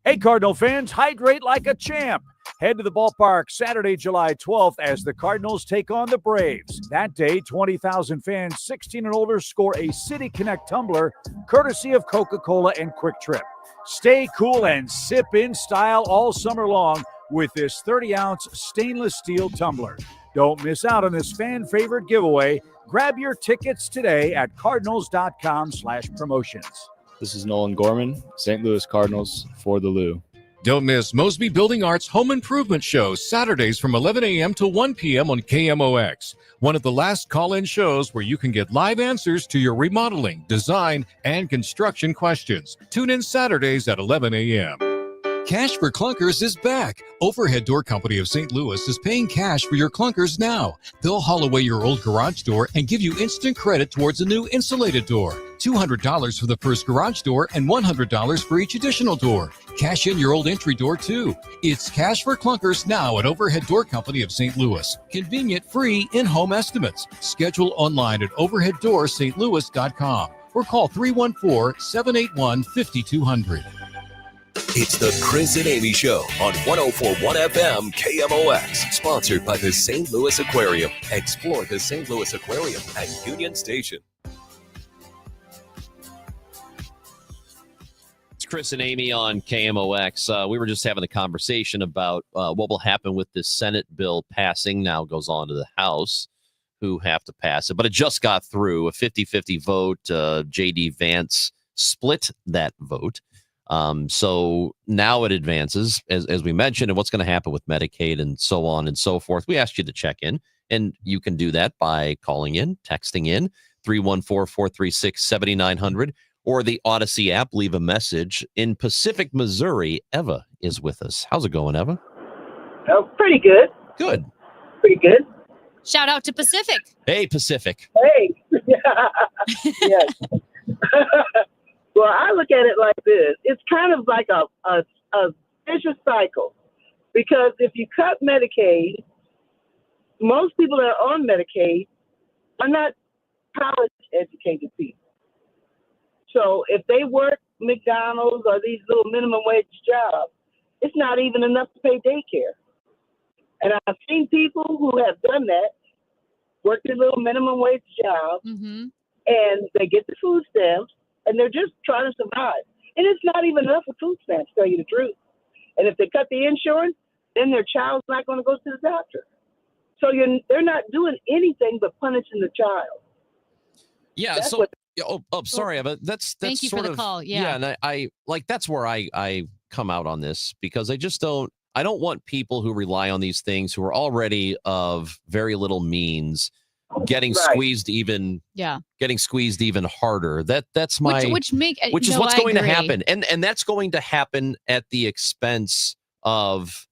Hey, Cardinal fans, hydrate like a champ. Head to the ballpark Saturday, July 12th as the Cardinals take on the Braves. That day, 20,000 fans 16 and older score a City Connect tumbler courtesy of Coca-Cola and Quick Trip. Stay cool and sip in style all summer long with this 30-ounce stainless steel tumbler. Don't miss out on this fan-favorite giveaway. Grab your tickets today at cardinals.com/promotions. This is Nolan Gorman, St. Louis Cardinals for the Lou. Don't miss Mosby Building Arts Home Improvement Shows Saturdays from 11 a.m. to 1 p.m. on KMOX. One of the last call-in shows where you can get live answers to your remodeling, design, and construction questions. Tune in Saturdays at 11 a.m. Cash for Clunkers is back. Overhead Door Company of St. Louis is paying cash for your clunkers now. They'll haul away your old garage door and give you instant credit towards a new insulated door. $200 for the first garage door and $100 for each additional door. Cash in your old entry door too. It's Cash for Clunkers now at Overhead Door Company of St. Louis. Convenient, free, in-home estimates. Schedule online at overheaddoorsstlouis.com or call 314-781-5200. It's the Chris and Amy Show on 104.1 FM KMOX. Sponsored by the St. Louis Aquarium. Explore the St. Louis Aquarium at Union Station. It's Chris and Amy on KMOX. We were just having a conversation about what will happen with this Senate bill passing. Now goes on to the House, who have to pass it. But it just got through a 50-50 vote. J.D. Vance split that vote. So now it advances, as we mentioned, and what's going to happen with Medicaid and so on and so forth. We asked you to check in, and you can do that by calling in, texting in, 314-436-7900, or the Odyssey app. Leave a message. In Pacific, Missouri, Eva is with us. How's it going, Eva? Oh, pretty good. Good. Pretty good. Shout out to Pacific. Hey, Pacific. Hey. Yes. Well, I look at it like this. It's kind of like a vicious cycle, because if you cut Medicaid, most people that are on Medicaid are not college-educated people. So if they work McDonald's or these little minimum wage jobs, it's not even enough to pay daycare. And I've seen people who have done that, worked a little minimum wage job, and they get the food stamps, and they're just trying to survive. And it's not even enough for food stamps, to tell you the truth. And if they cut the insurance, then their child's not going to go to the doctor. So they're not doing anything but punishing the child. Yeah. That's So, what- sorry, but that's Thank you for sort the of call. Yeah. and I like that's where I come out on this because I don't want people who rely on these things who are already of very little means getting squeezed even harder. That's my which is no, what's I going to agree. happen, and that's going to happen at the expense of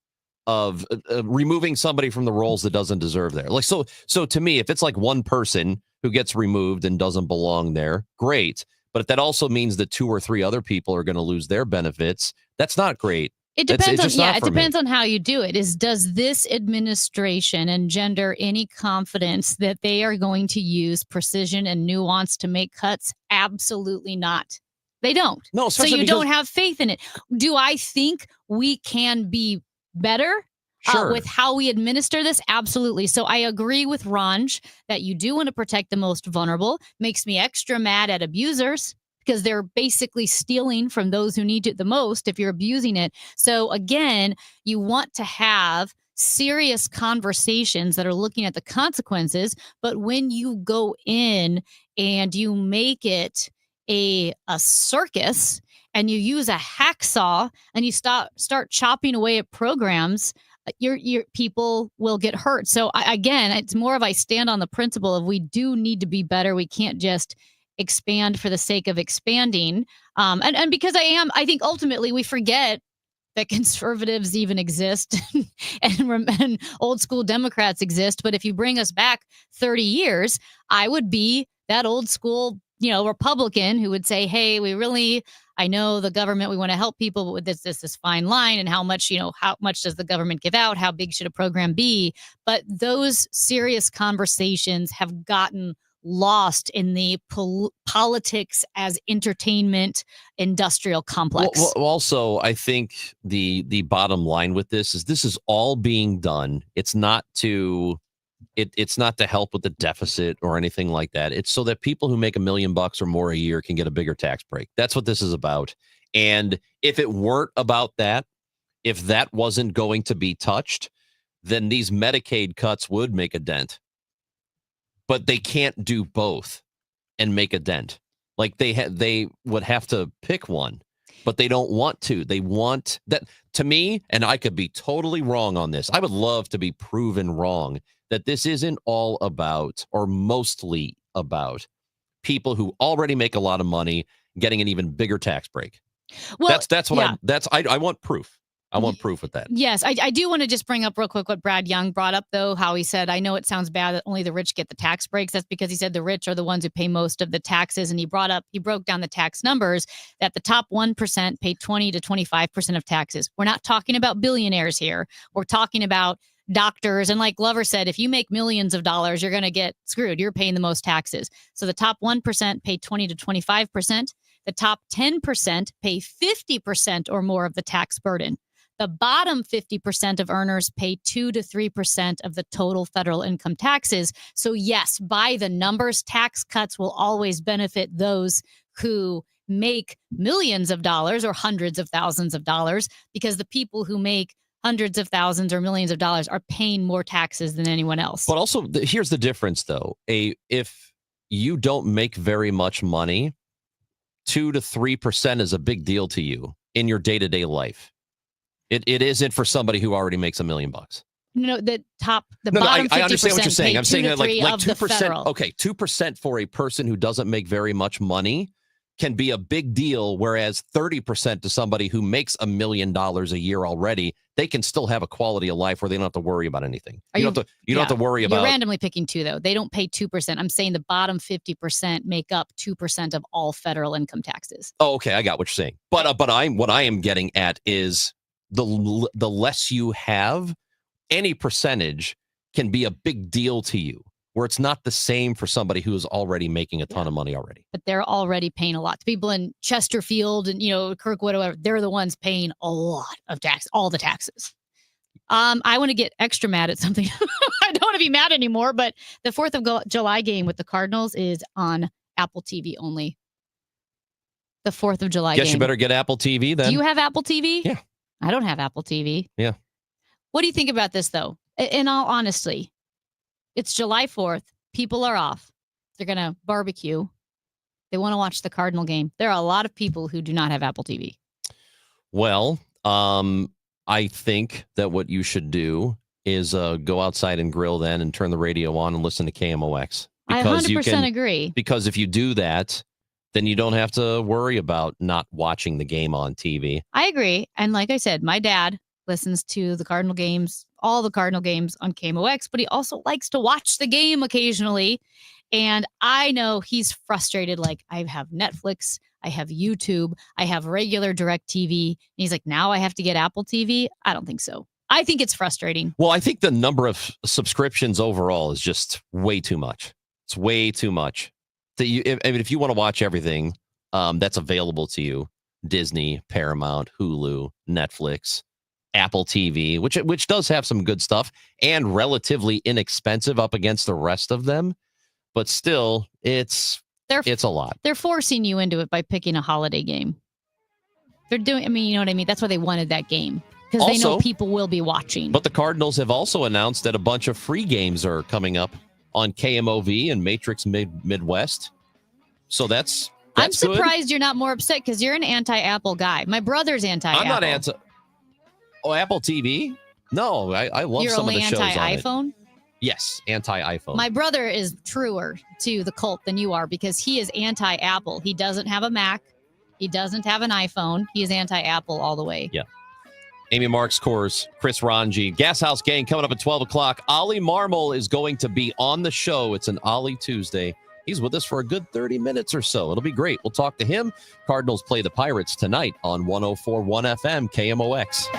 removing somebody from the roles that doesn't deserve there. Like so to me, if it's like one person who gets removed and doesn't belong there, great. But if that also means that 2 or 3 other people are going to lose their benefits, that's not great. It depends on how you do it. Does this administration engender any confidence that they are going to use precision and nuance to make cuts? Absolutely not. They don't. No, so you don't have faith in it. Do I think we can be better with how we administer this? Absolutely. So I agree with Ranj that you do want to protect the most vulnerable. Makes me extra mad at abusers, because they're basically stealing from those who need it the most if you're abusing it. So again, you want to have serious conversations that are looking at the consequences. But when you go in and you make it a circus and you use a hacksaw and you start chopping away at programs, your people will get hurt. So again, it's more of I stand on the principle of we do need to be better. We can't just expand for the sake of expanding. And because I think ultimately we forget that conservatives even exist and old school Democrats exist. But if you bring us back 30 years, I would be that old school, Republican who would say, hey, I know the government, we want to help people, but with this fine line and how much does the government give out? How big should a program be? But those serious conversations have gotten lost in the politics as entertainment industrial complex. Well, also, I think the bottom line with this is all being done. It's not to help with the deficit or anything like that. It's so that people who make $1 million or more a year can get a bigger tax break. That's what this is about. And if it weren't about that, if that wasn't going to be touched, then these Medicaid cuts would make a dent. But they can't do both and make a dent. Like they would have to pick one, but they don't want to. They want that, to me, and I could be totally wrong on this. I would love to be proven wrong that this isn't all about, or mostly about, people who already make a lot of money getting an even bigger tax break. Well, that's what I want proof. I want proof with that. Yes, I do want to just bring up real quick what Brad Young brought up, though, how he said, I know it sounds bad that only the rich get the tax breaks. That's because he said the rich are the ones who pay most of the taxes. And he broke down the tax numbers that the top 1% pay 20 to 25% of taxes. We're not talking about billionaires here. We're talking about doctors. And like Glover said, if you make millions of dollars, you're going to get screwed. You're paying the most taxes. So the top 1% pay 20 to 25%. The top 10% pay 50% or more of the tax burden. The bottom 50% of earners pay 2 to 3% of the total federal income taxes. So yes, by the numbers, tax cuts will always benefit those who make millions of dollars or hundreds of thousands of dollars, because the people who make hundreds of thousands or millions of dollars are paying more taxes than anyone else. But also, here's the difference, though. If you don't make very much money, 2 to 3% is a big deal to you in your day-to-day life. It isn't for somebody who already makes $1 million. No, the bottom 50%. I understand what you're saying. I'm saying that like 2%. Okay, 2% for a person who doesn't make very much money can be a big deal, whereas 30% to somebody who makes $1 million a year already, they can still have a quality of life where they don't have to worry about anything. You don't have to worry about. You're randomly picking 2, though. They don't pay 2%. I'm saying the bottom 50% make up 2% of all federal income taxes. Oh, okay, I got what you're saying. But what I am getting at is the less you have, any percentage can be a big deal to you, where it's not the same for somebody who is already making a ton of money already. But they're already paying a lot. The people in Chesterfield and, Kirkwood, or whatever, they're the ones paying a lot of tax, all the taxes. I want to get extra mad at something. I don't want to be mad anymore, but the 4th of July game with the Cardinals is on Apple TV only. The 4th of July game. Guess you better get Apple TV then. Do you have Apple TV? Yeah. I don't have Apple TV. Yeah. What do you think about this, though? In all honesty, it's July 4th. People are off. They're going to barbecue. They want to watch the Cardinal game. There are a lot of people who do not have Apple TV. Well, I think that what you should do is go outside and grill then and turn the radio on and listen to KMOX. I 100% agree. Because if you do that, then you don't have to worry about not watching the game on TV. I agree. And like I said, my dad listens to the Cardinal games, all the Cardinal games on KMOX, but he also likes to watch the game occasionally. And I know he's frustrated. Like, I have Netflix, I have YouTube, I have regular DirecTV. And he's like, now I have to get Apple TV? I don't think so. I think it's frustrating. Well, I think the number of subscriptions overall is just way too much. It's way too much. If you want to watch everything that's available to you, Disney, Paramount, Hulu, Netflix, Apple TV, which does have some good stuff and relatively inexpensive up against the rest of them, but still, it's a lot. They're forcing you into it by picking a holiday game. They're doing, I mean, you know what I mean? That's why they wanted that game, because they know people will be watching. But the Cardinals have also announced that a bunch of free games are coming up on KMOV and Matrix Midwest. So that's I'm surprised good. You're not more upset, because you're an anti-Apple guy. My brother's anti-Apple. I'm not anti. Oh, Apple TV? No, I love some of the shows on it. You're only anti-iPhone? Yes, anti-iPhone. My brother is truer to the cult than you are, because he is anti-Apple. He doesn't have a Mac. He doesn't have an iPhone. He is anti-Apple all the way. Yeah. Amy Marks, Kors, Chris Ranji, Gas House Gang coming up at 12 o'clock. Ollie Marmol is going to be on the show. It's an Ollie Tuesday. He's with us for a good 30 minutes or so. It'll be great. We'll talk to him. Cardinals play the Pirates tonight on 104.1 FM KMOX.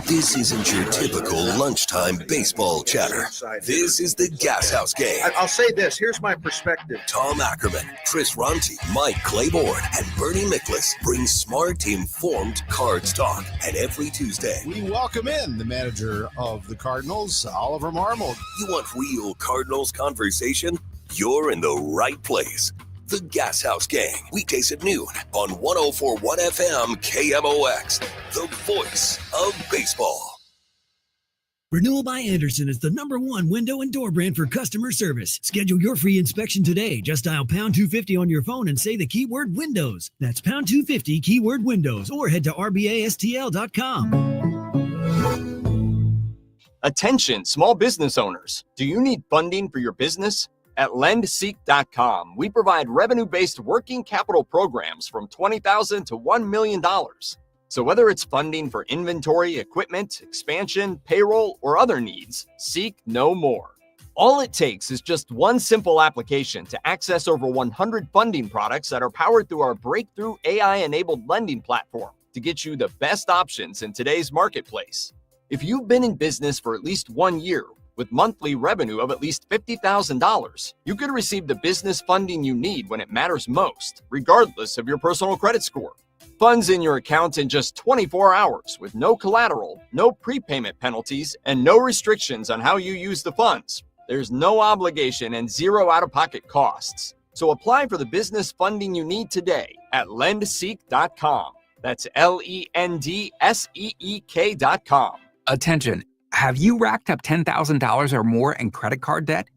This isn't your typical lunchtime baseball chatter. This is the Gas House Gang. I'll say this. Here's my perspective. Tom Ackerman, Chris Ronti, Mike Claiborne, and Bernie Miklasz bring smart, informed Cards talk. And every Tuesday, We welcome in the manager of the Cardinals, Oliver Marmol. you want real Cardinals conversation? You're in the right place. The Gas House Gang, weekdays at noon on 104.1 FM KMOX, the voice of baseball. Renewal by Andersen is the #1 window and door brand for customer service. Schedule your free inspection today. Just dial pound 250 on your phone and say the keyword windows. That's pound 250 keyword windows, or head to rbastl.com. Attention, small business owners. Do you need funding for your business? At lendseek.com, we provide revenue-based working capital programs from $20,000 to $1 million. So whether it's funding for inventory, equipment, expansion, payroll, or other needs, seek no more. All it takes is just one simple application to access over 100 funding products that are powered through our breakthrough AI-enabled lending platform to get you the best options in today's marketplace. If you've been in business for at least 1 year, with monthly revenue of at least $50,000, you could receive the business funding you need when it matters most, regardless of your personal credit score. Funds in your account in just 24 hours with no collateral, no prepayment penalties, and no restrictions on how you use the funds. There's no obligation and zero out-of-pocket costs. So apply for the business funding you need today at lendseek.com. That's LENDSEEK.com. Attention. Have you racked up $10,000 or more in credit card debt?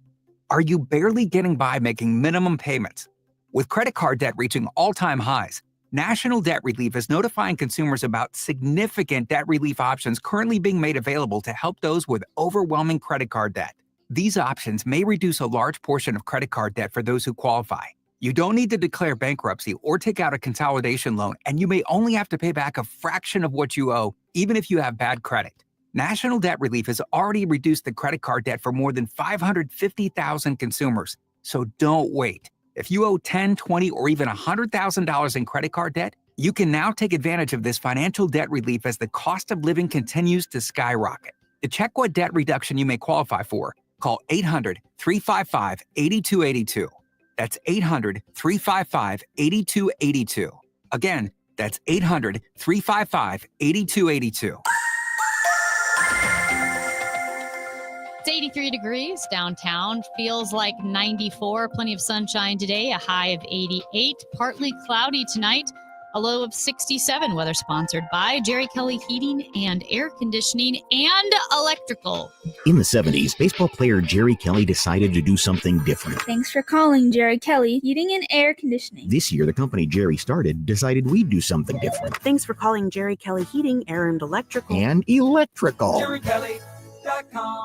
Are you barely getting by making minimum payments? With credit card debt reaching all-time highs, National Debt Relief is notifying consumers about significant debt relief options currently being made available to help those with overwhelming credit card debt. These options may reduce a large portion of credit card debt for those who qualify. You don't need to declare bankruptcy or take out a consolidation loan, and you may only have to pay back a fraction of what you owe, even if you have bad credit. National Debt Relief has already reduced the credit card debt for more than 550,000 consumers. So don't wait. If you owe $10,000, $20,000, or even $100,000 in credit card debt, you can now take advantage of this financial debt relief as the cost of living continues to skyrocket. To check what debt reduction you may qualify for, call 800-355-8282. That's 800-355-8282. Again, that's 800-355-8282. It's 83 degrees downtown. Feels like 94. Plenty of sunshine today. A high of 88. Partly cloudy tonight. a low of 67. Weather sponsored by Jerry Kelly Heating and Air Conditioning and Electrical. In the 70s, baseball player Jerry Kelly decided to do something different. Thanks for calling Jerry Kelly Heating and Air Conditioning. This year, the company Jerry started decided we'd do something different. Thanks for calling Jerry Kelly Heating, Air and Electrical. And electrical.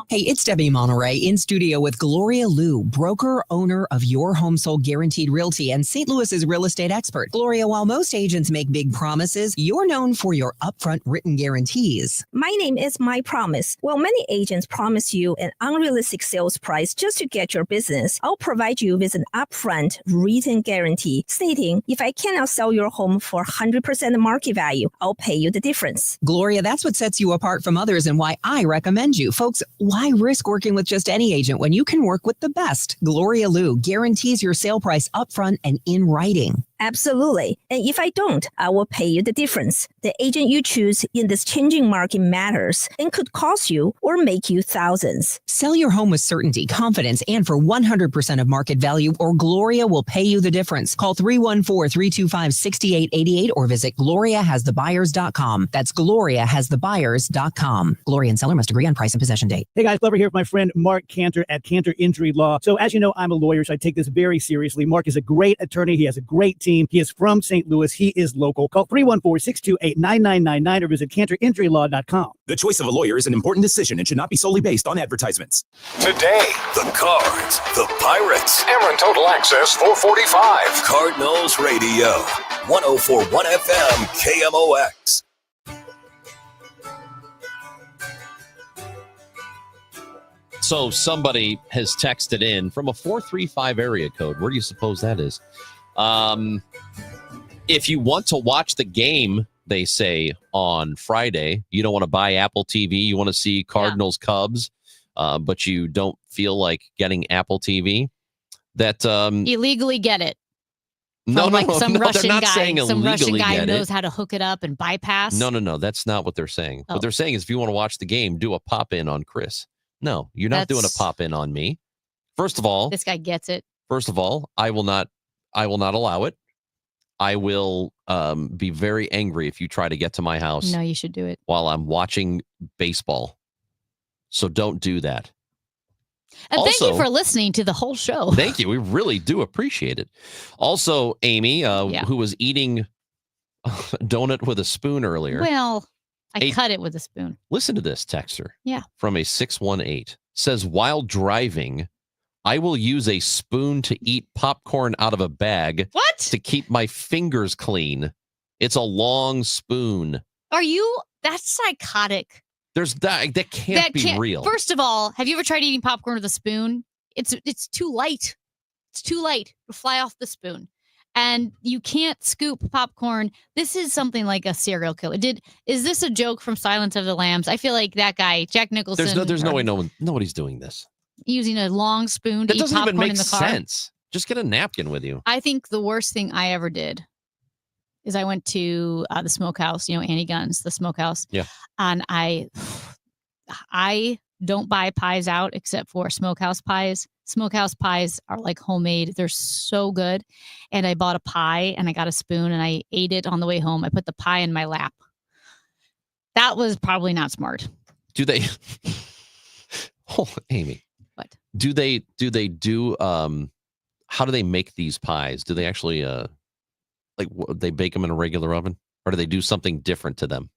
Hey, it's Debbie Monterey in studio with Gloria Liu, broker, owner of Your Home Sold Guaranteed Realty and St. Louis's real estate expert. Gloria, while most agents make big promises, you're known for your upfront written guarantees. My name is My Promise. While many agents promise you an unrealistic sales price just to get your business, I'll provide you with an upfront written guarantee stating if I cannot sell your home for 100% of market value, I'll pay you the difference. Gloria, that's what sets you apart from others and why I recommend you. Folks, why risk working with just any agent when you can work with the best? Gloria Liu guarantees your sale price upfront and in writing. Absolutely. And if I don't, I will pay you the difference. The agent you choose in this changing market matters and could cost you or make you thousands. Sell your home with certainty, confidence, and for 100% of market value, or Gloria will pay you the difference. Call 314-325-6888 or visit GloriaHasTheBuyers.com. That's GloriaHasTheBuyers.com. Gloria and seller must agree on price and possession date. Hey guys, Glover here with my friend Mark Cantor at Cantor Injury Law. So as you know, I'm a lawyer, so I take this very seriously. Mark is a great attorney. He has a great team. He is from St. Louis. He is local. Call 314-628-9999 or visit CantorInjuryLaw.com. The choice of a lawyer is an important decision and should not be solely based on advertisements. Today, the Cards, the Pirates, Ameren Total Access 445, Cardinals Radio, 104.1 FM, KMOX. So somebody has texted in from a 435 area code. Where do you suppose that is? If you want to watch the game, they say, on Friday, you don't want to buy Apple TV, you want to see Cardinals Cubs, but you don't feel like getting Apple TV, that illegally get it. No, Some Russian they're not guy, saying some Russian illegally guy get knows it. how to hook it up and bypass. No, that's not what they're saying. Oh. What they're saying is if you want to watch the game, do a pop-in on Chris. No, you're not doing a pop-in on me. First of all, This guy gets it. First of all, I will not allow it. I will be very angry if you try to get to my house. No, you should do it. While I'm watching baseball. So don't do that. And Also, thank you for listening to the whole show. Thank you. We really do appreciate it. Also, Amy, who was eating a donut with a spoon earlier. Well, I cut it with a spoon. Listen to this texter. Yeah. From a 618. Says, while driving, I will use a spoon to eat popcorn out of a bag. What? To keep my fingers clean. It's a long spoon. Are you? That's psychotic. There's that can't be real. First of all, have you ever tried eating popcorn with a spoon? It's too light. It's too light to fly off the spoon. And you can't scoop popcorn. This is something like a serial killer. Is this a joke from Silence of the Lambs? I feel like that guy, Jack Nicholson. There's no way nobody's doing this. Using a long spoon to That eat doesn't popcorn even make in the car. sense. Just get a napkin with you. I think the worst thing I ever did is I went to the smokehouse, Annie Gunn's, the smokehouse. Yeah. And I don't buy pies out except for smokehouse pies. Smokehouse pies are like homemade. They're so good. And I bought a pie and I got a spoon and I ate it on the way home. I put the pie in my lap. That was probably not smart. Do they? Oh, Amy. What? Do they do? How do they make these pies? Do they actually they bake them in a regular oven, or do they do something different to them?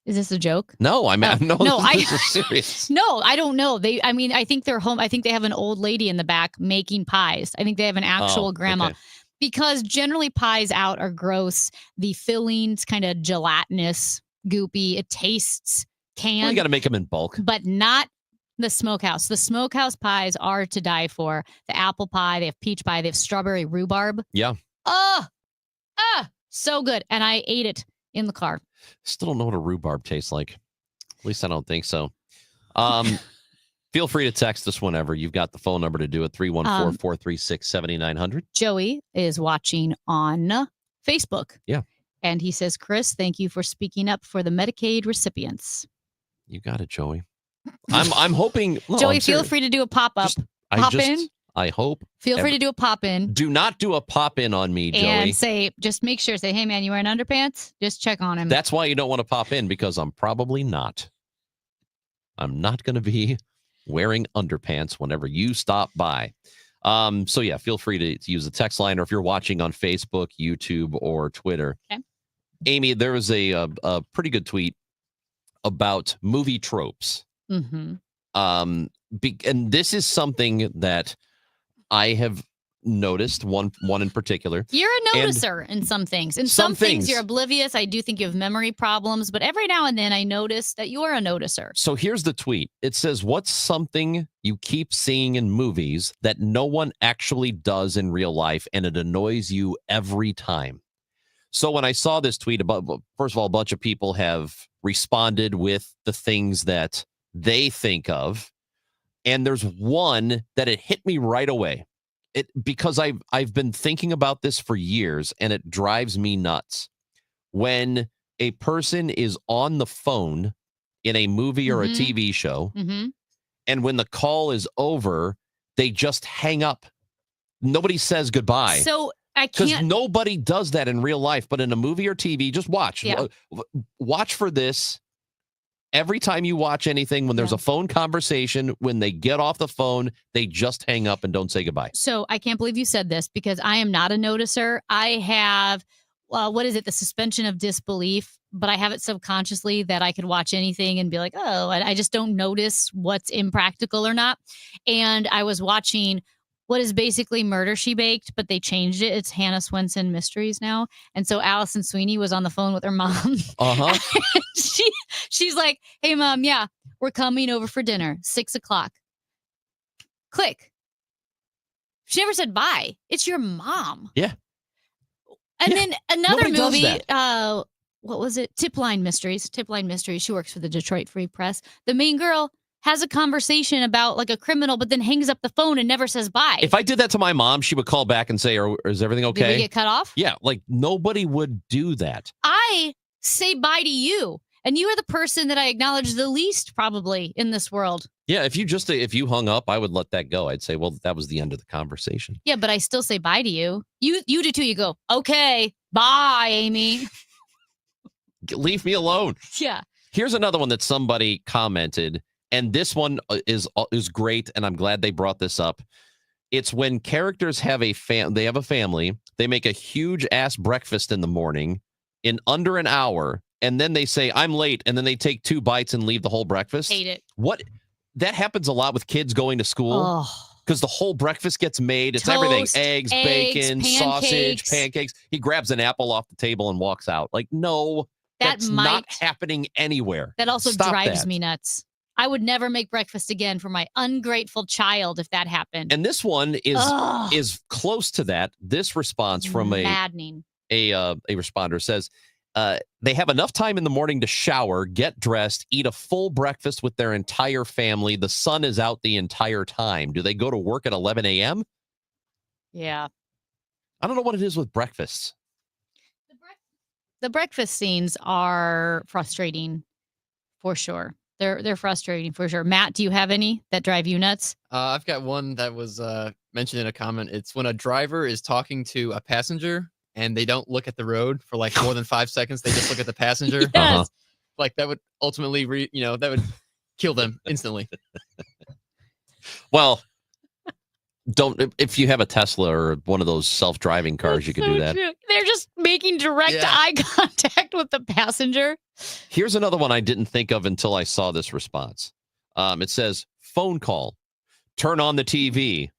Is this a joke? No, I'm no. I This is serious. No, I don't know. I think they're home. I think they have an old lady in the back making pies. I think they have an actual grandma. okay. Because generally pies out are gross. The fillings kind of gelatinous, goopy. It tastes canned. Well, you got to make them in bulk. But not the smokehouse. The smokehouse pies are to die for. The apple pie, they have peach pie, they have strawberry rhubarb. Yeah. So good. And I ate it in the car. Still don't know what a rhubarb tastes like. At least I don't think so. Feel free to text us whenever. You've got the phone number to do it, 314-436-7900. Joey is watching on Facebook. Yeah. And he says, Chris, thank you for speaking up for the Medicaid recipients. You got it, Joey. I'm hoping. No, Joey, I'm feel serious. free to do a pop-up. I I hope. Feel free to do a pop-in. Do not do a pop-in on me, Joey. And just make sure, say, hey, man, you wearing underpants? Just check on him. That's why you don't want to pop in, because I'm probably not. I'm not going to be wearing underpants whenever you stop by. So, yeah, feel free to use the text line, or if you're watching on Facebook, YouTube, or Twitter. Okay. Amy, there was a pretty good tweet about movie tropes. Mm-hmm. And this is something that I have noticed, one in particular. You're a noticer in some things. In some things you're oblivious. I do think you have memory problems, but every now and then I notice that you're a noticer. So here's the tweet. It says, what's something you keep seeing in movies that no one actually does in real life, and it annoys you every time? So when I saw this tweet, first of all, a bunch of people have responded with the things that they think of. And there's one that it hit me right away. Because I've been thinking about this for years, and it drives me nuts. When a person is on the phone in a movie or a TV show, and when the call is over, they just hang up. Nobody says goodbye. So I Because can't. nobody does that in real life, but in a movie or TV, just watch. Yeah. Watch for this. Every time you watch anything, when there's a phone conversation, when they get off the phone, they just hang up and don't say goodbye. So I can't believe you said this, because I am not a noticer. I have, what is it? The suspension of disbelief, but I have it subconsciously that I could watch anything and be like, oh, I just don't notice what's impractical or not. And I was watching what is basically Murder, She Baked, but they changed it. It's Hannah Swenson Mysteries now. And so Allison Sweeney was on the phone with her mom. Uh-huh. She's like, hey, Mom, yeah, we're coming over for dinner, 6:00. Click. She never said bye. It's your mom. Yeah. And then another Nobody does movie, that. what was it? Tip Line Mysteries. She works for the Detroit Free Press. The main girl has a conversation about like a criminal, but then hangs up the phone and never says bye. If I did that to my mom, she would call back and say, is everything okay? Did we get cut off? Yeah, like nobody would do that. I say bye to you, and you are the person that I acknowledge the least probably in this world. Yeah, if you hung up, I would let that go. I'd say, well, that was the end of the conversation. Yeah, but I still say bye to you. You do too. You go, okay, bye, Amy. Leave me alone. Yeah. Here's another one that somebody commented, and this one is great, and I'm glad they brought this up. It's when characters have a family, they make a huge ass breakfast in the morning in under an hour, and then they say, I'm late, and then they take 2 bites and leave the whole breakfast. Hate it. That happens a lot with kids going to school. Because the whole breakfast gets made. It's everything. Eggs, bacon, sausage, pancakes. He grabs an apple off the table and walks out. Like, no, that's not happening anywhere. That also Stop drives that. me nuts. I would never make breakfast again for my ungrateful child if that happened. And this one is close to that. This response from maddening. A responder says, they have enough time in the morning to shower, get dressed, eat a full breakfast with their entire family. The sun is out the entire time. Do they go to work at 11 a.m.? Yeah. I don't know what it is with breakfasts. The breakfast scenes are frustrating for sure. They're frustrating for sure. Matt, do you have any that drive you nuts? I've got one that was mentioned in a comment. It's when a driver is talking to a passenger and they don't look at the road for like more than 5 seconds. They just look at the passenger. Yes. Uh-huh. Like that would ultimately, that would kill them instantly. Well, if you have a Tesla or one of those self-driving cars, you could do that. True. They're just making direct eye contact with the passenger. Here's another one I didn't think of until I saw this response. It says, phone call, turn on the TV.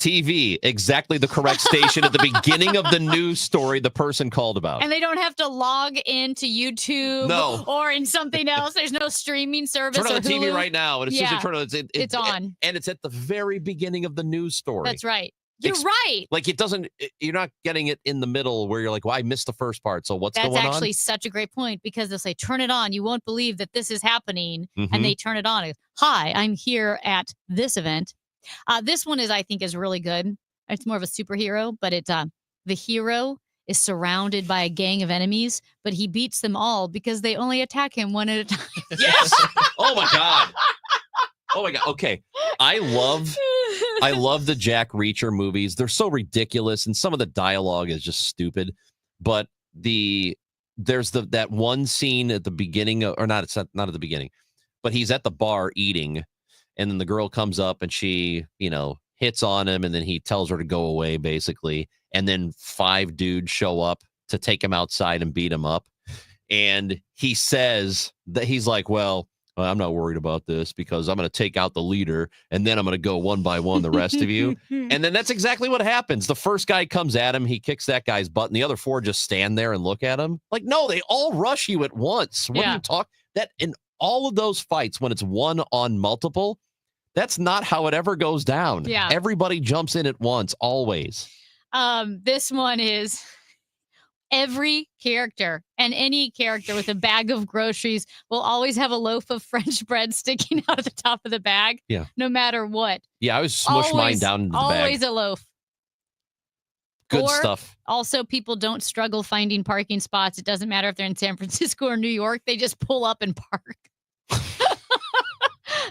TV, exactly the correct station at the beginning of the news story the person called about. And they don't have to log into YouTube or in something else. There's no streaming service. Turn on or the TV Hulu. right now. And as soon as you turn on it's on. And it's at the very beginning of the news story. That's right. You're right. Like you're not getting it in the middle where you're like, well, I missed the first part. So what's going on? That's actually such a great point, because they'll say, turn it on. You won't believe that this is happening. Mm-hmm. And they turn it on. Hi, I'm here at this event. This one I think is really good. It's more of a superhero, but the hero is surrounded by a gang of enemies, but he beats them all because they only attack him one at a time. Yes. Oh my God. Okay. I love I love the Jack Reacher movies. They're so ridiculous, and some of the dialogue is just stupid. But there's that one scene at the beginning, or not? It's not at the beginning, but he's at the bar eating, and then the girl comes up and she, hits on him, and then he tells her to go away, basically. And then 5 dudes show up to take him outside and beat him up. And he says that he's like, well, I'm not worried about this because I'm going to take out the leader and then I'm going to go one by one the rest of you. And then that's exactly what happens. The first guy comes at him. He kicks that guy's butt and the other 4 just stand there and look at him. Like, no, they all rush you at once. What are you talking? That in all of those fights, when it's one on multiple, that's not how it ever goes down. Yeah. Everybody jumps in at once, always. This one is every character, and any character with a bag of groceries will always have a loaf of French bread sticking out of the top of the bag. Yeah. No matter what. Yeah, I always smush mine down into the bag. Always a loaf. Good Or stuff. Also, people don't struggle finding parking spots. It doesn't matter if they're in San Francisco or New York. They just pull up and park.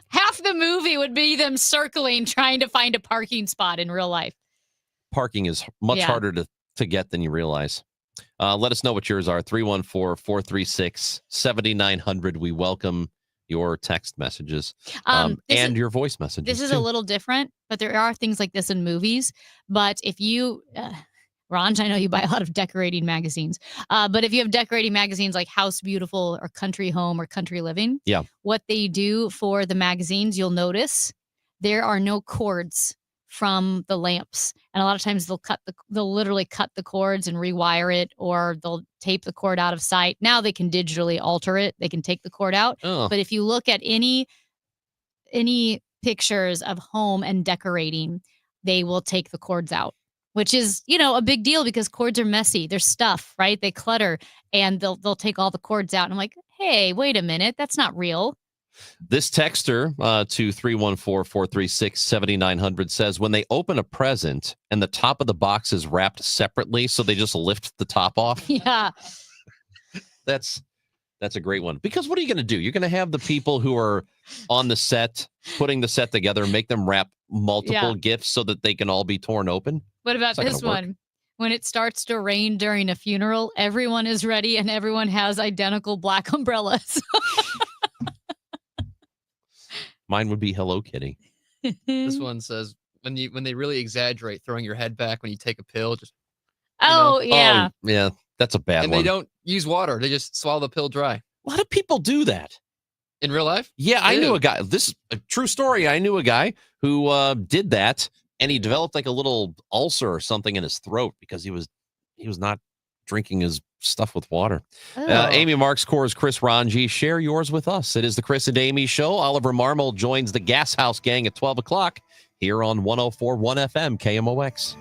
Half the movie would be them circling, trying to find a parking spot in real life. Parking is much harder to get than you realize. Let us know what yours are. 314-436-7900. We welcome your text messages and your voice messages. This is too. a little different, but there are things like this in movies. But if you, Ranj, I know you buy a lot of decorating magazines, but if you have decorating magazines like House Beautiful or Country Home or Country Living, what they do for the magazines, you'll notice there are no cords from the lamps, and a lot of times they'll literally cut the cords and rewire it, or they'll tape the cord out of sight. Now they can digitally alter it. They can take the cord out. But if you look at any pictures of home and decorating, they will take the cords out, which is, a big deal because cords are messy. They're stuff, right? They clutter, and they'll take all the cords out. And I'm like, hey, wait a minute, that's not real. This texter to 314-436-7900 says when they open a present and the top of the box is wrapped separately, so they just lift the top off. Yeah. That's a great one. Because what are you going to do? You're going to have the people who are on the set, putting the set together, make them wrap multiple gifts so that they can all be torn open. What about this one? When it starts to rain during a funeral, everyone is ready and everyone has identical black umbrellas. Mine would be Hello Kitty. This one says when they really exaggerate throwing your head back when you take a pill, just yeah. Oh, yeah, that's a bad and one. they don't use water; they just swallow the pill dry. A lot of people do that in real life. Yeah, I knew a guy. This is a true story. I knew a guy who did that, and he developed like a little ulcer or something in his throat because he was not drinking his stuff with water. Amy Marks, Cora's Chris Ranji. Share yours with us. It is the Chris and Amy Show. Oliver Marmol joins the Gas House Gang at 12 o'clock here on 104.1 FM KMOX.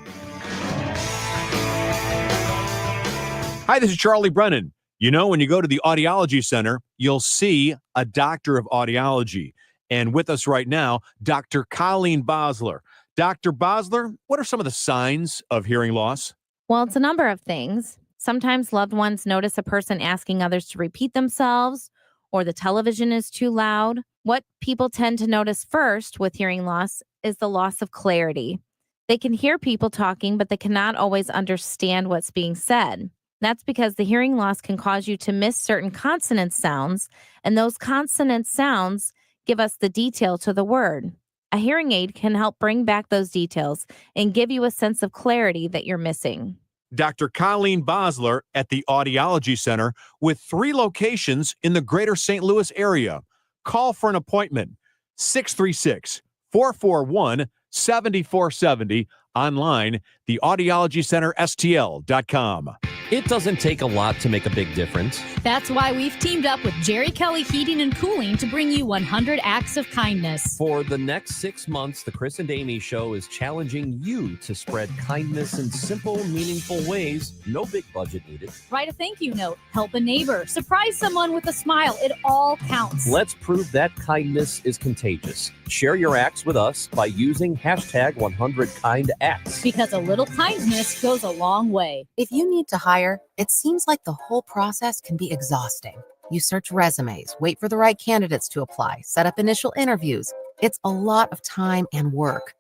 Hi, this is Charlie Brennan. When you go to the Audiology Center, you'll see a doctor of audiology. And with us right now, Dr. Colleen Bosler. Dr. Bosler, what are some of the signs of hearing loss? Well, it's a number of things. Sometimes loved ones notice a person asking others to repeat themselves, or the television is too loud. What people tend to notice first with hearing loss is the loss of clarity. They can hear people talking, but they cannot always understand what's being said. That's because the hearing loss can cause you to miss certain consonant sounds, and those consonant sounds give us the detail to the word. A hearing aid can help bring back those details and give you a sense of clarity that you're missing. Dr. Colleen Bosler at the Audiology Center with 3 locations in the greater St. Louis area. Call for an appointment, 636-441-7470. Online, theaudiologycenterstl.com. It doesn't take a lot to make a big difference. That's why we've teamed up with Jerry Kelly Heating and Cooling to bring you 100 acts of kindness. For the next 6 months, the Chris and Amy Show is challenging you to spread kindness in simple, meaningful ways. No big budget needed. Write a thank you note, help a neighbor, surprise someone with a smile. It all counts. Let's prove that kindness is contagious. Share your acts with us by using hashtag 100KindActs. Because a little kindness goes a long way. If you need to hire, it seems like the whole process can be exhausting. You search resumes, wait for the right candidates to apply, set up initial interviews. It's a lot of time and work.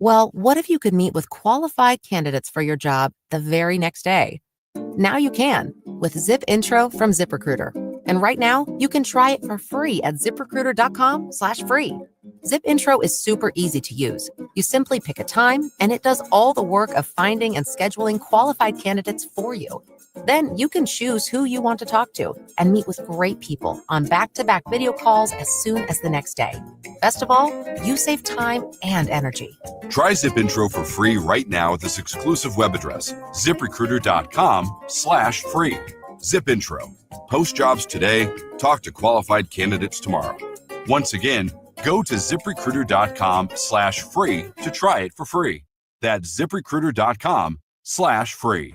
Well, what if you could meet with qualified candidates for your job the very next day? Now you can with Zip Intro from ZipRecruiter. And right now, you can try it for free at ZipRecruiter.com/free. Zip Intro is super easy to use. You simply pick a time, and it does all the work of finding and scheduling qualified candidates for you. Then you can choose who you want to talk to and meet with great people on back-to-back video calls as soon as the next day. Best of all, you save time and energy. Try Zip Intro for free right now at this exclusive web address, ZipRecruiter.com/free. Zip Intro. Post jobs today. Talk to qualified candidates tomorrow. Once again, go to ZipRecruiter.com/free to try it for free. That's ZipRecruiter.com/free.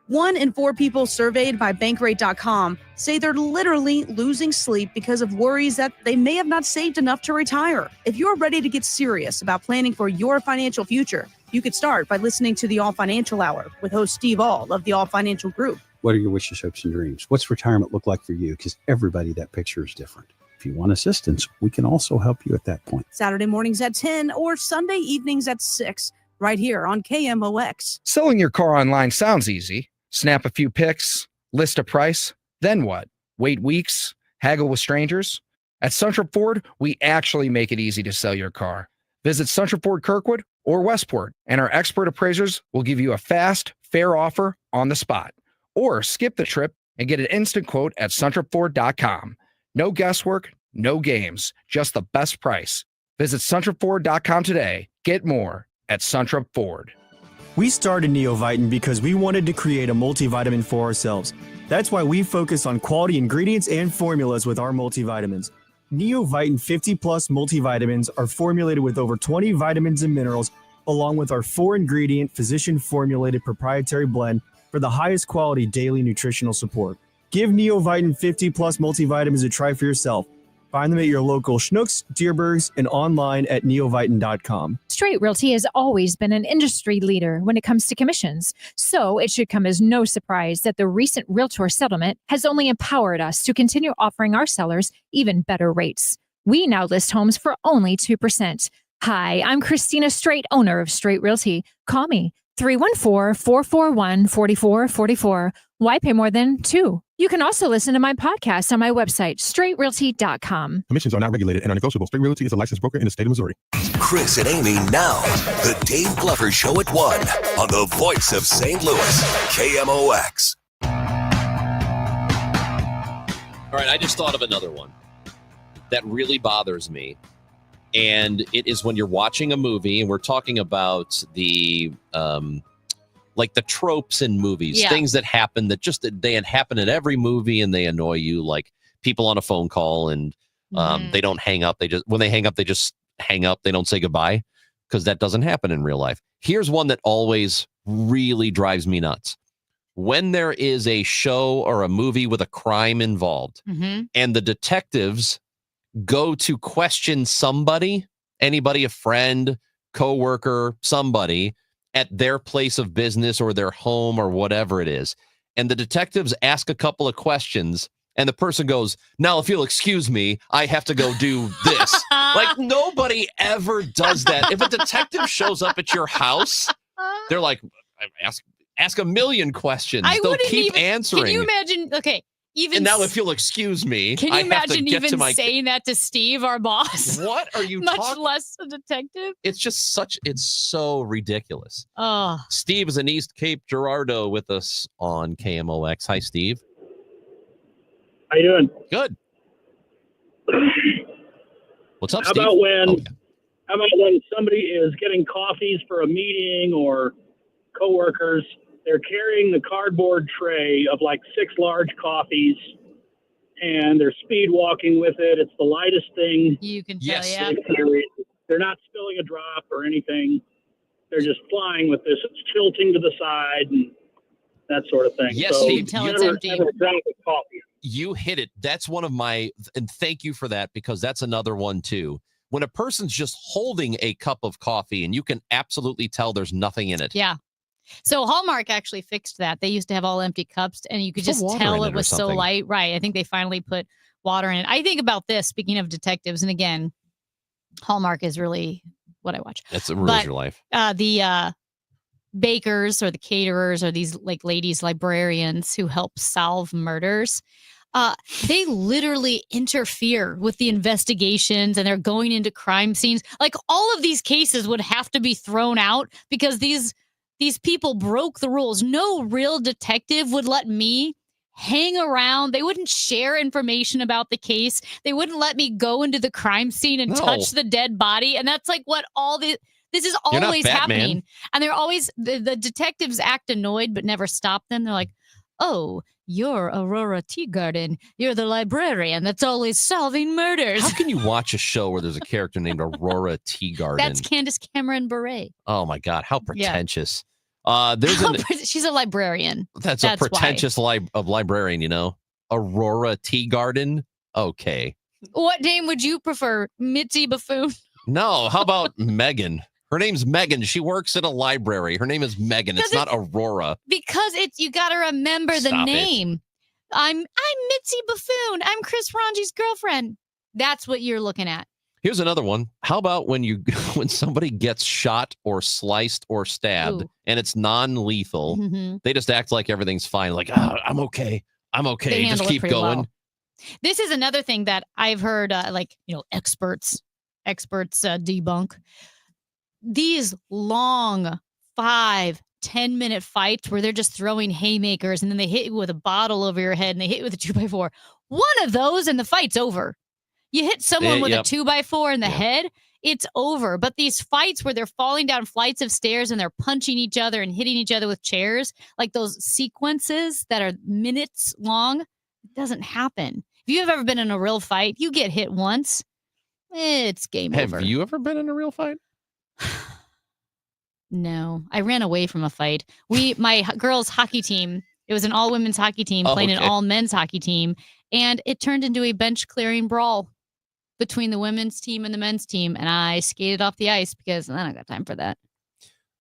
1 in 4 people surveyed by Bankrate.com say they're literally losing sleep because of worries that they may have not saved enough to retire. If you're ready to get serious about planning for your financial future, you could start by listening to the All Financial Hour with host Steve All of the All Financial Group. What are your wishes, hopes, and dreams? What's retirement look like for you? Because everybody, that picture is different. If you want assistance, we can also help you at that point. Saturday mornings at 10 or Sunday evenings at 6, right here on KMOX. Selling your car online sounds easy. Snap a few pics, list a price, then what? Wait weeks, haggle with strangers? At Suntrip Ford, we actually make it easy to sell your car. Visit Suntrip Ford Kirkwood or Westport, and our expert appraisers will give you a fast, fair offer on the spot. Or skip the trip and get an instant quote at suntripford.com. No guesswork, no games, just the best price. Visit suntripford.com today. Get more at Suntrip Ford. We started Neovitin because we wanted to create a multivitamin for ourselves. That's why we focus on quality ingredients and formulas with our multivitamins. Neovitin 50 plus multivitamins are formulated with over 20 vitamins and minerals, along with our 4-ingredient physician formulated proprietary blend for the highest quality daily nutritional support. Give Neovitin 50 plus multivitamins a try for yourself. Find them at your local Schnucks, Dierbergs, and online at neovitin.com. Straight Realty has always been an industry leader when it comes to commissions, so it should come as no surprise that the recent Realtor settlement has only empowered us to continue offering our sellers even better rates. We now list homes for only 2%. Hi, I'm Christina Straight, owner of Straight Realty. Call me 314-441-4444. Why pay more than 2? You can also listen to my podcast on my website, straightrealty.com. Commissions are not regulated and are negotiable. Straight Realty is a licensed broker in the state of Missouri. Chris and Amy now. The Dave Glover Show at 1 on the voice of St. Louis, KMOX. All right, I just thought of another one that really bothers me. And it is when you're watching a movie, and we're talking about the like the tropes in movies, things that happen that just they happen in every movie, and they annoy you, like people on a phone call and they don't hang up. When they hang up, they just hang up. They don't say goodbye, because that doesn't happen in real life. Here's one that always really drives me nuts. When there is a show or a movie with a crime involved, and the detectives go to question somebody, anybody, a friend, coworker, somebody at their place of business or their home or whatever it is. And the detectives ask a couple of questions and the person goes, "Now, if you'll excuse me, I have to go do this." Like, nobody ever does that. If a detective shows up at your house, they're like, ask a million questions. They'll keep answering. Can you imagine? Okay. And now, if you'll excuse me, can you imagine even saying that to Steve, our boss? What are you Much talking? less a detective. It's just it's so ridiculous. Oh, Steve is in East Cape Girardeau with us on KMOX. Hi, Steve. How you doing? Good. What's up, How Steve? about when somebody is getting coffees for a meeting or coworkers? They're carrying the cardboard tray of like 6 large coffees, and they're speed walking with it. It's the lightest thing. You can tell, yeah. They're not spilling a drop or anything. They're just flying with this. It's tilting to the side and that sort of thing. Yes, so Steve. never drop a coffee. You hit it. That's one of my, and thank you for that, because that's another one too. When a person's just holding a cup of coffee and you can absolutely tell there's nothing in it. Yeah. So Hallmark actually fixed that. They used to have all empty cups, and you could just tell it was so light. Right. I think they finally put water in it. I think about this, speaking of detectives, and again, Hallmark is really what I watch. That's the rules of your life. The bakers or the caterers or these like ladies librarians who help solve murders, they literally interfere with the investigations, and they're going into crime scenes. Like all of these cases would have to be thrown out because these people broke the rules. No real detective would let me hang around. They wouldn't share information about the case. They wouldn't let me go into the crime scene and touch the dead body. And that's like what this is always happening. And they're always, the detectives act annoyed but never stop them. They're like, oh, you're Aurora Teagarden. You're the librarian that's always solving murders. How can you watch a show where there's a character named Aurora Teagarden? That's Candace Cameron Bure. Oh my God, how pretentious. She's a librarian. That's a pretentious librarian, you know. Aurora Teagarden. Okay. What name would you prefer? Mitzi Buffoon? No, how about Megan? Her name's Megan. She works in a library. Her name is Megan. It's not Aurora. Because you got to remember the name. I'm Mitzi Buffoon. I'm Chris Ranji's girlfriend. That's what you're looking at. Here's another one. How about when somebody gets shot or sliced or stabbed and it's non-lethal, they just act like everything's fine. Like, I'm okay. I'm okay. Just keep going. Well. This is another thing that I've heard, experts debunk. These long 5-10 minute fights where they're just throwing haymakers and then they hit you with a bottle over your head and they hit you with a 2x4. One of those and the fight's over. You hit someone with a 2x4 in the head, it's over. But these fights where they're falling down flights of stairs and they're punching each other and hitting each other with chairs, like those sequences that are minutes long, it doesn't happen. If you've ever been in a real fight, you get hit once, it's game over. Have you ever been in a real fight? No, I ran away from a fight. My girls' hockey team, it was an all-women's hockey team playing an all-men's hockey team, and it turned into a bench-clearing brawl between the women's team and the men's team, and I skated off the ice because I don't got time for that.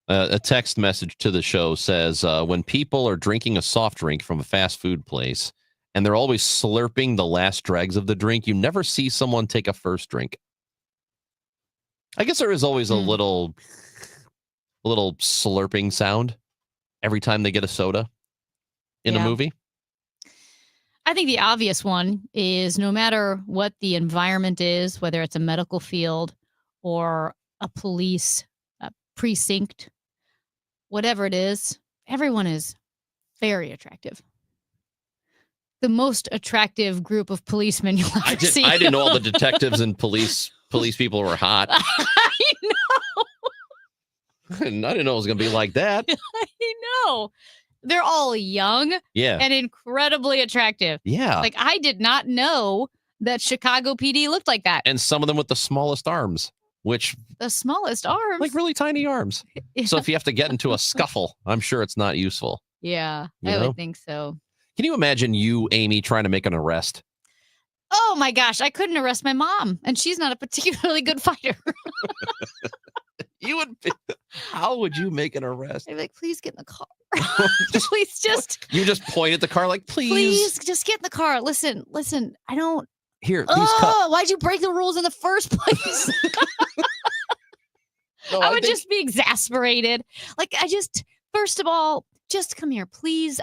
A text message to the show says, when people are drinking a soft drink from a fast food place and they're always slurping the last dregs of the drink, you never see someone take a first drink. I guess there is always a little slurping sound every time they get a soda in a movie. I think the obvious one is no matter what the environment is, whether it's a medical field or a police precinct, whatever it is, everyone is very attractive. The most attractive group of policemen you'll ever see. I didn't know all the detectives and police people were hot. I know. I didn't know it was going to be like that. I know. They're all young and incredibly attractive. Yeah. Like, I did not know that Chicago PD looked like that. And some of them with the smallest arms, which... The smallest arms? Like really tiny arms. Yeah. So if you have to get into a scuffle, I'm sure it's not useful. Yeah, You I know? would think so. Can you imagine you, Amy, trying to make an arrest? Oh my gosh, I couldn't arrest my mom, and she's not a particularly good fighter. You would. How would you make an arrest? I'd be like, please get in the car. Please just. You just point at the car like, Please just get in the car. Listen. I don't. Here. Why'd you break the rules in the first place? No, I would just be exasperated. Like, first of all, just come here, please.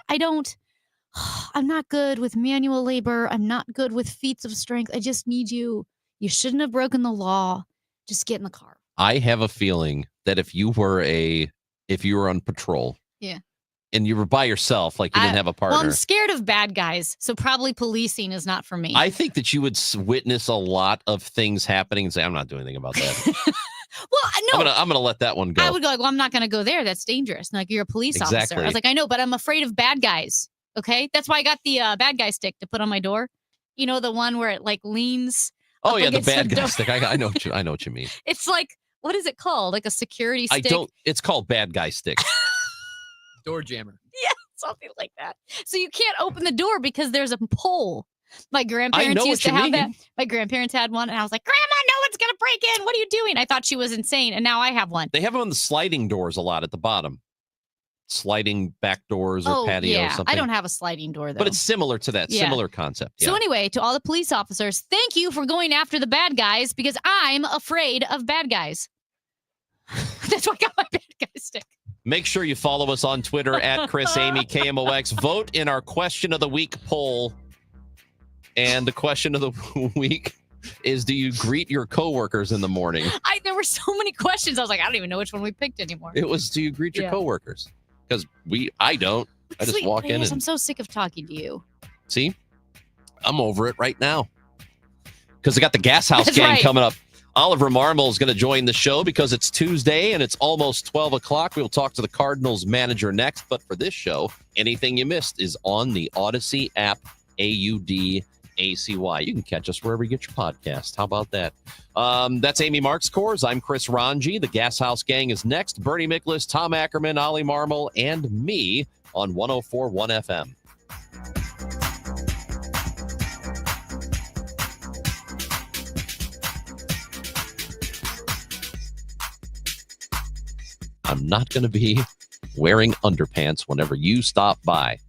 I'm not good with manual labor. I'm not good with feats of strength. I just need you. You shouldn't have broken the law. Just get in the car. I have a feeling that if you were on patrol, and you were by yourself, like you didn't have a partner. Well, I'm scared of bad guys, so probably policing is not for me. I think that you would witness a lot of things happening and say, "I'm not doing anything about that." Well, no, I'm gonna let that one go. I would go like, well, I'm not gonna go there. That's dangerous. Like, you're a police officer. I was like, I know, but I'm afraid of bad guys. Okay, that's why I got the bad guy stick to put on my door. You know, the one where it like leans. Oh yeah, the bad guy stick. I know what you mean. It's like, what is it called? Like a security stick? It's called bad guy stick. Door jammer. Yeah, something like that. So you can't open the door because there's a pole. My grandparents used to have that. My grandparents had one, and I was like, Grandma, no one's gonna break in. What are you doing? I thought she was insane, and now I have one. They have them on the sliding doors a lot at the bottom. Sliding back doors or patio or something. I don't have a sliding door, though. But it's similar to that. Yeah. Similar concept. Yeah. So anyway, to all the police officers, thank you for going after the bad guys because I'm afraid of bad guys. That's why I got my bad guy stick. Make sure you follow us on Twitter at Chris Amy KMOX. Vote in our question of the week poll. And the question of the week is, do you greet your coworkers in the morning? There were so many questions. I was like, I don't even know which one we picked anymore. It was, do you greet your coworkers? Because I don't. I just walk in and I'm so sick of talking to you. see, I'm over it right now. Because I got the Gas House That's gang right. coming up. Oliver Marmol is going to join the show because it's Tuesday and it's almost 12 o'clock. We'll talk to the Cardinals manager next. But for this show, anything you missed is on the Odyssey app, AUDACY. You can catch us wherever you get your podcast. How about that? That's Amy Marks Coors. I'm Chris Ranji. The Gas House gang is next. Bernie Miklasz, Tom Ackerman, Ollie Marmol, and me on 104.1 FM. I'm not going to be wearing underpants whenever you stop by.